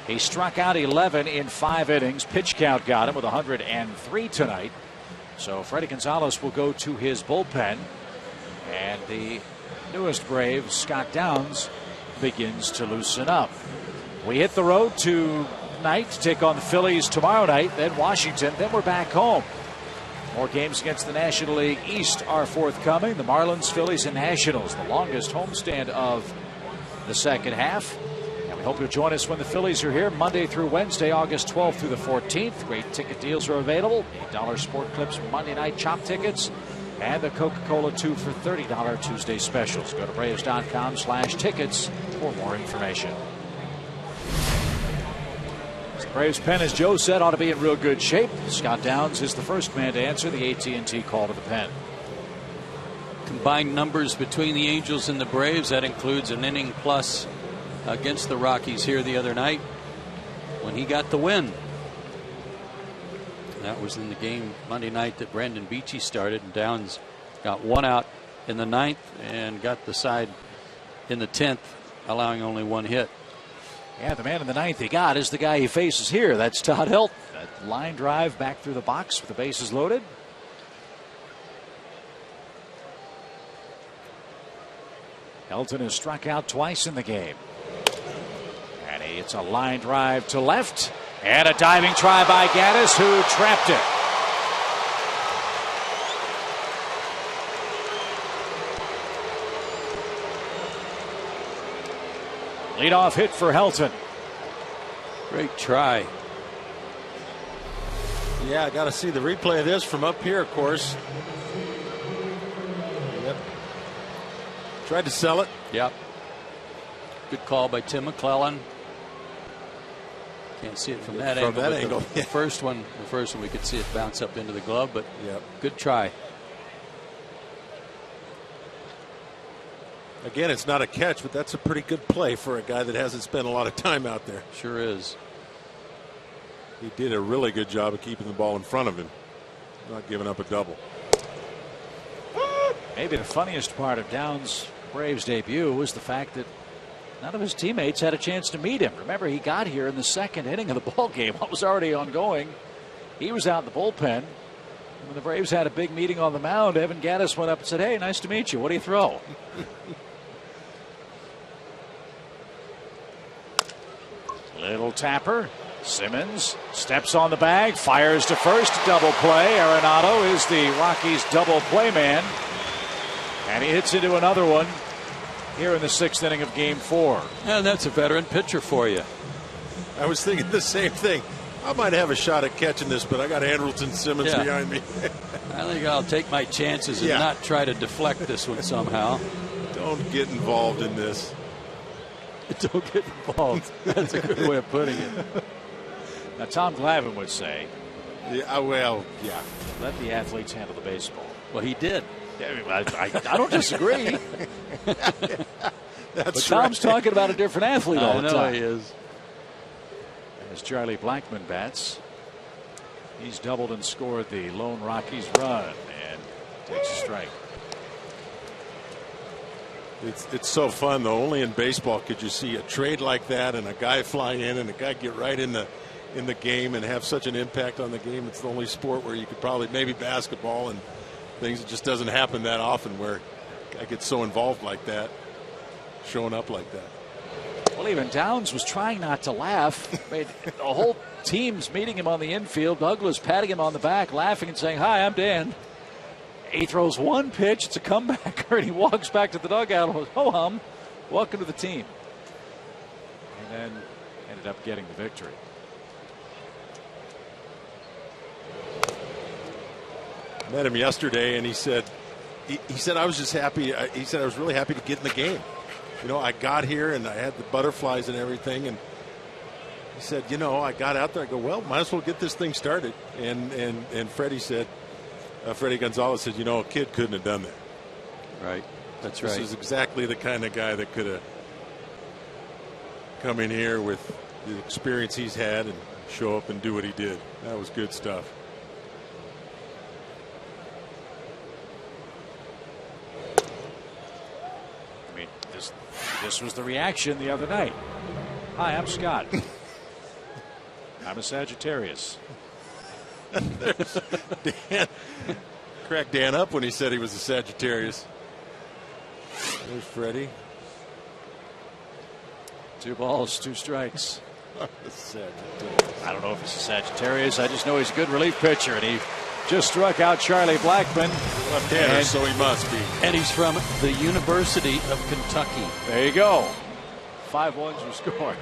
[SPEAKER 3] He struck out 11 in 5 innings. Pitch count got him with 103 tonight. So Freddie Gonzalez will go to his bullpen. And the newest Brave, Scott Downs, begins to loosen up. We hit the road tonight to take on the Phillies tomorrow night, then Washington, then we're back home. More games against the National League East are forthcoming. The Marlins, Phillies, and Nationals, the longest homestand of the second half. And we hope you'll join us when the Phillies are here Monday through Wednesday, August 12th through the 14th. Great ticket deals are available. $8 Sport Clips Monday night chop tickets and the Coca-Cola 2 for $30 Tuesday specials. Go to Braves.com/tickets for more information. The Braves pen, as Joe said, ought to be in real good shape. Scott Downs is the first man to answer the AT&T call to the pen.
[SPEAKER 5] Combined numbers between the Angels and the Braves, that includes an inning plus against the Rockies here the other night when he got the win. That was in the game Monday night that Brandon Beachy started, and Downs got 1 out in the 9th and got the side in the 10th, allowing only 1 hit.
[SPEAKER 3] Yeah, the man in the 9th he got is the guy he faces here. That's Todd Helton. That line drive back through the box with the bases loaded. Helton has struck out twice in the game. And it's a line drive to left. And a diving try by Gaddis, who trapped it. Leadoff hit for Helton.
[SPEAKER 5] Great try.
[SPEAKER 4] Yeah, I got to see the replay of this from up here, of course. Yep. Tried to sell it.
[SPEAKER 5] Yep. Good call by Tim McClellan. Can't see it from that angle. The first one we could see it bounce up into the glove, but good try.
[SPEAKER 4] Again, it's not a catch, but that's a pretty good play for a guy that hasn't spent a lot of time out there.
[SPEAKER 5] Sure is.
[SPEAKER 4] He did a really good job of keeping the ball in front of him, not giving up a double.
[SPEAKER 3] Maybe the funniest part of Downs' Braves debut was the fact that none of his teammates had a chance to meet him. Remember, he got here in the second inning of the ball game. What was already ongoing. He was out in the bullpen. When the Braves had a big meeting on the mound, Evan Gattis went up and said, "Hey, nice to meet you. What do you throw?" Little tapper. Simmons steps on the bag, fires to first, double play. Arenado is the Rockies' double play man. And he hits into another one here in the 6th inning of Game 4.
[SPEAKER 5] And that's a veteran pitcher for you.
[SPEAKER 4] I was thinking the same thing. I might have a shot at catching this, but I got Andrelton Simmons behind me.
[SPEAKER 5] I think I'll take my chances and not try to deflect this one somehow.
[SPEAKER 4] Don't get involved in this.
[SPEAKER 5] Don't get involved. That's a good way of putting it.
[SPEAKER 3] Now, Tom Glavine would say,
[SPEAKER 4] let
[SPEAKER 3] the athletes handle the baseball.
[SPEAKER 5] Well, he did.
[SPEAKER 3] I don't disagree.
[SPEAKER 4] But
[SPEAKER 3] Tom's talking about a different athlete all the time.
[SPEAKER 5] He is.
[SPEAKER 3] As Charlie Blackmon bats, he's doubled and scored the lone Rockies run and takes a strike.
[SPEAKER 4] It's so fun though. Only in baseball could you see a trade like that and a guy fly in and a guy get right in the game and have such an impact on the game. It's the only sport where you could probably, maybe basketball and things, it just doesn't happen that often where a guy gets so involved like that, showing up like that.
[SPEAKER 3] Well, even Downs was trying not to laugh. The whole team's meeting him on the infield. Douglas patting him on the back, laughing and saying, "Hi, I'm Dan." He throws one pitch, it's a comebacker, and he walks back to the dugout and goes, "Ho hum, welcome to the team." And then ended up getting the victory.
[SPEAKER 4] Met him yesterday, and he said, I was just happy. He said I was really happy to get in the game. You know, I got here and I had the butterflies and everything, and he said, I got out there. I go, well, might as well get this thing started. And Freddie said, Freddie Gonzalez said, a kid couldn't have done that.
[SPEAKER 5] Right. That's
[SPEAKER 4] this
[SPEAKER 5] right.
[SPEAKER 4] This is exactly the kind of guy that could have come in here with the experience he's had and show up and do what he did. That was good stuff.
[SPEAKER 3] I mean, this was the reaction the other night. "Hi, I'm Scott. I'm a Sagittarius."
[SPEAKER 4] Dan cracked Dan up when he said he was a Sagittarius. There's Freddie.
[SPEAKER 3] 2 balls, 2 strikes.
[SPEAKER 4] Sagittarius.
[SPEAKER 3] I don't know if he's a Sagittarius. I just know he's a good relief pitcher, and he just struck out Charlie Blackmon.
[SPEAKER 4] Left-hander, so he must be.
[SPEAKER 5] And he's from the University of Kentucky.
[SPEAKER 3] There you go. 5 runs were scored.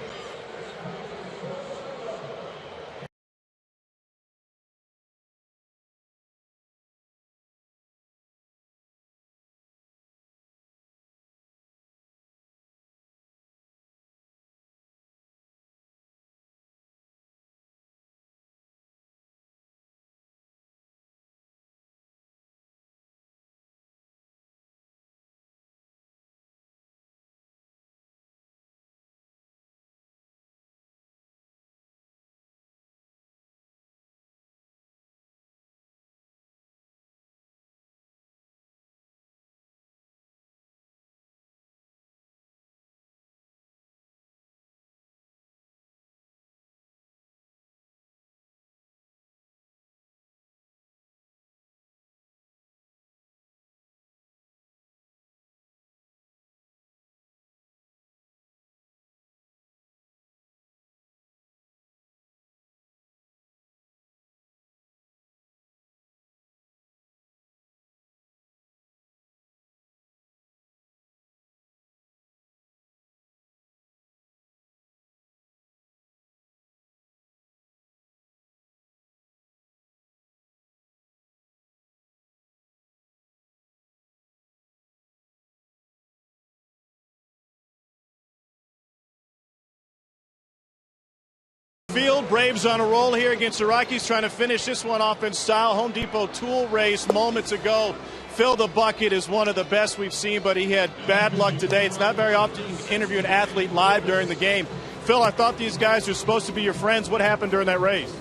[SPEAKER 1] Field. Braves on a roll here against the Rockies, trying to finish this one off in style. Home Depot tool race moments ago. Phil the Bucket is one of the best we've seen, but he had bad luck today. It's not very often you can interview an athlete live during the game. Phil, I thought these guys were supposed to be your friends. What happened during that race?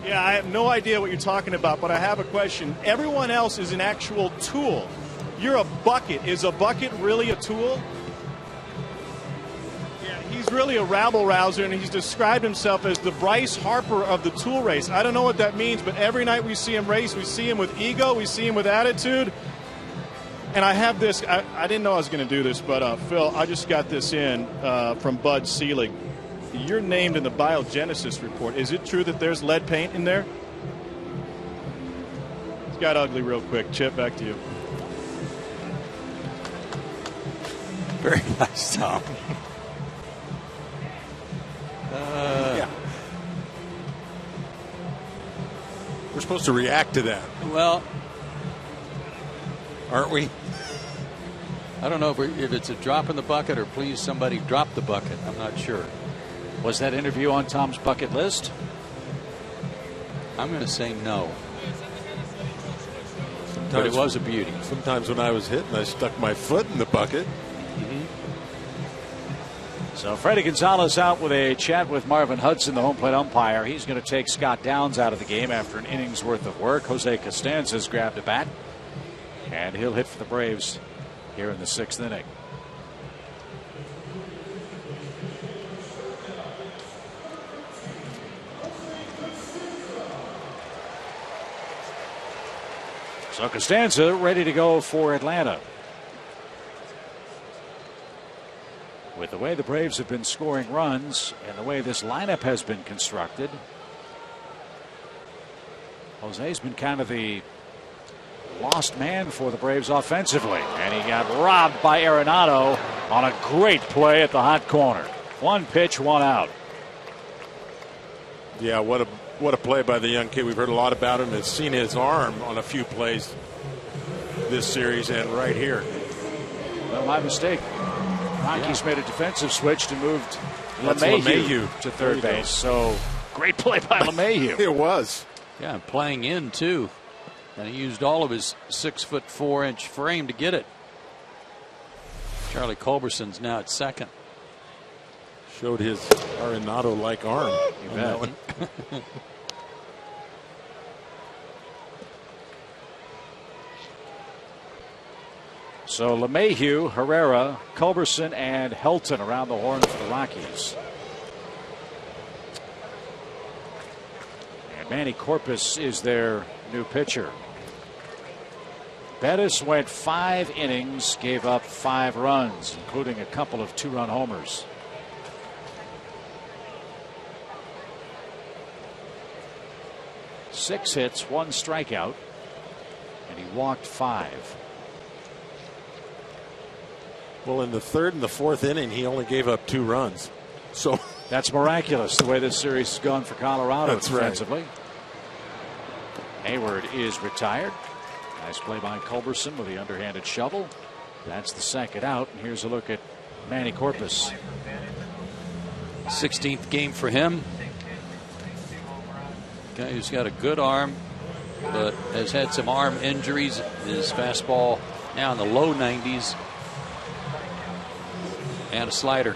[SPEAKER 1] Yeah, I have no idea what you're talking about, but I have a question. Everyone else is an actual tool. You're a bucket. Is a bucket really a tool? Yeah, he's really a rabble-rouser, and he's described himself as the Bryce Harper of the tool race. I don't know what that means, but every night we see him race, we see him with ego, we see him with attitude. And I have this, I didn't know I was going to do this, but Phil, I just got this in from Bud Selig. You're named in the biogenesis report. Is it true that there's lead paint in there? It's got ugly real quick. Chip, back to you.
[SPEAKER 5] Very nice, Tom.
[SPEAKER 4] Yeah. We're supposed to react to that.
[SPEAKER 5] Well,
[SPEAKER 4] aren't we?
[SPEAKER 5] I don't know if it's a drop in the bucket or please somebody drop the bucket. I'm not sure.
[SPEAKER 3] Was that interview on Tom's bucket list?
[SPEAKER 5] I'm going to say no. But it was a beauty.
[SPEAKER 4] Sometimes when I was hitting, I stuck my foot in the bucket.
[SPEAKER 3] So Freddie Gonzalez out with a chat with Marvin Hudson, the home plate umpire. He's going to take Scott Downs out of the game after an inning's worth of work. Jose Costanza's grabbed a bat, and he'll hit for the Braves here in the 6th inning. So Costanza ready to go for Atlanta. With the way the Braves have been scoring runs and the way this lineup has been constructed, Jose's been kind of the lost man for the Braves offensively. And he got robbed by Arenado on a great play at the hot corner. One pitch, one out.
[SPEAKER 4] Yeah, what a play by the young kid. We've heard a lot about him and seen his arm on a few plays this series and right here.
[SPEAKER 3] Well, my mistake. Rockies made a defensive switch to moved LeMahieu to third base. So great play by LeMahieu.
[SPEAKER 4] It was.
[SPEAKER 5] Yeah, playing in too. And he used all of his 6'4" frame to get it. Charlie Culberson's now at second.
[SPEAKER 4] Showed his Arenado-like arm.
[SPEAKER 3] You bet.
[SPEAKER 4] One.
[SPEAKER 3] So LeMahieu, Herrera, Culberson, and Helton around the horn for the Rockies. And Manny Corpus is their new pitcher. Bettis went 5 innings, gave up 5 runs, including a couple of 2-run homers. Six hits, 1 strikeout, and he walked 5.
[SPEAKER 4] Well, in the 3rd and the 4th inning, he only gave up 2 runs. So
[SPEAKER 3] that's miraculous the way this series has gone for Colorado defensively. Right. Heyward is retired. Nice play by Culberson with the underhanded shovel. That's the 2nd out. And here's a look at Manny Corpus.
[SPEAKER 5] 16th game for him. Guy who's got a good arm, but has had some arm injuries. His fastball now in the low 90s. And a slider.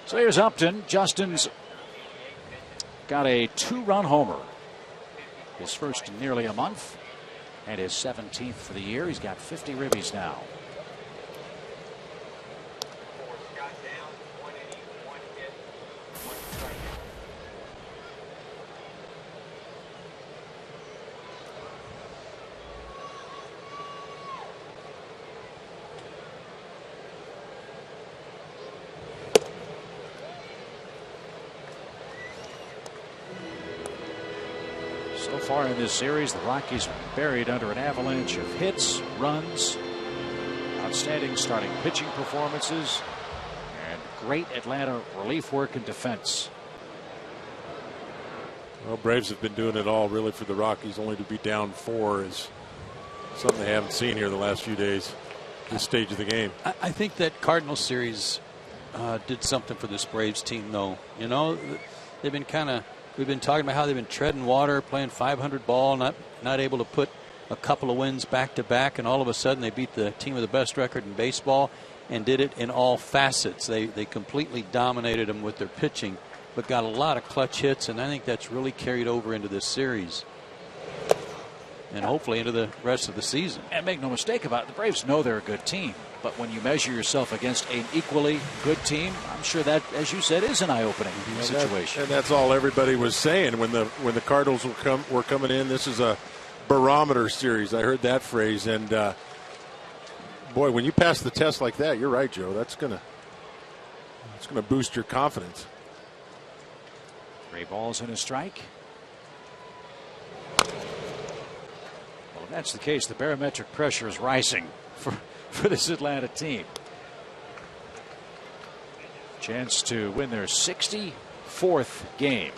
[SPEAKER 3] So here's Upton. Justin's got a 2-run homer. His first in nearly a month. And his 17th for the year. He's got 50 ribbies now. So far in this series, the Rockies are buried under an avalanche of hits, runs, outstanding starting pitching performances, and great Atlanta relief work and defense.
[SPEAKER 4] Well, Braves have been doing it all really for the Rockies. Only to be down 4 is something they haven't seen here the last few days, this stage of the game.
[SPEAKER 5] I think that Cardinals series did something for this Braves team, though. You know, they've been we've been talking about how they've been treading water, playing 500 ball, not able to put a couple of wins back to back, and all of a sudden they beat the team with the best record in baseball and did it in all facets. They completely dominated them with their pitching, but got a lot of clutch hits, and I think that's really carried over into this series and hopefully into the rest of the season.
[SPEAKER 3] And make no mistake about it, the Braves know they're a good team, but when you measure yourself against an equally good team, I'm sure that, as you said, is an eye-opening situation.
[SPEAKER 4] And that's all everybody was saying when the Cardinals were coming in. This is a barometer series. I heard that phrase, and boy, when you pass the test like that, you're right, Joe. That's gonna boost your confidence.
[SPEAKER 3] 3 balls and a strike. Well, if that's the case, the barometric pressure is rising for this Atlanta team. Chance to win their 64th game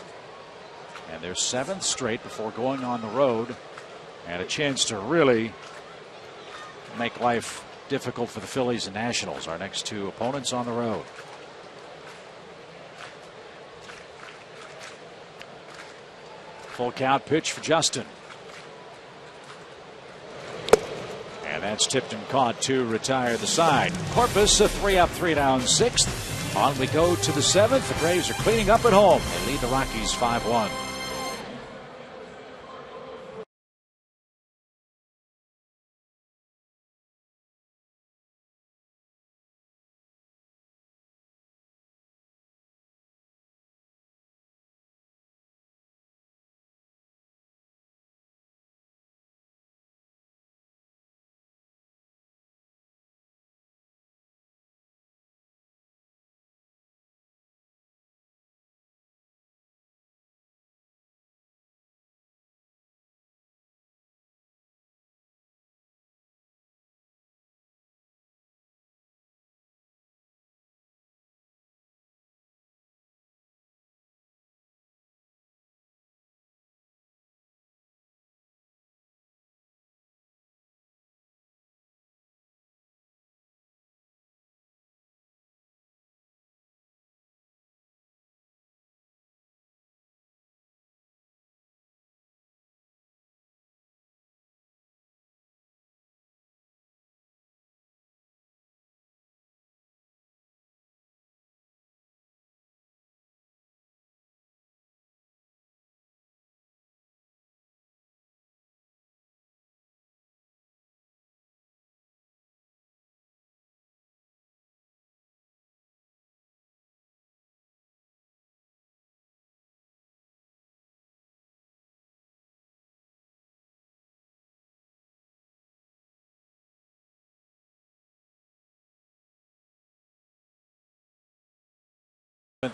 [SPEAKER 3] and their 7th straight before going on the road, and a chance to really make life difficult for the Phillies and Nationals, our next 2 opponents on the road. Full count pitch for Justin. And that's tipped and caught to retire the side. Corpus, a 3 up, 3 down, 6th. On we go to the 7th. The Braves are cleaning up at home. They lead the Rockies 5-1.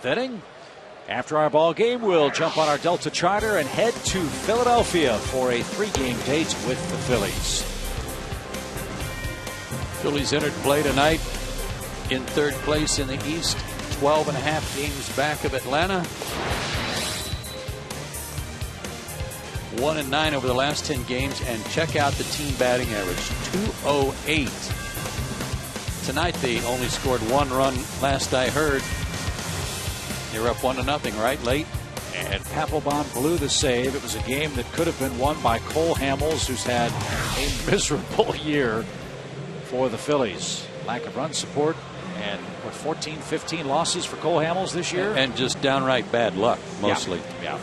[SPEAKER 3] Inning. After our ball game, we'll jump on our Delta charter and head to Philadelphia for a 3-game date with the Phillies.
[SPEAKER 5] Phillies entered play tonight in 3rd place in the East, 12.5 games back of Atlanta. 1-9 over the last 10 games, and check out the team batting average, 208. Tonight they only scored 1 run last I heard. They were up 1-0, right, late?
[SPEAKER 3] And Papelbon blew the save. It was a game that could have been won by Cole Hamels, who's had a miserable year for the Phillies. Lack of run support and 14, 15 losses for Cole Hamels this year.
[SPEAKER 5] And just downright bad luck, mostly.
[SPEAKER 3] Yeah.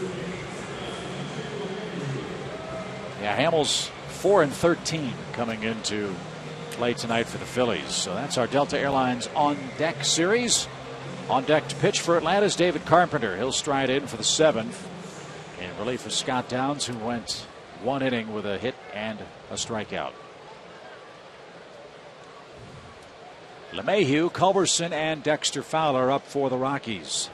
[SPEAKER 3] Hamels 4-13 coming into play tonight for the Phillies. So that's our Delta Airlines On Deck series. On deck to pitch for Atlanta's David Carpenter. He'll stride in for the 7th in relief of Scott Downs, who went 1 inning with a hit and a strikeout. LeMahieu, Culberson, and Dexter Fowler up for the Rockies.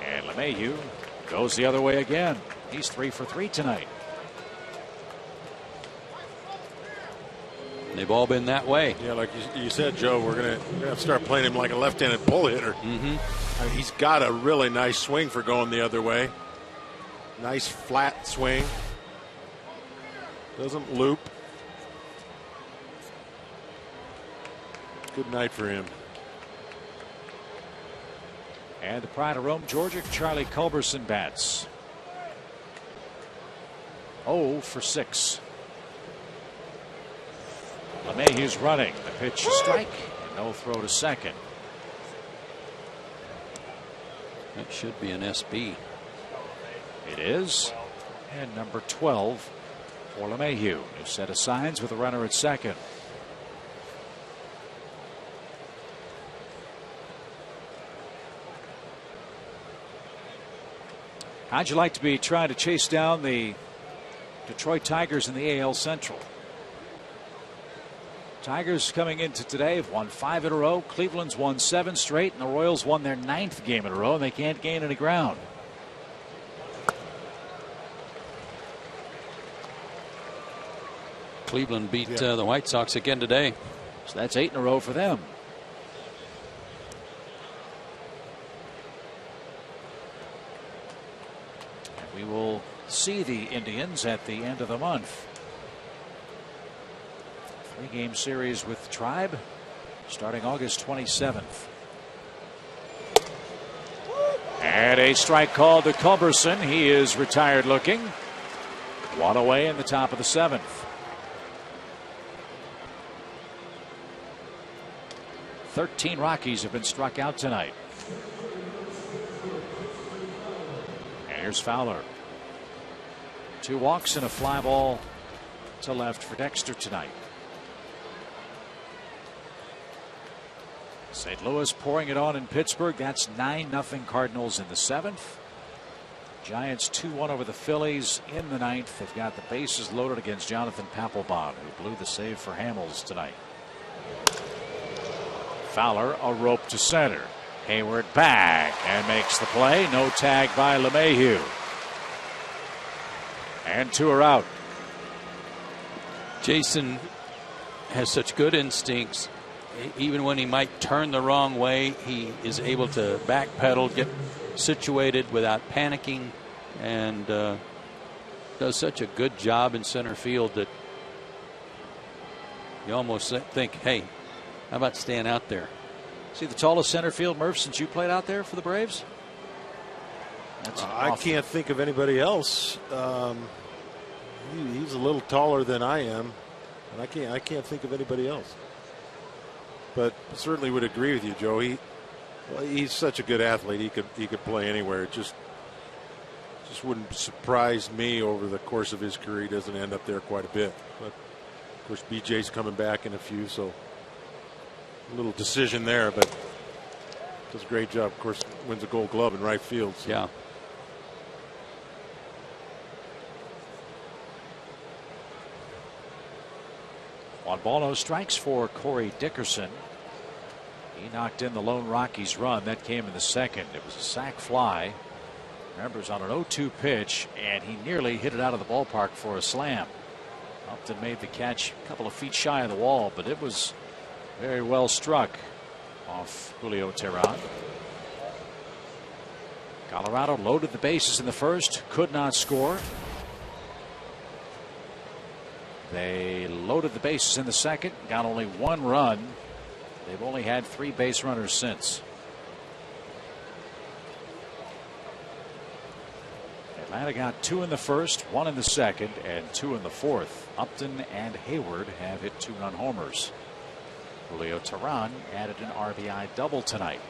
[SPEAKER 3] And LeMahieu goes the other way again. He's 3 for 3 tonight.
[SPEAKER 5] They've all been that way.
[SPEAKER 4] Yeah, like you said, Joe, we're gonna have to start playing him like a left-handed pull hitter. I mean, he's got a really nice swing for going the other way. Nice flat swing. Doesn't loop. Good night for him.
[SPEAKER 3] And the pride of Rome, Georgia, Charlie Culberson bats. 0 for 6. LeMahieu's running. The pitch to strike. And no throw to second.
[SPEAKER 5] That should be an SB.
[SPEAKER 3] It is. And number 12 for LeMahieu. New set of signs with a runner at second. How'd you like to be trying to chase down the Detroit Tigers in the AL Central? Tigers coming into today have won 5 in a row. Cleveland's won 7 straight, and the Royals won their 9th game in a row, and they can't gain any ground.
[SPEAKER 5] Cleveland beat the White Sox again today.
[SPEAKER 3] So that's 8 in a row for them. We will see the Indians at the end of the month. 3-game series with Tribe starting August 27th. And a strike called to Culberson. He is retired looking. 1 away in the top of the 7th. Thirteen Rockies have been struck out tonight. And here's Fowler. 2 walks and a fly ball to left for Dexter tonight. St. Louis pouring it on in Pittsburgh. That's 9-0 Cardinals in the 7th. Giants 2-1 over the Phillies in the 9th. They've got the bases loaded against Jonathan Papelbon, who blew the save for Hamels tonight. Fowler a rope to center. Heyward back and makes the play. No tag by LeMahieu. And 2 are out.
[SPEAKER 5] Jason has such good instincts. Even when he might turn the wrong way, he is able to backpedal, get situated without panicking, and does such a good job in center field that you almost think, hey, how about staying out there?
[SPEAKER 3] See the tallest center field, Murph, since you played out there for the Braves?
[SPEAKER 4] I can't think of anybody else. He's a little taller than I am, and I can't think of anybody else. But certainly would agree with you, Joe. He's such a good athlete. He could play anywhere. It just wouldn't surprise me over the course of his career. He doesn't end up there quite a bit. But of course, BJ's coming back in a few, so a little decision there. But does a great job. Of course, wins a Gold Glove in right field. So.
[SPEAKER 5] Yeah.
[SPEAKER 3] One ball, no strikes for Corey Dickerson. He knocked in the lone Rockies run. That came in the 2nd. It was a sac fly. Remember, it was on an 0-2 pitch, and he nearly hit it out of the ballpark for a slam. Upton made the catch a couple of feet shy of the wall, but it was very well struck off Julio Teheran. Colorado loaded the bases in the 1st, could not score. They loaded the bases in the 2nd, got only 1 run. They've only had 3 base runners since. Atlanta got 2 in the 1st, 1 in the 2nd, and 2 in the 4th. Upton and Heyward have hit 2-run homers. Julio Teheran added an RBI double tonight.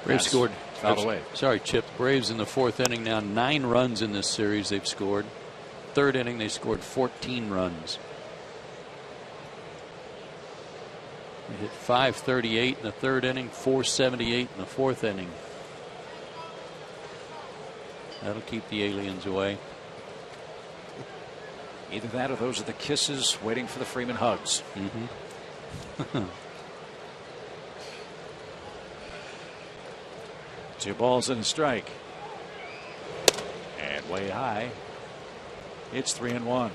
[SPEAKER 5] Braves scored.
[SPEAKER 3] Fouled away.
[SPEAKER 5] Sorry, Chip. Braves in the 4th inning now. 9 runs in this series they've scored. 3rd inning they scored 14 runs. They hit .538 in the 3rd inning, .478 in the 4th inning. That'll keep the aliens away.
[SPEAKER 3] Either that or those are the kisses waiting for the Freeman hugs.
[SPEAKER 5] Mm-hmm.
[SPEAKER 3] 2 balls and a strike. And way high. It's 3-1.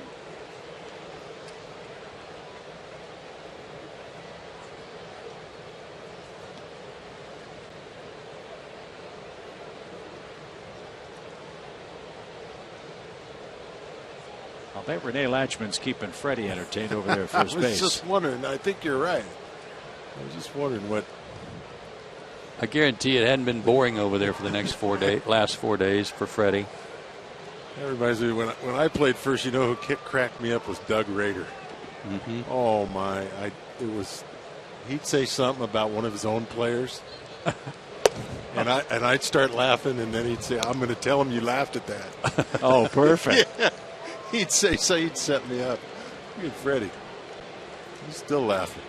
[SPEAKER 3] I'll bet Renee Latchman's keeping Freddie entertained over there at first base.
[SPEAKER 4] I was just wondering. I think you're right. I was just wondering what.
[SPEAKER 5] I guarantee it hadn't been boring over there for the next last 4 days for Freddie.
[SPEAKER 4] That reminds me when I played first. You know who cracked me up was Doug Rader.
[SPEAKER 5] Mm-hmm.
[SPEAKER 4] Oh my! He'd say something about one of his own players, and I'd start laughing, and then he'd say, "I'm going to tell him you laughed at that."
[SPEAKER 3] Oh, perfect.
[SPEAKER 4] Yeah. He'd say so. He'd set me up. Look at Freddie. He's still laughing.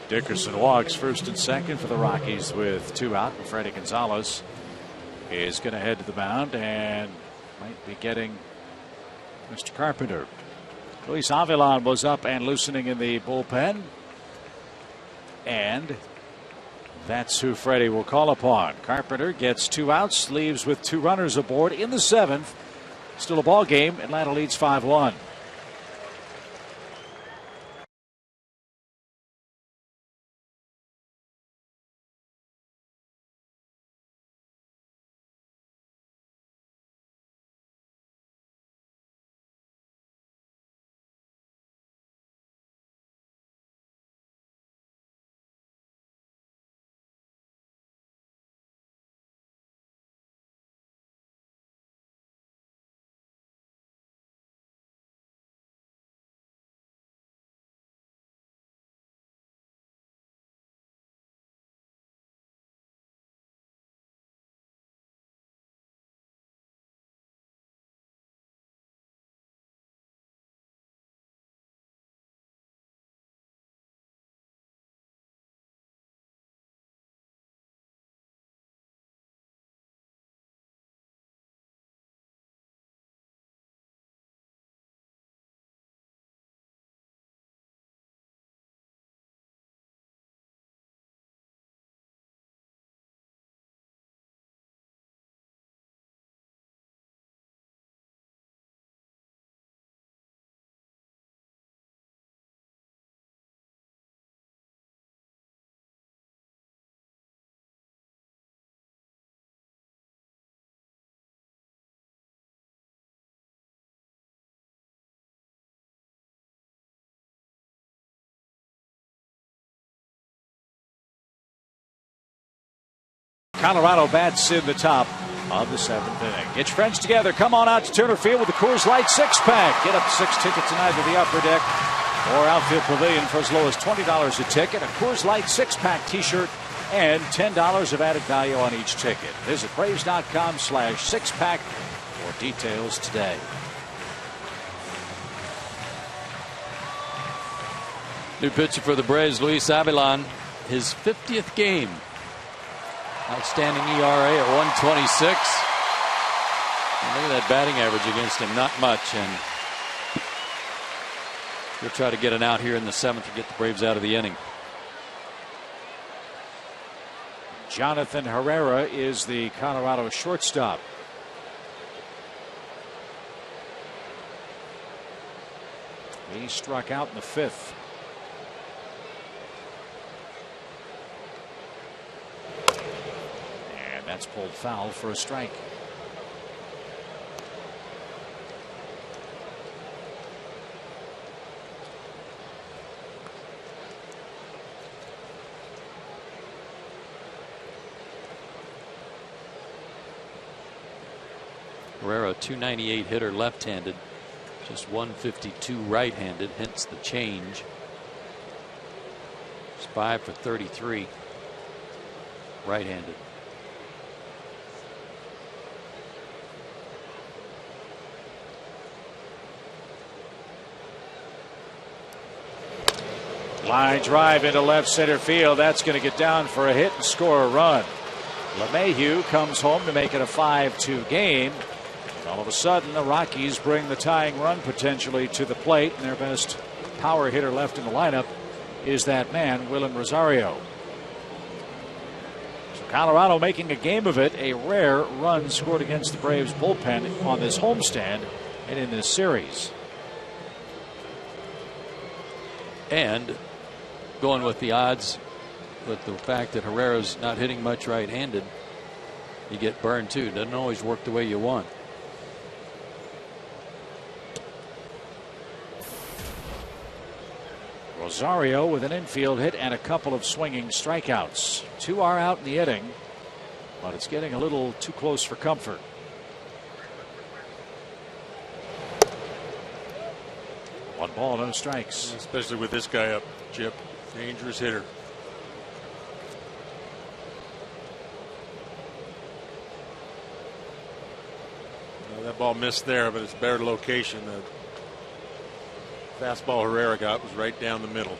[SPEAKER 3] Dickerson walks first and second for the Rockies with 2 out. And Freddie Gonzalez is going to head to the mound and might be getting Mr. Carpenter. Luis Avilan was up and loosening in the bullpen. And that's who Freddie will call upon. Carpenter gets 2 outs, leaves with 2 runners aboard in the 7th. Still a ball game. Atlanta leads 5-1. Colorado bats in the top of the 7th inning. Get your friends together. Come on out to Turner Field with the Coors Light 6-pack. Get up to 6 tickets tonight to the Upper Deck or Outfield Pavilion for as low as $20 a ticket. A Coors Light 6-pack T-shirt and $10 of added value on each ticket. Visit Braves.com/6-pack for details today.
[SPEAKER 5] New pitcher for the Braves, Luis Avilan, his 50th game. Outstanding ERA at 1.26. And look at that batting average against him, not much. And he'll try to get an out here in the 7th to get the Braves out of the inning.
[SPEAKER 3] Jonathan Herrera is the Colorado shortstop. He struck out in the 5th. That's pulled foul for a strike.
[SPEAKER 5] Herrera, 298 hitter left-handed, just 152 right-handed, hence the change. It's 5 for 33 right-handed.
[SPEAKER 3] Line drive into left center field. That's going to get down for a hit and score a run. LeMahieu comes home to make it a 5-2 game. All of a sudden, the Rockies bring the tying run potentially to the plate, and their best power hitter left in the lineup is that man, Willen Rosario. So Colorado making a game of it, a rare run scored against the Braves bullpen on this homestand and in this series.
[SPEAKER 5] And going with the odds, with the fact that Herrera's not hitting much right-handed, you get burned too. Doesn't always work the way you want.
[SPEAKER 3] Rosario with an infield hit and a couple of swinging strikeouts. 2 are out in the inning, but it's getting a little too close for comfort. One ball, no strikes.
[SPEAKER 4] Especially with this guy up, Chip. Dangerous hitter. Well, that ball missed there, but it's better location. The fastball Herrera got was right down the middle.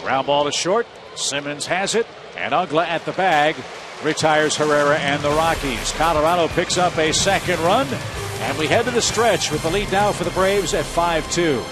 [SPEAKER 3] Ground ball to short. Simmons has it, and Ugla at the bag retires Herrera and the Rockies. Colorado picks up a second run, and we head to the stretch with the lead now for the Braves at 5-2.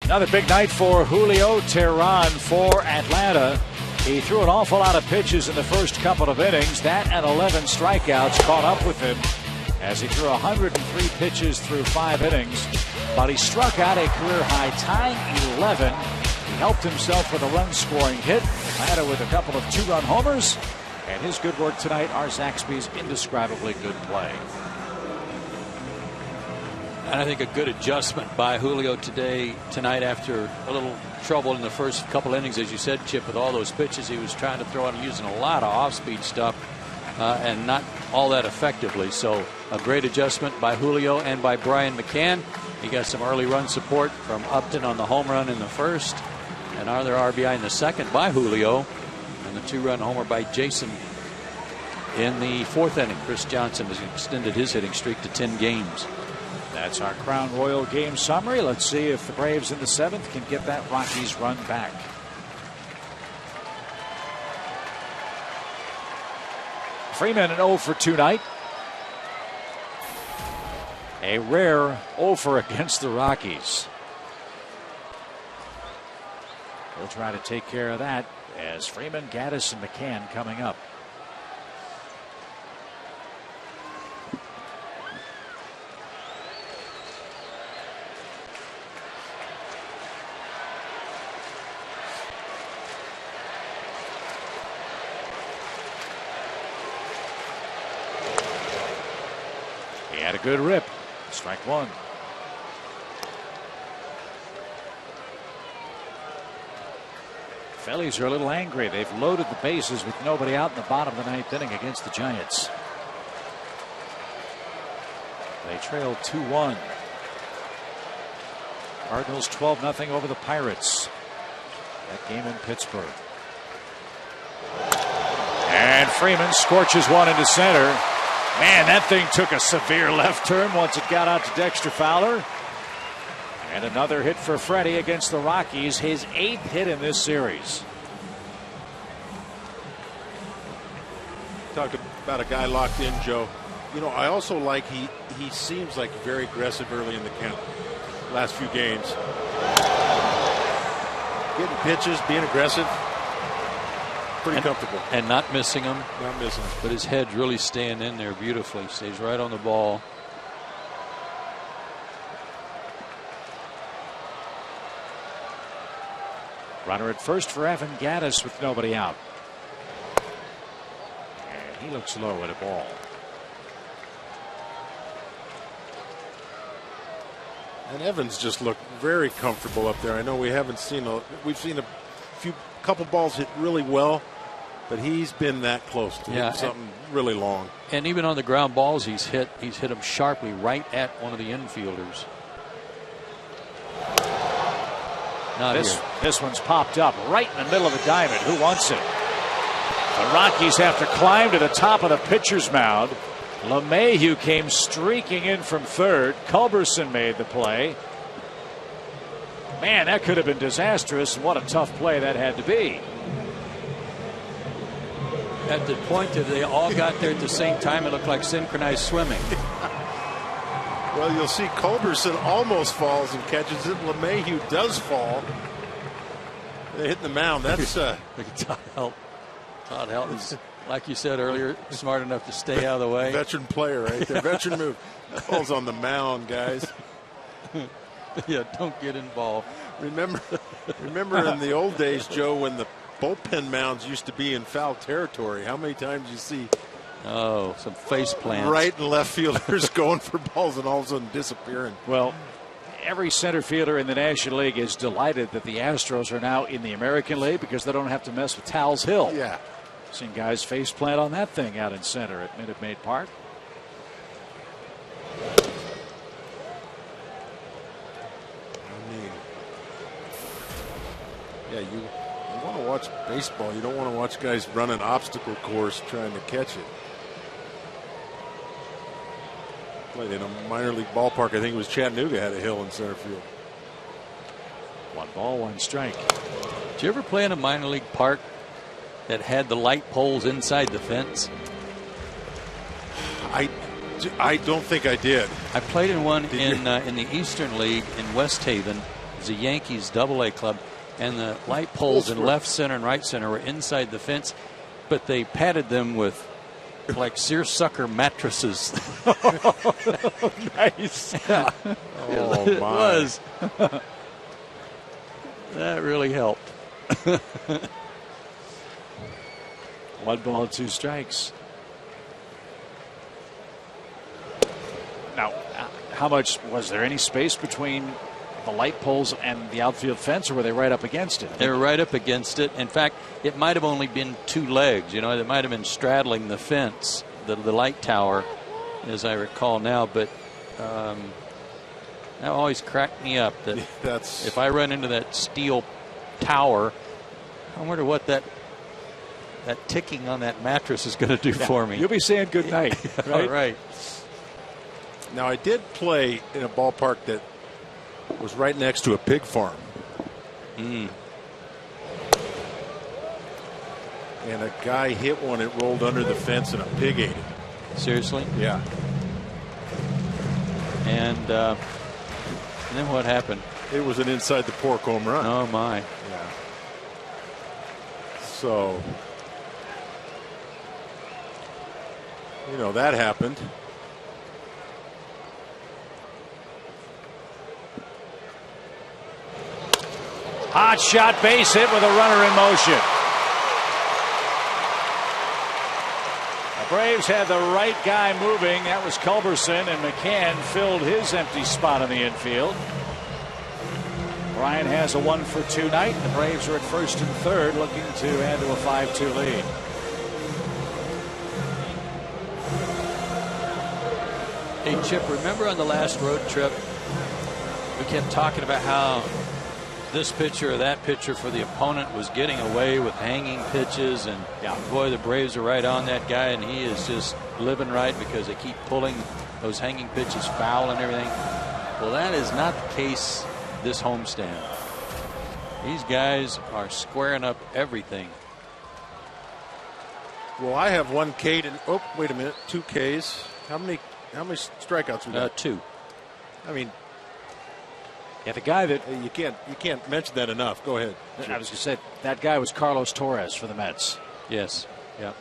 [SPEAKER 3] Another big night for Julio Teheran for Atlanta. He threw an awful lot of pitches in the first couple of innings. That and 11 strikeouts caught up with him as he threw 103 pitches through 5 innings. But he struck out a career-high tying 11. He helped himself with a run-scoring hit. Atlanta with a couple of 2-run homers. And his good work tonight are Zaxby's indescribably good play.
[SPEAKER 5] And I think a good adjustment by Julio tonight after a little trouble in the first couple innings, as you said, Chip, with all those pitches he was trying to throw out and using a lot of off-speed stuff and not all that effectively. So a great adjustment by Julio and by Brian McCann. He got some early run support from Upton on the home run in the first, and another RBI in the second by Julio, and the 2-run homer by Jason in the 4th inning. Chris Johnson has extended his hitting streak to 10 games.
[SPEAKER 3] That's our Crown Royal game summary. Let's see if the Braves in the 7th can get that Rockies run back. Freeman an 0 for 2 night. A rare 0 for against the Rockies. We'll try to take care of that as Freeman, Gaddis, and McCann coming up. Had a good rip. Strike 1. Phillies are a little angry. They've loaded the bases with nobody out in the bottom of the 9th inning against the Giants. They trailed 2-1. Cardinals 12-0 over the Pirates. That game in Pittsburgh. And Freeman scorches one into center. Man, that thing took a severe left turn once it got out to Dexter Fowler. And another hit for Freddie against the Rockies, his 8th hit in this series.
[SPEAKER 4] Talked about a guy locked in, Joe. You know, I also like he seems like very aggressive early in the count. Last few games. Getting pitches, being aggressive. Pretty comfortable.
[SPEAKER 5] And not missing them.
[SPEAKER 4] Not missing them.
[SPEAKER 5] But his head's really staying in there beautifully. Stays right on the ball.
[SPEAKER 3] Runner at first for Evan Gattis with nobody out. And he looks low at a ball.
[SPEAKER 4] And Evans just looked very comfortable up there. I know we haven't seen we've seen a couple balls hit really well, but he's been that close to hitting something really long.
[SPEAKER 5] And even on the ground balls he's hit them sharply right at one of the infielders.
[SPEAKER 3] This one's popped up right in the middle of the diamond. Who wants it? The Rockies have to climb to the top of the pitcher's mound. LeMahieu came streaking in from third. Culberson made the play. Man, that could have been disastrous, and what a tough play that had to be.
[SPEAKER 5] At the point that they all got there at the same time, it looked like synchronized swimming.
[SPEAKER 4] Well, you'll see Culberson almost falls and catches it. LeMahieu does fall. They hit the mound. That's
[SPEAKER 5] Todd Helton's, like you said earlier, smart enough to stay out of the way.
[SPEAKER 4] Veteran player right there. Veteran move. That ball's on the mound, guys.
[SPEAKER 5] Yeah, don't get involved.
[SPEAKER 4] Remember in the old days, Joe, when the bullpen mounds used to be in foul territory. How many times you see
[SPEAKER 5] some face plants.
[SPEAKER 4] Right and left fielders going for balls and all of a sudden disappearing.
[SPEAKER 3] Well, every center fielder in the National League is delighted that the Astros are now in the American League because they don't have to mess with Towles Hill.
[SPEAKER 4] Yeah.
[SPEAKER 3] Seen guys face plant on that thing out in center at Minute Maid Park.
[SPEAKER 4] Yeah, you want to watch baseball. You don't want to watch guys run an obstacle course trying to catch it. Played in a minor league ballpark. I think it was Chattanooga had a hill in center field.
[SPEAKER 3] 1 ball, 1 strike.
[SPEAKER 5] Did you ever play in a minor league park that had the light poles inside the fence?
[SPEAKER 4] I don't think I did.
[SPEAKER 5] I played in one in the Eastern League in West Haven. It was a Yankees AA club. And the light poles in left center and right center were inside the fence, but they padded them with like seersucker mattresses.
[SPEAKER 3] Nice.
[SPEAKER 5] Yeah.
[SPEAKER 4] Oh,
[SPEAKER 5] it
[SPEAKER 4] my.
[SPEAKER 5] was. That really helped.
[SPEAKER 3] 1 ball, 2 strikes. Now, how much was there any space between the light poles and the outfield fence, or were they right up against it?
[SPEAKER 5] They were right up against it. In fact, it might have only been 2 legs. You know, it might have been straddling the fence, the light tower, as I recall now. But that always cracked me up. That if I run into that steel tower, I wonder what that ticking on that mattress is going to do for me.
[SPEAKER 3] You'll be saying good night. Right?
[SPEAKER 5] All right.
[SPEAKER 4] Now, I did play in a ballpark that was right next to a pig farm. And a guy hit one, it rolled under the fence and a pig ate it.
[SPEAKER 5] Seriously?
[SPEAKER 4] Yeah.
[SPEAKER 5] And then what happened?
[SPEAKER 4] It was an inside the pork home run.
[SPEAKER 5] Oh my.
[SPEAKER 4] Yeah. So, you know, that happened.
[SPEAKER 3] Hot shot, base hit with a runner in motion. The Braves had the right guy moving. That was Culberson, and McCann filled his empty spot in the infield. Bryant has a 1-for-2 night. The Braves are at first and third, looking to add to a 5-2 lead.
[SPEAKER 5] Hey, Chip, remember on the last road trip, we kept talking about how this pitcher or that pitcher for the opponent was getting away with hanging pitches, and boy, the Braves are right on that guy, and he is just living right because they keep pulling those hanging pitches foul and everything. Well, that is not the case this homestand. These guys are squaring up everything.
[SPEAKER 4] Well, I have 1 K and wait a minute, 2 Ks. How many strikeouts we got?
[SPEAKER 5] 2.
[SPEAKER 4] I mean,
[SPEAKER 3] yeah, the guy that
[SPEAKER 4] you can't mention that enough. Go ahead.
[SPEAKER 3] I was going to say that guy was Carlos Torres for the Mets.
[SPEAKER 5] Yes. Yeah.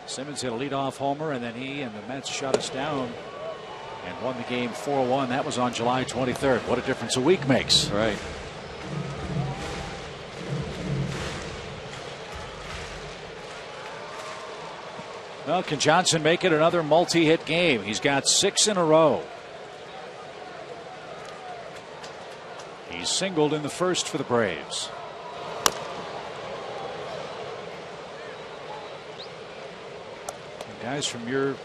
[SPEAKER 3] Simmons hit a leadoff homer, and then he and the Mets shut us down and won the game 4-1. That was on July 23rd. What a difference a week makes.
[SPEAKER 5] Right.
[SPEAKER 3] Well, can Johnson make it another multi-hit game? He's got 6 in a row. He's singled in the first for the Braves. And guys, from your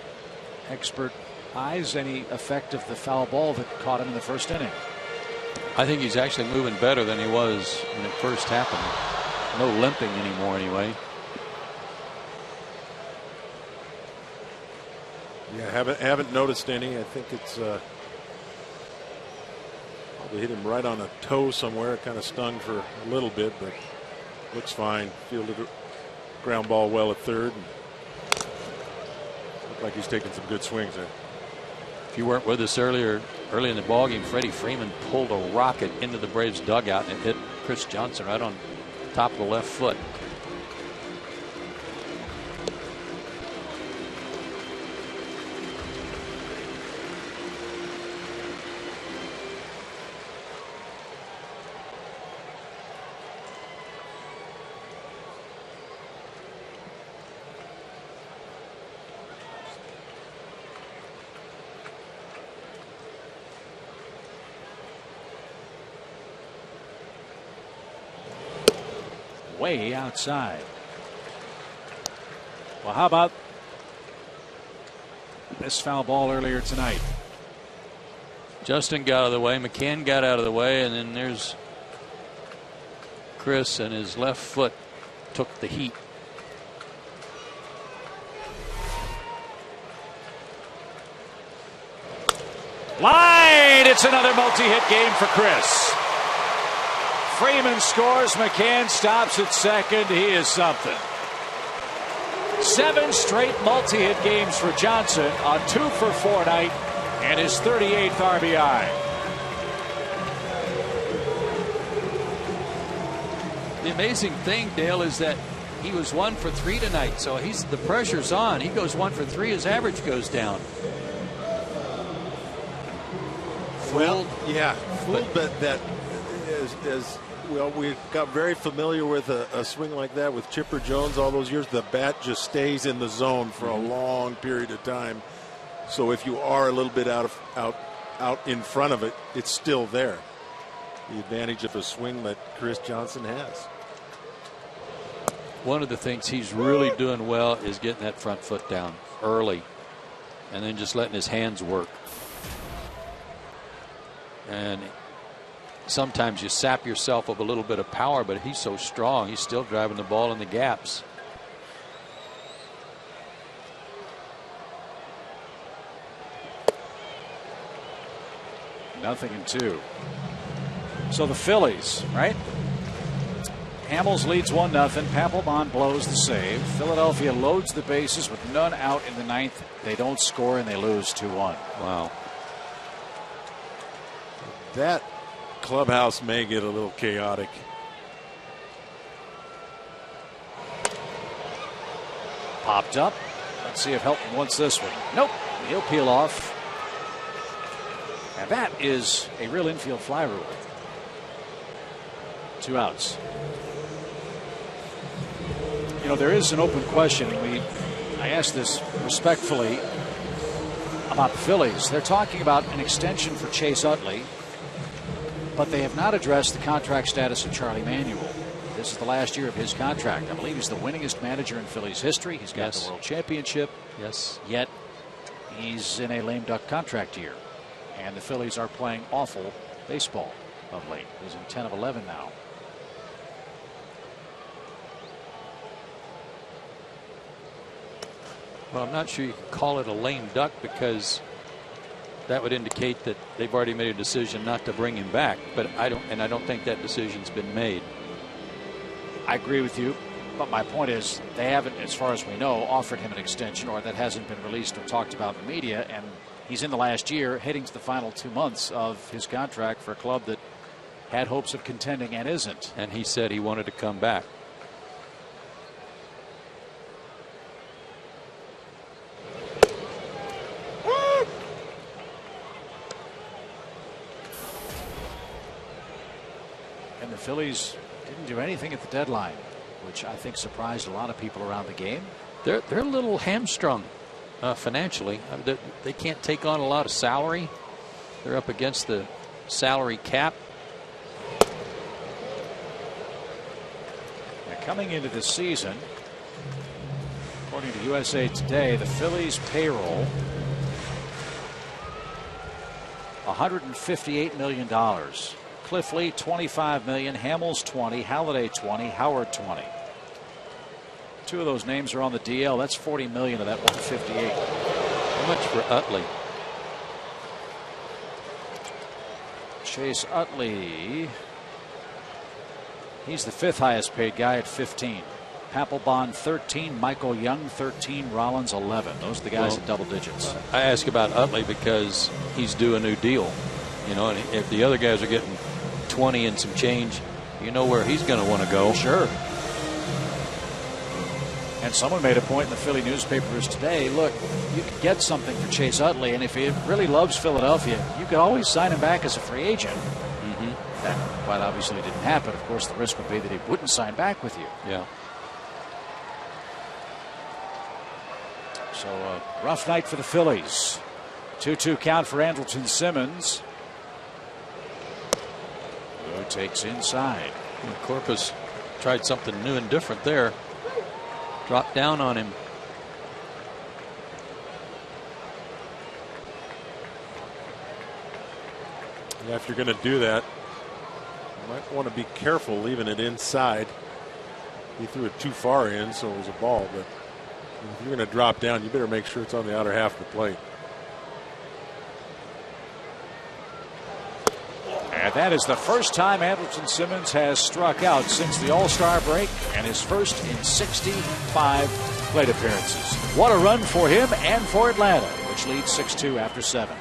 [SPEAKER 3] expert eyes, any effect of the foul ball that caught him in the first inning?
[SPEAKER 5] I think he's actually moving better than he was when it first happened. No limping anymore anyway.
[SPEAKER 4] Yeah, haven't noticed any. I think it's probably hit him right on a toe somewhere. It kind of stung for a little bit, but looks fine. Fielded a ground ball well at third. Looked like he's taking some good swings there.
[SPEAKER 5] If you weren't with us early in the ballgame, Freddie Freeman pulled a rocket into the Braves dugout and it hit Chris Johnson right on top of the left foot.
[SPEAKER 3] Way outside. Well, how about this foul ball earlier tonight?
[SPEAKER 5] Justin got out of the way, McCann got out of the way, and then there's Chris, and his left foot took the heat.
[SPEAKER 3] Line! It's another multi-hit game for Chris. Freeman scores. McCann stops at second. He is something. 7 straight multi-hit games for Johnson on 2 for 4 night and his 38th RBI.
[SPEAKER 5] The amazing thing, Dale, is that he was 1 for 3 tonight, so the pressure's on. He goes 1 for 3. His average goes down.
[SPEAKER 4] Well, yeah, but that is well, we got very familiar with a swing like that with Chipper Jones all those years. The bat just stays in the zone for a long period of time. So if you are a little bit out in front of it, it's still there. The advantage of a swing that Chris Johnson has.
[SPEAKER 5] One of the things he's really doing well is getting that front foot down early and then just letting his hands work. And sometimes you sap yourself of a little bit of power, but he's so strong, he's still driving the ball in the gaps.
[SPEAKER 3] Nothing in 2. So the Phillies, right? Hamels leads 1-0. Papelbon blows the save. Philadelphia loads the bases with none out in the 9th. They don't score and they lose 2-1.
[SPEAKER 5] Wow.
[SPEAKER 4] That clubhouse may get a little chaotic.
[SPEAKER 3] Popped up. Let's see if Helton wants this one. Nope. He'll peel off. And that is a real infield fly rule. 2 outs. You know, there is an open question. I asked this respectfully about the Phillies. They're talking about an extension for Chase Utley, but they have not addressed the contract status of Charlie Manuel. This is the last year of his contract. I believe he's the winningest manager in Phillies history. He's got the World Championship.
[SPEAKER 5] Yes.
[SPEAKER 3] Yet he's in a lame duck contract year. And the Phillies are playing awful baseball. of late. He's in 10 of 11 now.
[SPEAKER 5] Well, I'm not sure you can call it a lame duck, because that would indicate that they've already made a decision not to bring him back. But I don't think that decision's been made.
[SPEAKER 3] I agree with you, but my point is they haven't, as far as we know, offered him an extension, or that hasn't been released or talked about in the media. And he's in the last year, heading to the final 2 months of his contract for a club that had hopes of contending and isn't.
[SPEAKER 5] And he said he wanted to come back.
[SPEAKER 3] And the Phillies didn't do anything at the deadline, which I think surprised a lot of people around the game.
[SPEAKER 5] They're a little hamstrung financially. They can't take on a lot of salary. They're up against the salary cap.
[SPEAKER 3] Now, coming into this season, according to USA Today, the Phillies payroll $158 million. Cliff Lee $25 million, Hamels $20, Halladay $20, Heyward $20. Two of those names are on the DL. That's $40 million of that 158.
[SPEAKER 5] How much for Utley?
[SPEAKER 3] Chase Utley, he's the 5th highest paid guy at 15. Papelbon 13, Michael Young 13, Rollins 11. Those are the guys at double digits.
[SPEAKER 5] I ask about Utley because he's due a new deal. You know, and if the other guys are getting 20 and some change, you know where he's going to want to go.
[SPEAKER 3] Sure. And someone made a point in the Philly newspapers today. Look, you could get something for Chase Utley, and if he really loves Philadelphia, you could always sign him back as a free agent. That quite obviously didn't happen. Of course, the risk would be that he wouldn't sign back with you.
[SPEAKER 5] Yeah.
[SPEAKER 3] So a rough night for the Phillies. 2-2 count for Andrelton Simmons, who takes inside.
[SPEAKER 5] And Corpus tried something new and different there. Dropped down on him.
[SPEAKER 4] Yeah, if you're going to do that, you might want to be careful leaving it inside. He threw it too far in, so it was a ball. But if you're going to drop down, you better make sure it's on the outer half of the plate.
[SPEAKER 3] And that is the first time Andrelton Simmons has struck out since the All-Star break, and his first in 65 plate appearances. What a run for him and for Atlanta, which leads 6-2 after 7.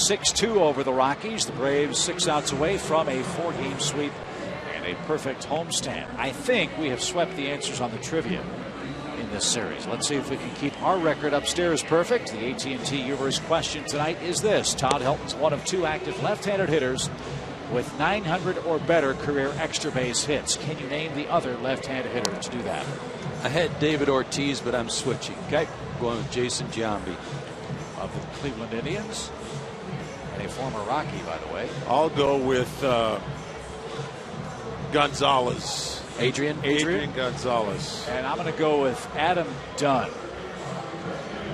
[SPEAKER 3] .6-2 over the Rockies. The Braves 6 outs away from a 4-game sweep and a perfect homestand. I think we have swept the answers on the trivia in this series. Let's see if we can keep our record upstairs perfect. The AT&T Universe question tonight is this: Todd Helton's one of 2 active left-handed hitters with 900 or better career extra base hits. Can you name the other left-handed hitter to do that?
[SPEAKER 5] I had David Ortiz, but I'm switching.
[SPEAKER 3] Okay.
[SPEAKER 5] Going with Jason Giambi.
[SPEAKER 3] Of the Cleveland Indians. And a former Rocky, by the way.
[SPEAKER 4] I'll go with Gonzalez.
[SPEAKER 3] Adrian
[SPEAKER 4] Gonzalez.
[SPEAKER 3] And I'm going to go with Adam Dunn,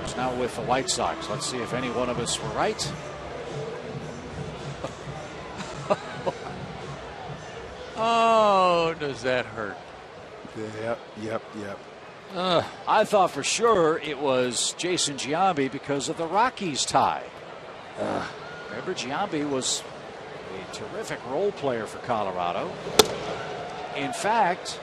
[SPEAKER 3] who's now with the White Sox. Let's see if any one of us were right.
[SPEAKER 5] Oh, does that hurt?
[SPEAKER 4] Yep.
[SPEAKER 3] I thought for sure it was Jason Giambi because of the Rockies tie. Remember, Giambi was a terrific role player for Colorado. In fact,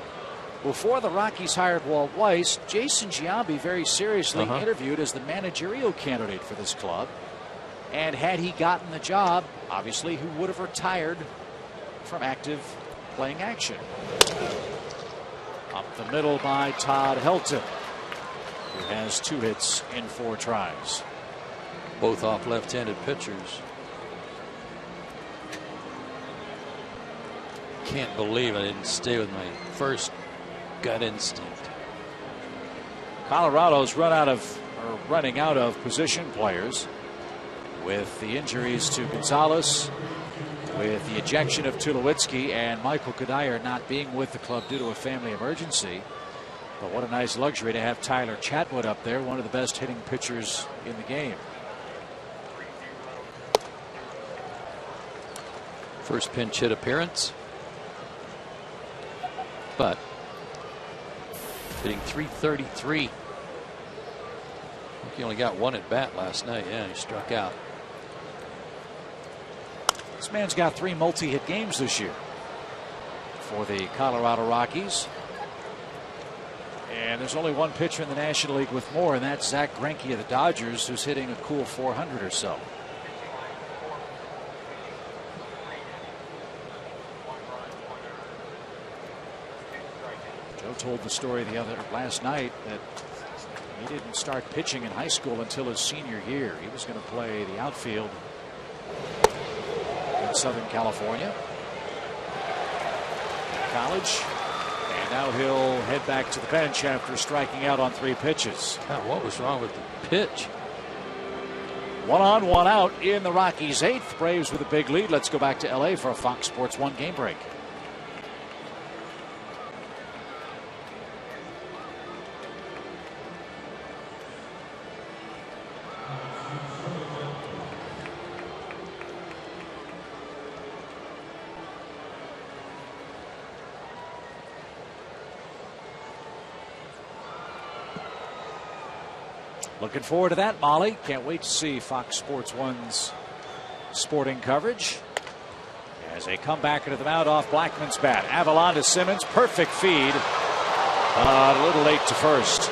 [SPEAKER 3] before the Rockies hired Walt Weiss, Jason Giambi very seriously interviewed as the managerial candidate for this club. And had he gotten the job, obviously he would have retired from active playing action. Up the middle by Todd Helton, who has 2 hits in 4 tries.
[SPEAKER 5] Both off left-handed pitchers. Can't believe I didn't stay with my first gut instinct.
[SPEAKER 3] Colorado's running out of position players with the injuries to Gonzalez, with the ejection of Tulowitzki, and Michael Cuddyer not being with the club due to a family emergency. But what a nice luxury to have Tyler Chatwood up there, one of the best hitting pitchers in the game.
[SPEAKER 5] First pinch hit appearance. But hitting .333. I think he only got 1 at bat last night. Yeah, he struck out.
[SPEAKER 3] This man's got 3 multi-hit games this year for the Colorado Rockies. And there's only one pitcher in the National League with more, and that's Zach Greinke of the Dodgers, who's hitting a cool 400 or so. Joe told the story last night that he didn't start pitching in high school until his senior year. He was going to play the outfield in Southern California, college, and now he'll head back to the bench after striking out on 3 pitches.
[SPEAKER 5] God, what was wrong with the pitch?
[SPEAKER 3] 1 on, 1 out in the Rockies' 8th. Braves with a big lead. Let's go back to LA for a Fox Sports 1 game break. Looking forward to that, Molly. Can't wait to see Fox Sports 1's sporting coverage. As they come back into the mound off Blackman's bat. Avalon to Simmons. Perfect feed. A little late to first.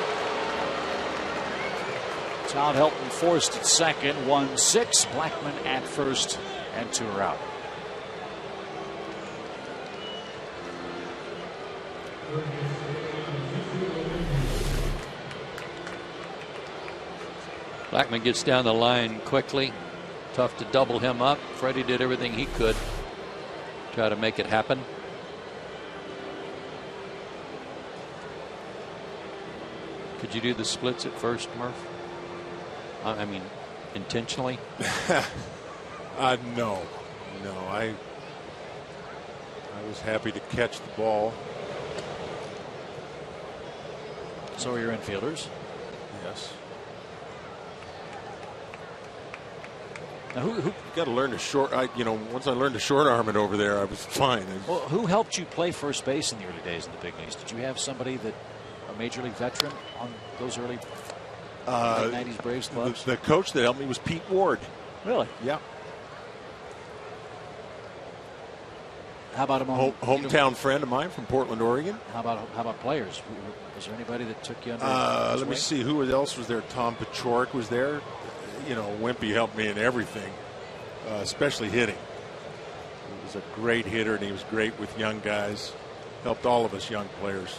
[SPEAKER 3] Todd Helton forced at second. 1-6. Blackman at first, and 2 are out.
[SPEAKER 5] Blackman gets down the line quickly. Tough to double him up. Freddie did everything he could try to make it happen. Could you do the splits at first, Murph? I mean, intentionally?
[SPEAKER 4] No. I was happy to catch the ball.
[SPEAKER 3] So are your infielders?
[SPEAKER 4] Yes.
[SPEAKER 3] Now, who
[SPEAKER 4] got to learn to short. Once I learned to short arm it over there, I was fine.
[SPEAKER 3] Well, who helped you play first base in the early days in the big leagues? Did you have somebody a major league veteran on those early late 90s Braves clubs?
[SPEAKER 4] The coach that helped me was Pete Ward.
[SPEAKER 3] Really?
[SPEAKER 4] Yeah.
[SPEAKER 3] How about him?
[SPEAKER 4] Hometown friend of mine from Portland, Oregon.
[SPEAKER 3] How about players? Was there anybody that took you under?
[SPEAKER 4] Let me see who else was there. Tom Paciorek was there. Wimpy helped me in everything, especially hitting. He was a great hitter, and he was great with young guys. Helped all of us young players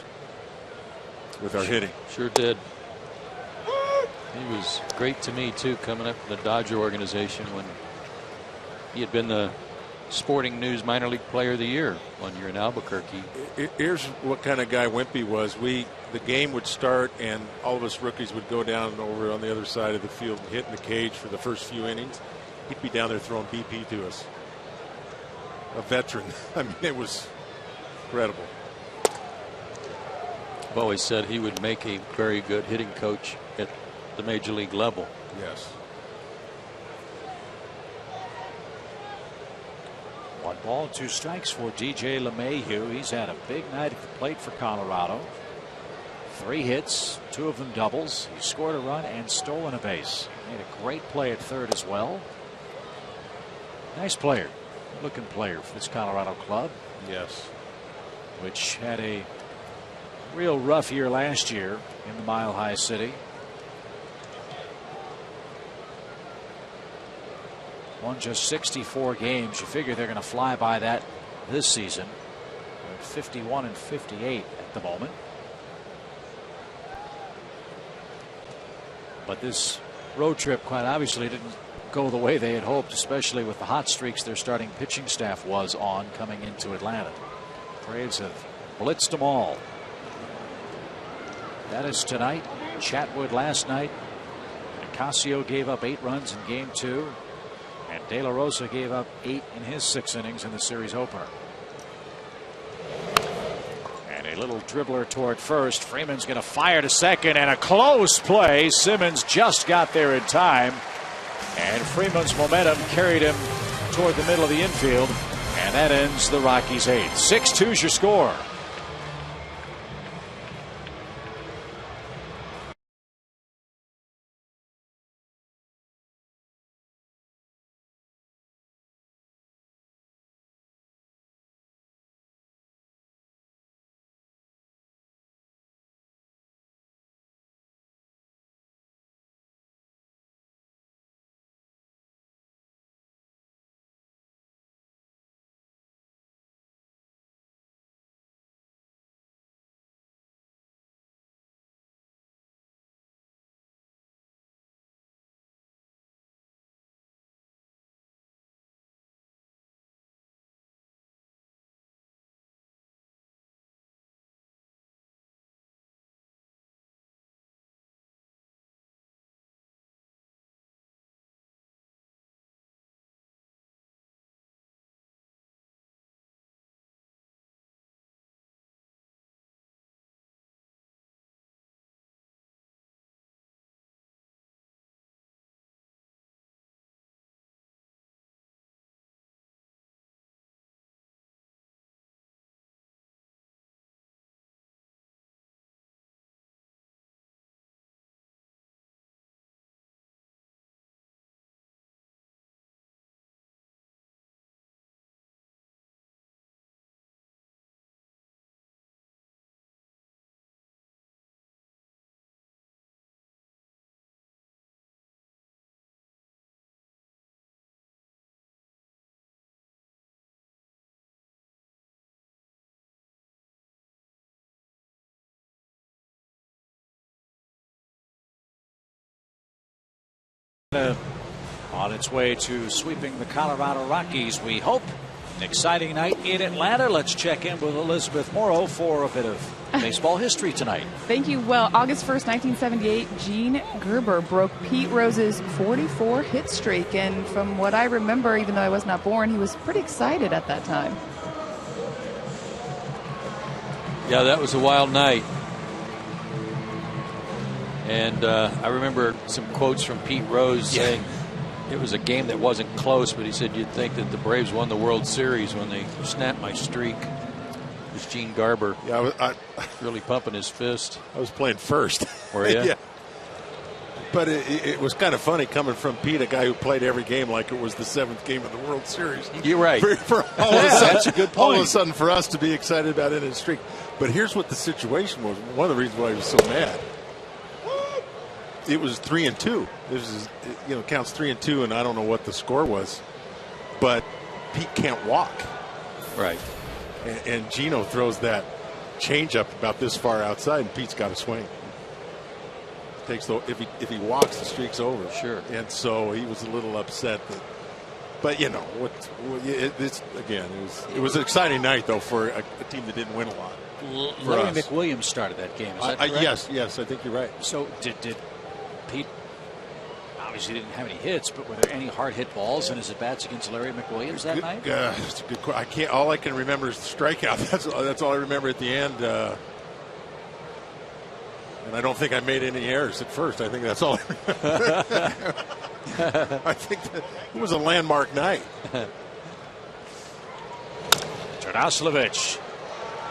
[SPEAKER 4] with our hitting.
[SPEAKER 5] Sure did. He was great to me, too, coming up from the Dodger organization when he had been the Sporting News Minor League Player of the Year one year in Albuquerque.
[SPEAKER 4] Here's what kind of guy Wimpy was. The game would start, and all of us rookies would go down over on the other side of the field and hit in the cage for the first few innings. He'd be down there throwing BP to us. A veteran. I mean, it was incredible.
[SPEAKER 5] I've always said he would make a very good hitting coach at the major league level.
[SPEAKER 4] Yes.
[SPEAKER 3] 1 ball, 2 strikes for DJ LeMahieu. He's had a big night at the plate for Colorado. 3 hits, 2 of them doubles. He scored a run and stolen a base. Made a great play at third as well. Nice player. Looking player for this Colorado club.
[SPEAKER 4] Yes.
[SPEAKER 3] Which had a real rough year last year in the Mile High City. Won just 64 games. You figure they're going to fly by that this season. They're at 51 and 58 at the moment. But this road trip quite obviously didn't go the way they had hoped, especially with the hot streaks their starting pitching staff was on coming into Atlanta. Braves have blitzed them all. That is tonight. Chatwood last night. Nicasio gave up 8 runs in game 2. And De La Rosa gave up 8 in his 6 innings in the series opener. And a little dribbler toward first. Freeman's going to fire to second, and a close play. Simmons just got there in time. And Freeman's momentum carried him toward the middle of the infield. And that ends the Rockies' 8th. 6-2's your score. On its way to sweeping the Colorado Rockies, we hope. An exciting night in Atlanta. Let's check in with Elizabeth Morrow for a bit of baseball history tonight.
[SPEAKER 7] Thank you. Well, August 1st, 1978, Gene Gerber broke Pete Rose's 44 hit streak. And from what I remember, even though I was not born, he was pretty excited at that time.
[SPEAKER 5] Yeah, that was a wild night. And I remember some quotes from Pete Rose saying it was a game that wasn't close, but he said you'd think that the Braves won the World Series when they snapped my streak. It was Gene Garber.
[SPEAKER 4] Yeah, I
[SPEAKER 5] really pumping his fist.
[SPEAKER 4] I was playing first.
[SPEAKER 5] Were you?
[SPEAKER 4] Yeah. But it was kind of funny coming from Pete, a guy who played every game like it was the 7th game of the World Series.
[SPEAKER 5] You're right.
[SPEAKER 4] For all of a sudden,
[SPEAKER 5] that's a good point.
[SPEAKER 4] All of a sudden for us to be excited about it in a streak. But here's what the situation was. One of the reasons why I was so mad. It was 3-2. It was, counts 3-2, and I don't know what the score was, but Pete can't walk.
[SPEAKER 5] Right.
[SPEAKER 4] And Gino throws that changeup about this far outside, and Pete's got a swing. If he walks, the streak's over.
[SPEAKER 5] Sure.
[SPEAKER 4] And so he was a little upset that But you know, it was an exciting night though for a team that didn't win a lot.
[SPEAKER 3] Larry McWilliams started that game. Is that correct?
[SPEAKER 4] Yes, I think you're right.
[SPEAKER 3] So did Pete? Obviously didn't have any hits, but were there any hard hit balls in his at bats against Larry McWilliams that night?
[SPEAKER 4] That's a good question. All I can remember is the strikeout. That's all I remember at the end. And I don't think I made any errors at first. I think that's all I remember. I think that it was a landmark night.
[SPEAKER 3] Terdoslavich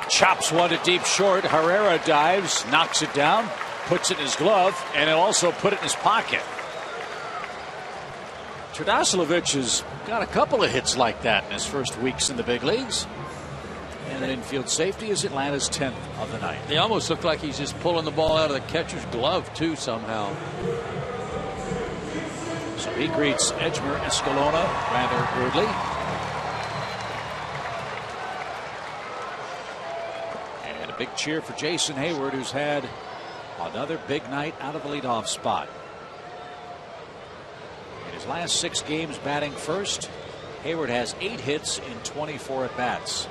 [SPEAKER 3] chops one to deep short. Herrera dives, knocks it down, puts it in his glove, and he'll also put it in his pocket. Terdoslavich has got a couple of hits like that in his first weeks in the big leagues. And an infield safety is Atlanta's 10th of the night.
[SPEAKER 5] They almost look like he's just pulling the ball out of the catcher's glove, too, somehow.
[SPEAKER 3] So he greets Edgmer Escalona rather rudely. And a big cheer for Jason Heyward, who's had another big night out of the leadoff spot. In his last 6 games batting first, Heyward has 8 hits in 24 at-bats.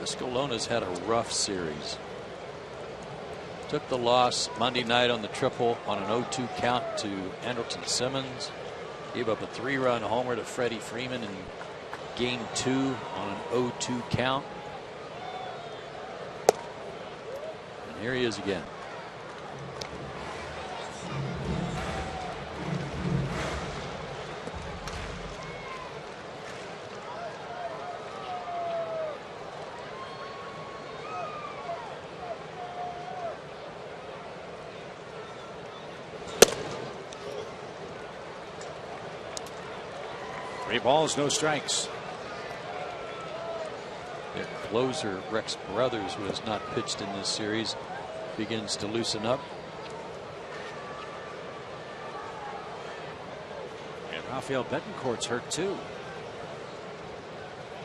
[SPEAKER 5] Escalona's had a rough series. Took the loss Monday night on the triple on an 0-2 count to Andrelton Simmons. Gave up a 3-run homer to Freddie Freeman in game 2 on an 0-2 count. And here he is again.
[SPEAKER 3] Three balls, no strikes.
[SPEAKER 5] Their closer, Rex Brothers, who has not pitched in this series, begins to loosen up.
[SPEAKER 3] And Rafael Betancourt's hurt too.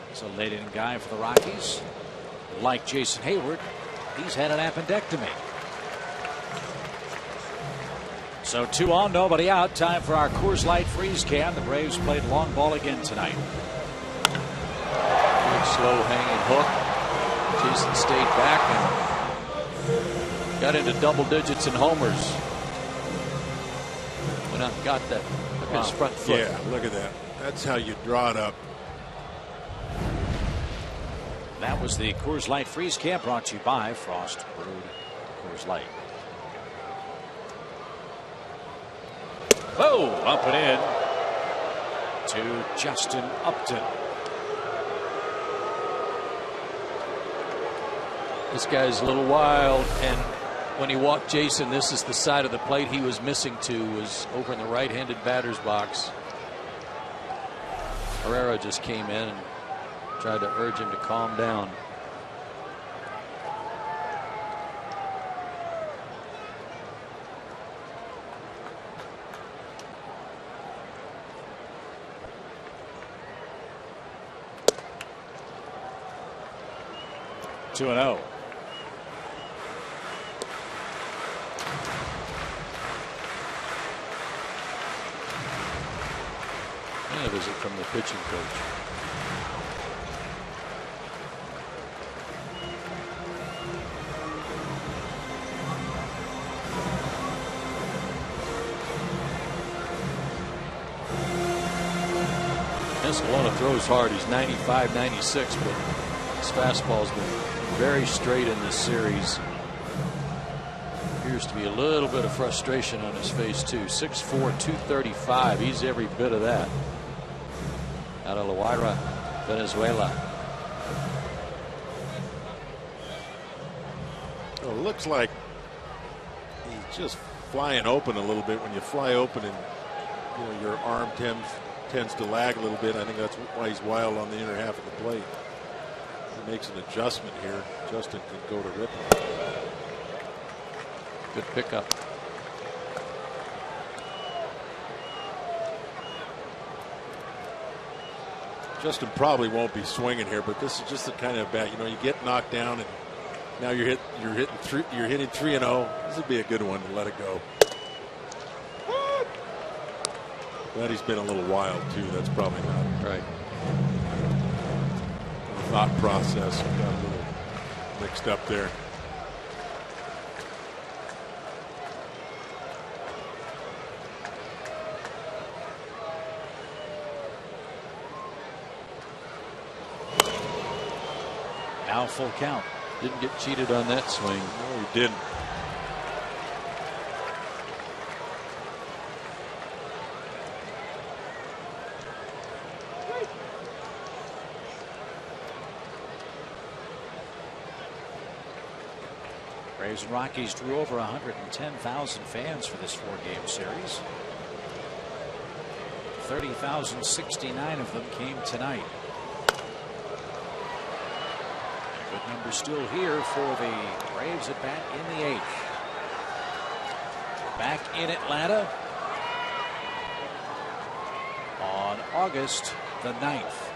[SPEAKER 3] He's a late inning guy for the Rockies. Like Jason Heyward, he's had an appendectomy. So 2 on, nobody out. Time for our Coors Light freeze can. The Braves played long ball again tonight.
[SPEAKER 5] Good slow hanging hook. Jason stayed back and got into double digits in homers. Went out and got that. His front foot.
[SPEAKER 4] Yeah, look at that. That's how you draw it up.
[SPEAKER 3] That was the Coors Light freeze can, brought to you by Frost Brewed Coors Light. Oh, up and in to Justin Upton.
[SPEAKER 5] This guy's a little wild, and when he walked Jason, this is the side of the plate he was missing to, was over in the right-handed batter's box. Herrera just came in and tried to urge him to calm down.
[SPEAKER 3] Two and 0.
[SPEAKER 5] And a visit from the pitching coach. Escalona throws hard. He's 95, 96, but his fastball's been very straight in this series. Appears to be a little bit of frustration on his face too. 6'4", 235. He's every bit of that. Out of La Guaira, Venezuela.
[SPEAKER 4] Well, it looks like he's just flying open a little bit. When you fly open and your arm tends to lag a little bit, I think that's why he's wild on the inner half of the plate. He makes an adjustment here. Justin can go to rip him.
[SPEAKER 5] Good pickup.
[SPEAKER 4] Justin probably won't be swinging here, but this is just the kind of bat, you get knocked down and Now you're hitting 3-0. This would be a good one to let it go. But he's been a little wild too. That's probably not right. The thought process got a little mixed up there.
[SPEAKER 3] Now full count.
[SPEAKER 5] Didn't get cheated on that swing.
[SPEAKER 4] No, he didn't.
[SPEAKER 3] Braves and Rockies drew over 110,000 fans for this 4-game series. 30,069 of them came tonight. Good number still here for the Braves at bat in the 8th. Back in Atlanta on August the 9th.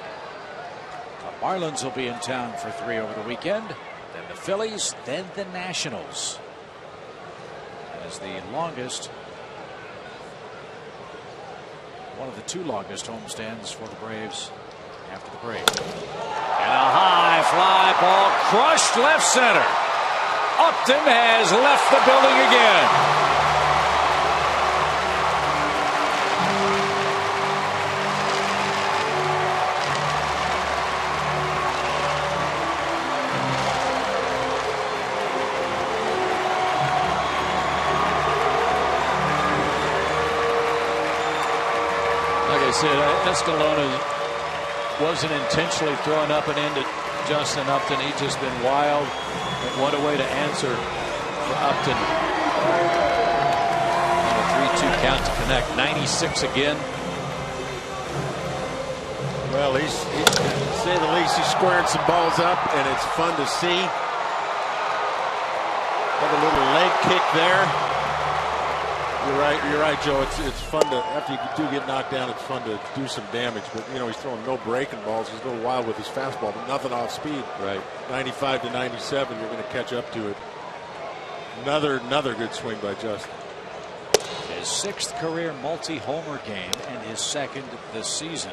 [SPEAKER 3] The Marlins will be in town for 3 over the weekend. Then the Phillies, then the Nationals. As the longest, one of the 2 longest homestands for the Braves after the break. And a high fly ball crushed left center. Upton has left the building again.
[SPEAKER 5] Escalona wasn't intentionally throwing up and into Justin Upton. He's just been wild. And what a way to answer for Upton. On a 3-2 count to connect. 96 again.
[SPEAKER 4] Well, to say the least, he's squaring some balls up, and it's fun to see. Have a little leg kick there. You're right, Joe. It's fun to, after you do get knocked down, it's fun to do some damage. But he's throwing no breaking balls. He's a little wild with his fastball, but nothing off speed.
[SPEAKER 5] Right.
[SPEAKER 4] 95 to 97. You're going to catch up to it. Another good swing by Justin.
[SPEAKER 3] His 6th career multi-homer game and his 2nd this season.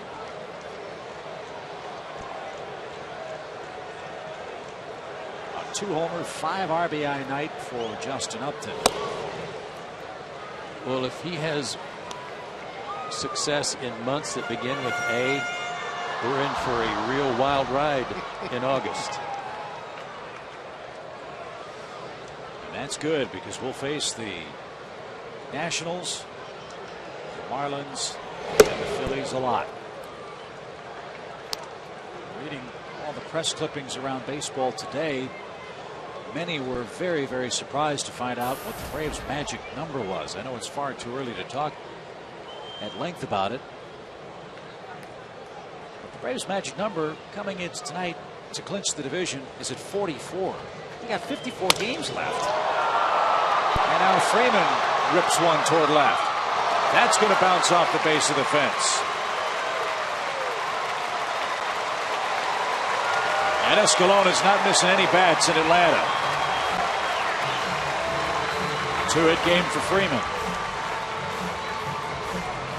[SPEAKER 3] A 2-homer, 5 RBI night for Justin Upton.
[SPEAKER 5] Well, if he has success in months that begin with A, we're in for a real wild ride in August.
[SPEAKER 3] And that's good because we'll face the Nationals, the Marlins, and the Phillies a lot. Reading all the press clippings around baseball today, many were very, very surprised to find out what the Braves' magic number was. I know it's far too early to talk at length about it. But the Braves' magic number coming in tonight to clinch the division is at 44. We got 54 games left. And now Freeman rips one toward left. That's going to bounce off the base of the fence. And Escalona's not missing any bats in Atlanta. 2-hit game for Freeman.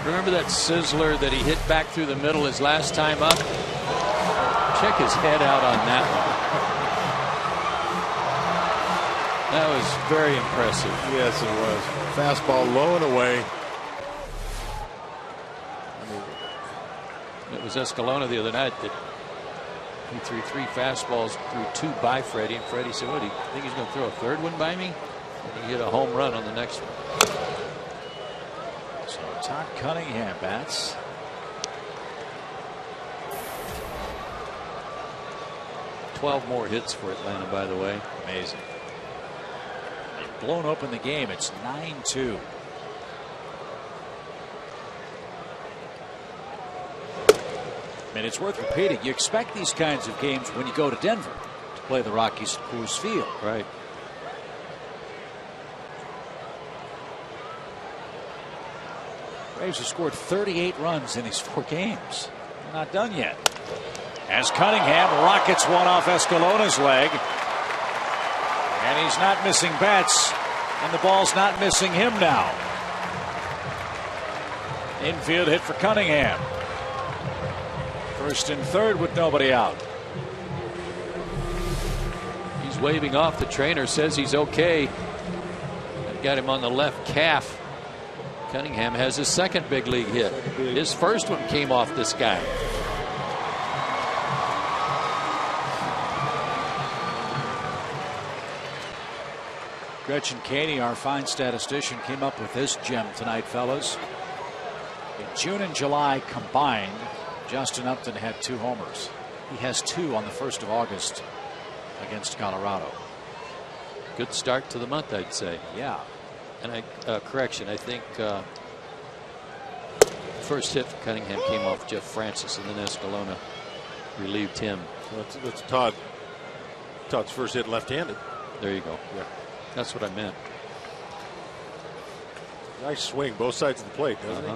[SPEAKER 5] Remember that sizzler that he hit back through the middle his last time up? Check his head out on that one. That was very impressive.
[SPEAKER 4] Yes, it was. Fastball low and away.
[SPEAKER 5] It was Escalona the other night that he threw 3 fastballs through 2 by Freddie, and Freddie said, "What, do you think he's going to throw a 3rd one by me?" And he hit a home run on the next one.
[SPEAKER 3] So Todd Cunningham bats.
[SPEAKER 5] $12 more hits for Atlanta, by the way.
[SPEAKER 3] Amazing. They've blown open the game. It's 9-2. And it's worth repeating. You expect these kinds of games when you go to Denver to play the Rockies at Coors Field.
[SPEAKER 5] Right.
[SPEAKER 3] Braves have scored 38 runs in these 4 games. They're not done yet. As Cunningham rockets one off Escalona's leg. And he's not missing bats, and the ball's not missing him now. Infield hit for Cunningham. First and third with nobody out.
[SPEAKER 5] He's waving off. The trainer says he's okay. I've got him on the left calf. Cunningham has his second big league hit. His first one came off this guy.
[SPEAKER 3] Gretchen Caney, our fine statistician, came up with this gem tonight, fellas. In June and July combined, Justin Upton had 2 homers. He has 2 on the 1st of August against Colorado.
[SPEAKER 5] Good start to the month, I'd say.
[SPEAKER 3] Yeah.
[SPEAKER 5] And correction, I think first hit for Cunningham came off Jeff Francis, and then Escalona relieved him.
[SPEAKER 4] That's Todd's first hit left-handed.
[SPEAKER 5] There you go.
[SPEAKER 4] Yeah.
[SPEAKER 5] That's what I meant.
[SPEAKER 4] Nice swing, both sides of the plate, doesn't he?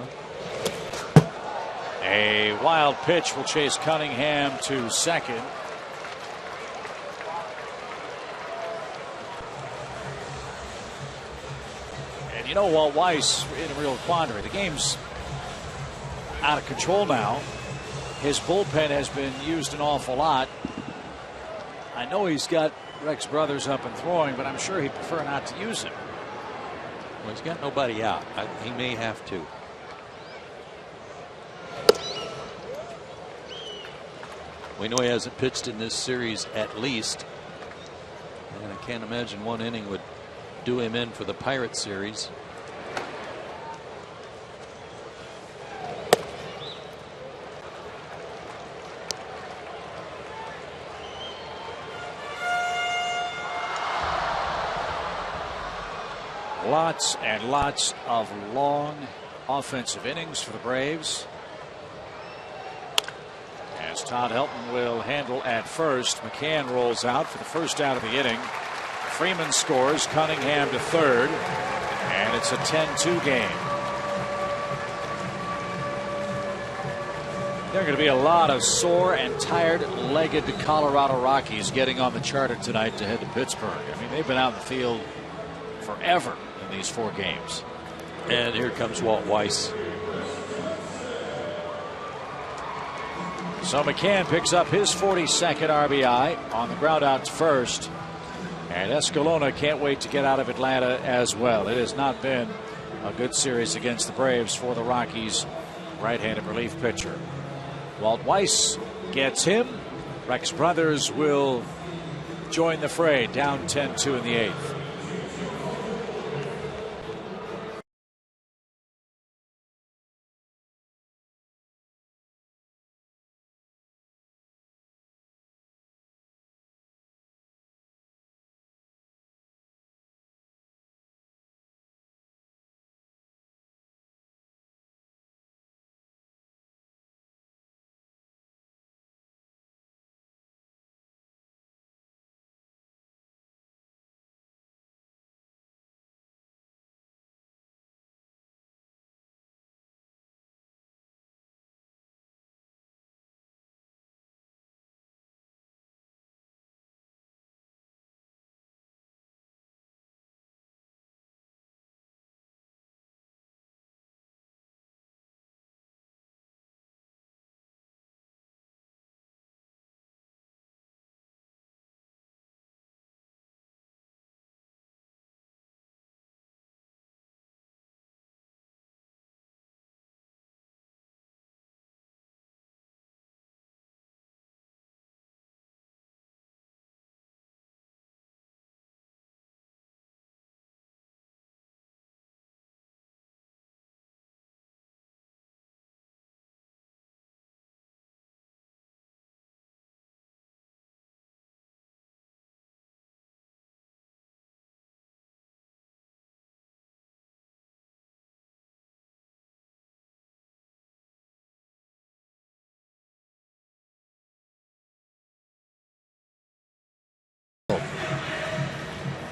[SPEAKER 3] A wild pitch will chase Cunningham to second. And you know, Walt Weiss in a real quandary. The game's out of control now. His bullpen has been used an awful lot. I know he's got Rex Brothers up and throwing, but I'm sure he'd prefer not to use him.
[SPEAKER 5] Well, he's got nobody out. He may have to. We know he hasn't pitched in this series at least. And I can't imagine 1 inning would do him in for the Pirates series.
[SPEAKER 3] Lots and lots of long offensive innings for the Braves. As Todd Helton will handle at first. McCann rolls out for the first out of the inning. Freeman scores. Cunningham to third. And it's a 10-2 game. There are going to be a lot of sore and tired-legged Colorado Rockies getting on the charter tonight to head to Pittsburgh. I mean, they've been out in the field forever in these 4 games.
[SPEAKER 5] And here comes Walt Weiss.
[SPEAKER 3] So McCann picks up his 42nd RBI on the ground out to first. And Escalona can't wait to get out of Atlanta as well. It has not been a good series against the Braves for the Rockies right-handed relief pitcher. Walt Weiss gets him. Rex Brothers will join the fray, down 10-2 in the 8th.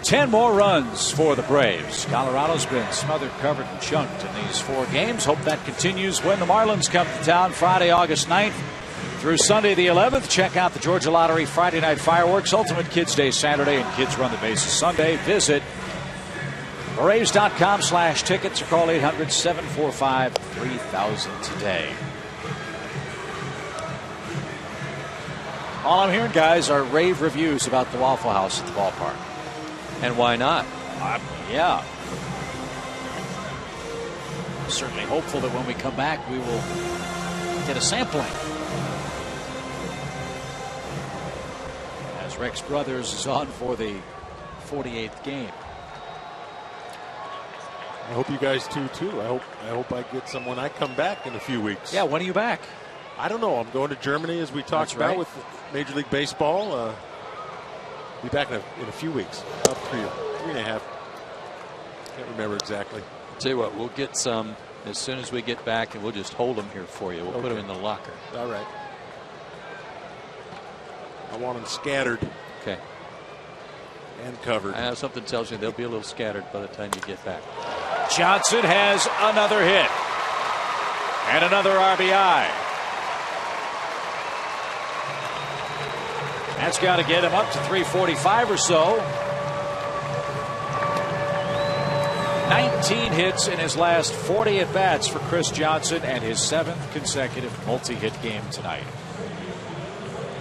[SPEAKER 3] Ten more runs for the Braves. Colorado's been smothered, covered, and chunked in these 4 games. Hope that continues when the Marlins come to town Friday, August 9th. Through Sunday the 11th, check out the Georgia Lottery Friday Night Fireworks, Ultimate Kids Day Saturday, and Kids Run the Bases Sunday. Visit Braves.com/tickets or call 800-745-3000 today. All I'm hearing, guys, are rave reviews about the Waffle House at the ballpark.
[SPEAKER 5] And why not?
[SPEAKER 3] Yeah. I'm certainly hopeful that when we come back, we will get a sampling. As Rex Brothers is on for the 48th game.
[SPEAKER 4] I hope you guys do too. I hope I get some when I come back in a few weeks.
[SPEAKER 3] Yeah, when are you back?
[SPEAKER 4] I don't know. I'm going to Germany, as we talked about, with Major League Baseball. Be back in a few weeks. About 3.5. Can't remember exactly.
[SPEAKER 5] I'll tell you what, we'll get some as soon as we get back, and we'll just hold them here for you. We'll put them in the locker.
[SPEAKER 4] All right. I want them scattered.
[SPEAKER 5] Okay.
[SPEAKER 4] And covered.
[SPEAKER 5] Something tells me they'll be a little scattered by the time you get back.
[SPEAKER 3] Johnson has another hit. And another RBI. That's got to get him up to 345 or so. 19 hits in his last 40 at-bats for Chris Johnson, and his 7th consecutive multi-hit game tonight.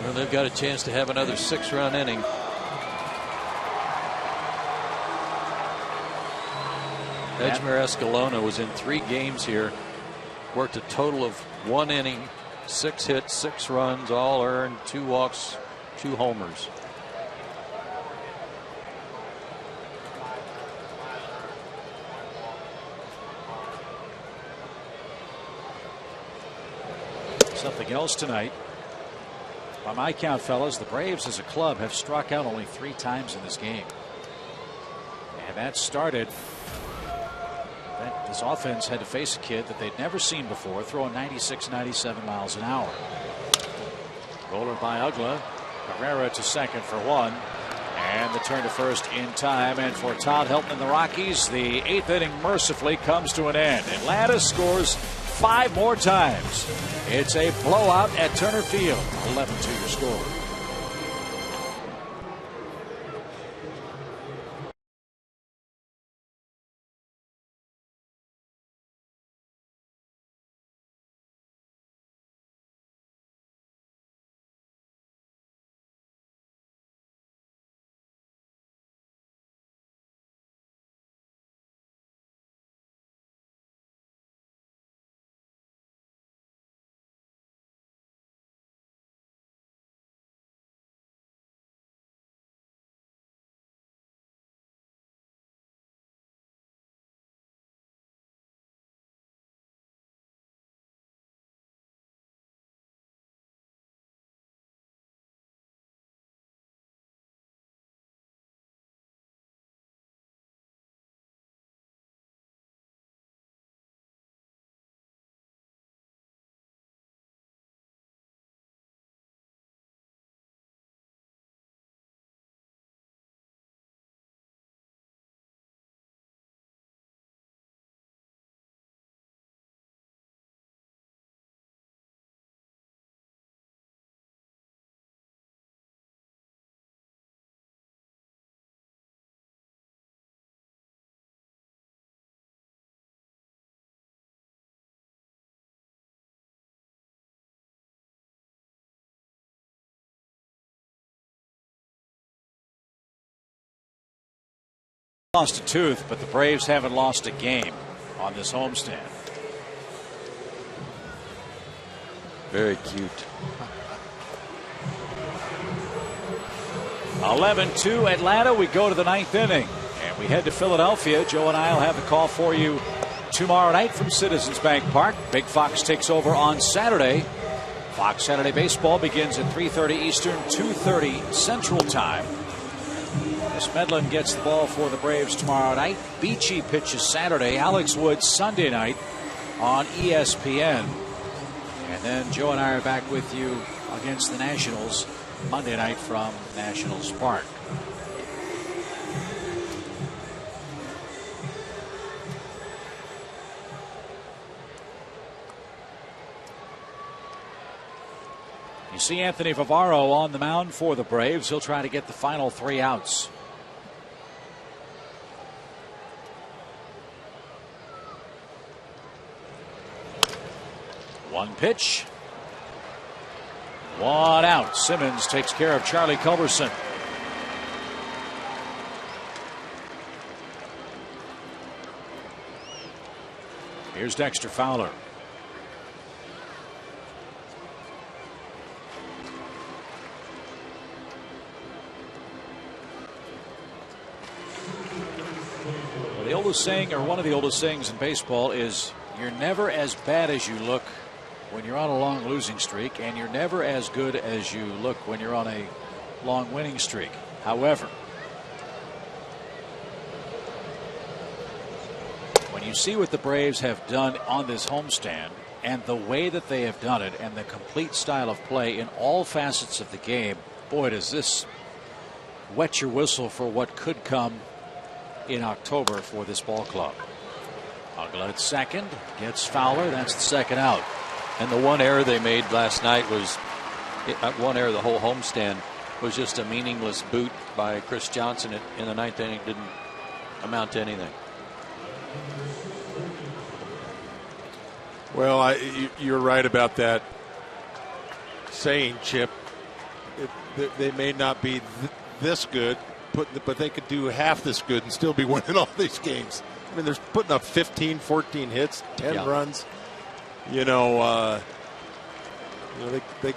[SPEAKER 5] Well, they've got a chance to have another 6-run inning. Edgemere Escalona was in 3 games here. Worked a total of 1 inning, 6 hits, 6 runs, all earned, 2 walks, 2 homers.
[SPEAKER 3] Something else tonight. By my count, fellas, the Braves as a club have struck out only 3 times in this game. And that started. This offense had to face a kid that they'd never seen before, throwing 96, 97 miles an hour. Bowler by Ugla. Herrera to second for 1. And the turn to first in time. And for Todd Helton and the Rockies, the 8th inning mercifully comes to an end. Atlanta scores 5 more times. It's a blowout at Turner Field. 11-2 your score. Lost a tooth, but the Braves haven't lost a game on this homestand.
[SPEAKER 5] Very cute.
[SPEAKER 3] 11-2 Atlanta. We go to the 9th inning and we head to Philadelphia. Joe and I will have the call for you tomorrow night from Citizens Bank Park. Big Fox takes over on Saturday. Fox Saturday Baseball begins at 3:30 Eastern, 2:30 Central Time. As Medlin gets the ball for the Braves tomorrow night. Beachy pitches Saturday. Alex Wood Sunday night on ESPN. And then Joe and I are back with you against the Nationals Monday night from Nationals Park. see Anthony Favaro on the mound for the Braves. He'll try to get the final 3 outs. One pitch. 1 out. Simmons takes care of Charlie Culberson. Here's Dexter Fowler. Well, the oldest saying, or one of the oldest sayings in baseball, is you're never as bad as you look when you're on a long losing streak, and you're never as good as you look when you're on a long winning streak. However, when you see what the Braves have done on this homestand and the way that they have done it and the complete style of play in all facets of the game, boy, does this wet your whistle for what could come in October for this ball club. Uggla at second, gets Fowler. That's the second out.
[SPEAKER 5] And the one error they made last night was one error. The whole homestand was just a meaningless boot by Chris Johnson in the 9th inning. Didn't amount to anything.
[SPEAKER 4] Well, you're right about that saying, Chip. They may not be this good, but they could do half this good and still be winning all these games. I mean, they're putting up 15, 14 hits, 10 runs. They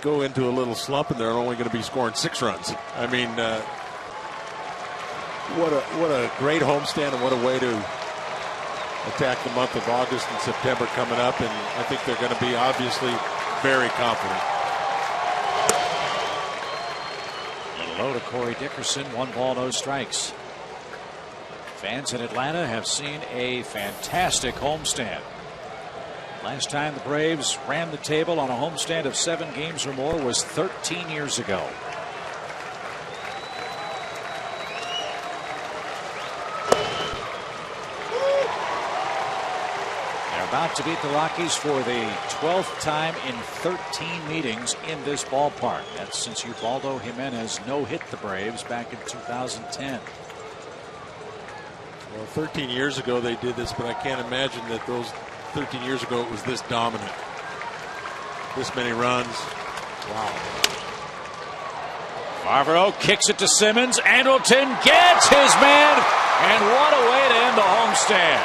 [SPEAKER 4] go into a little slump and they're only going to be scoring 6 runs. I mean, what a great homestand, and what a way to attack the month of August and September coming up. And I think they're going to be obviously very confident.
[SPEAKER 3] Low to Corey Dickerson. 1 ball, no strikes. Fans in Atlanta have seen a fantastic homestand. Last time the Braves ran the table on a homestand of 7 games or more was 13 years ago. They're about to beat the Rockies for the 12th time in 13 meetings in this ballpark. That's since Ubaldo Jimenez no-hit the Braves back in 2010.
[SPEAKER 4] Well, 13 years ago they did this, but I can't imagine that those 13 years ago it was this dominant. This many runs. Wow.
[SPEAKER 3] Favaro kicks it to Simmons. Andrelton gets his man, and what a way to end the homestand.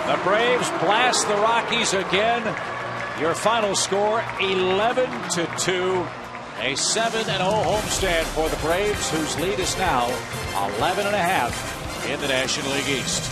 [SPEAKER 3] The Braves blast the Rockies again. Your final score 11-2. A 7-0 homestand for the Braves, whose lead is now 11.5 in the National League East.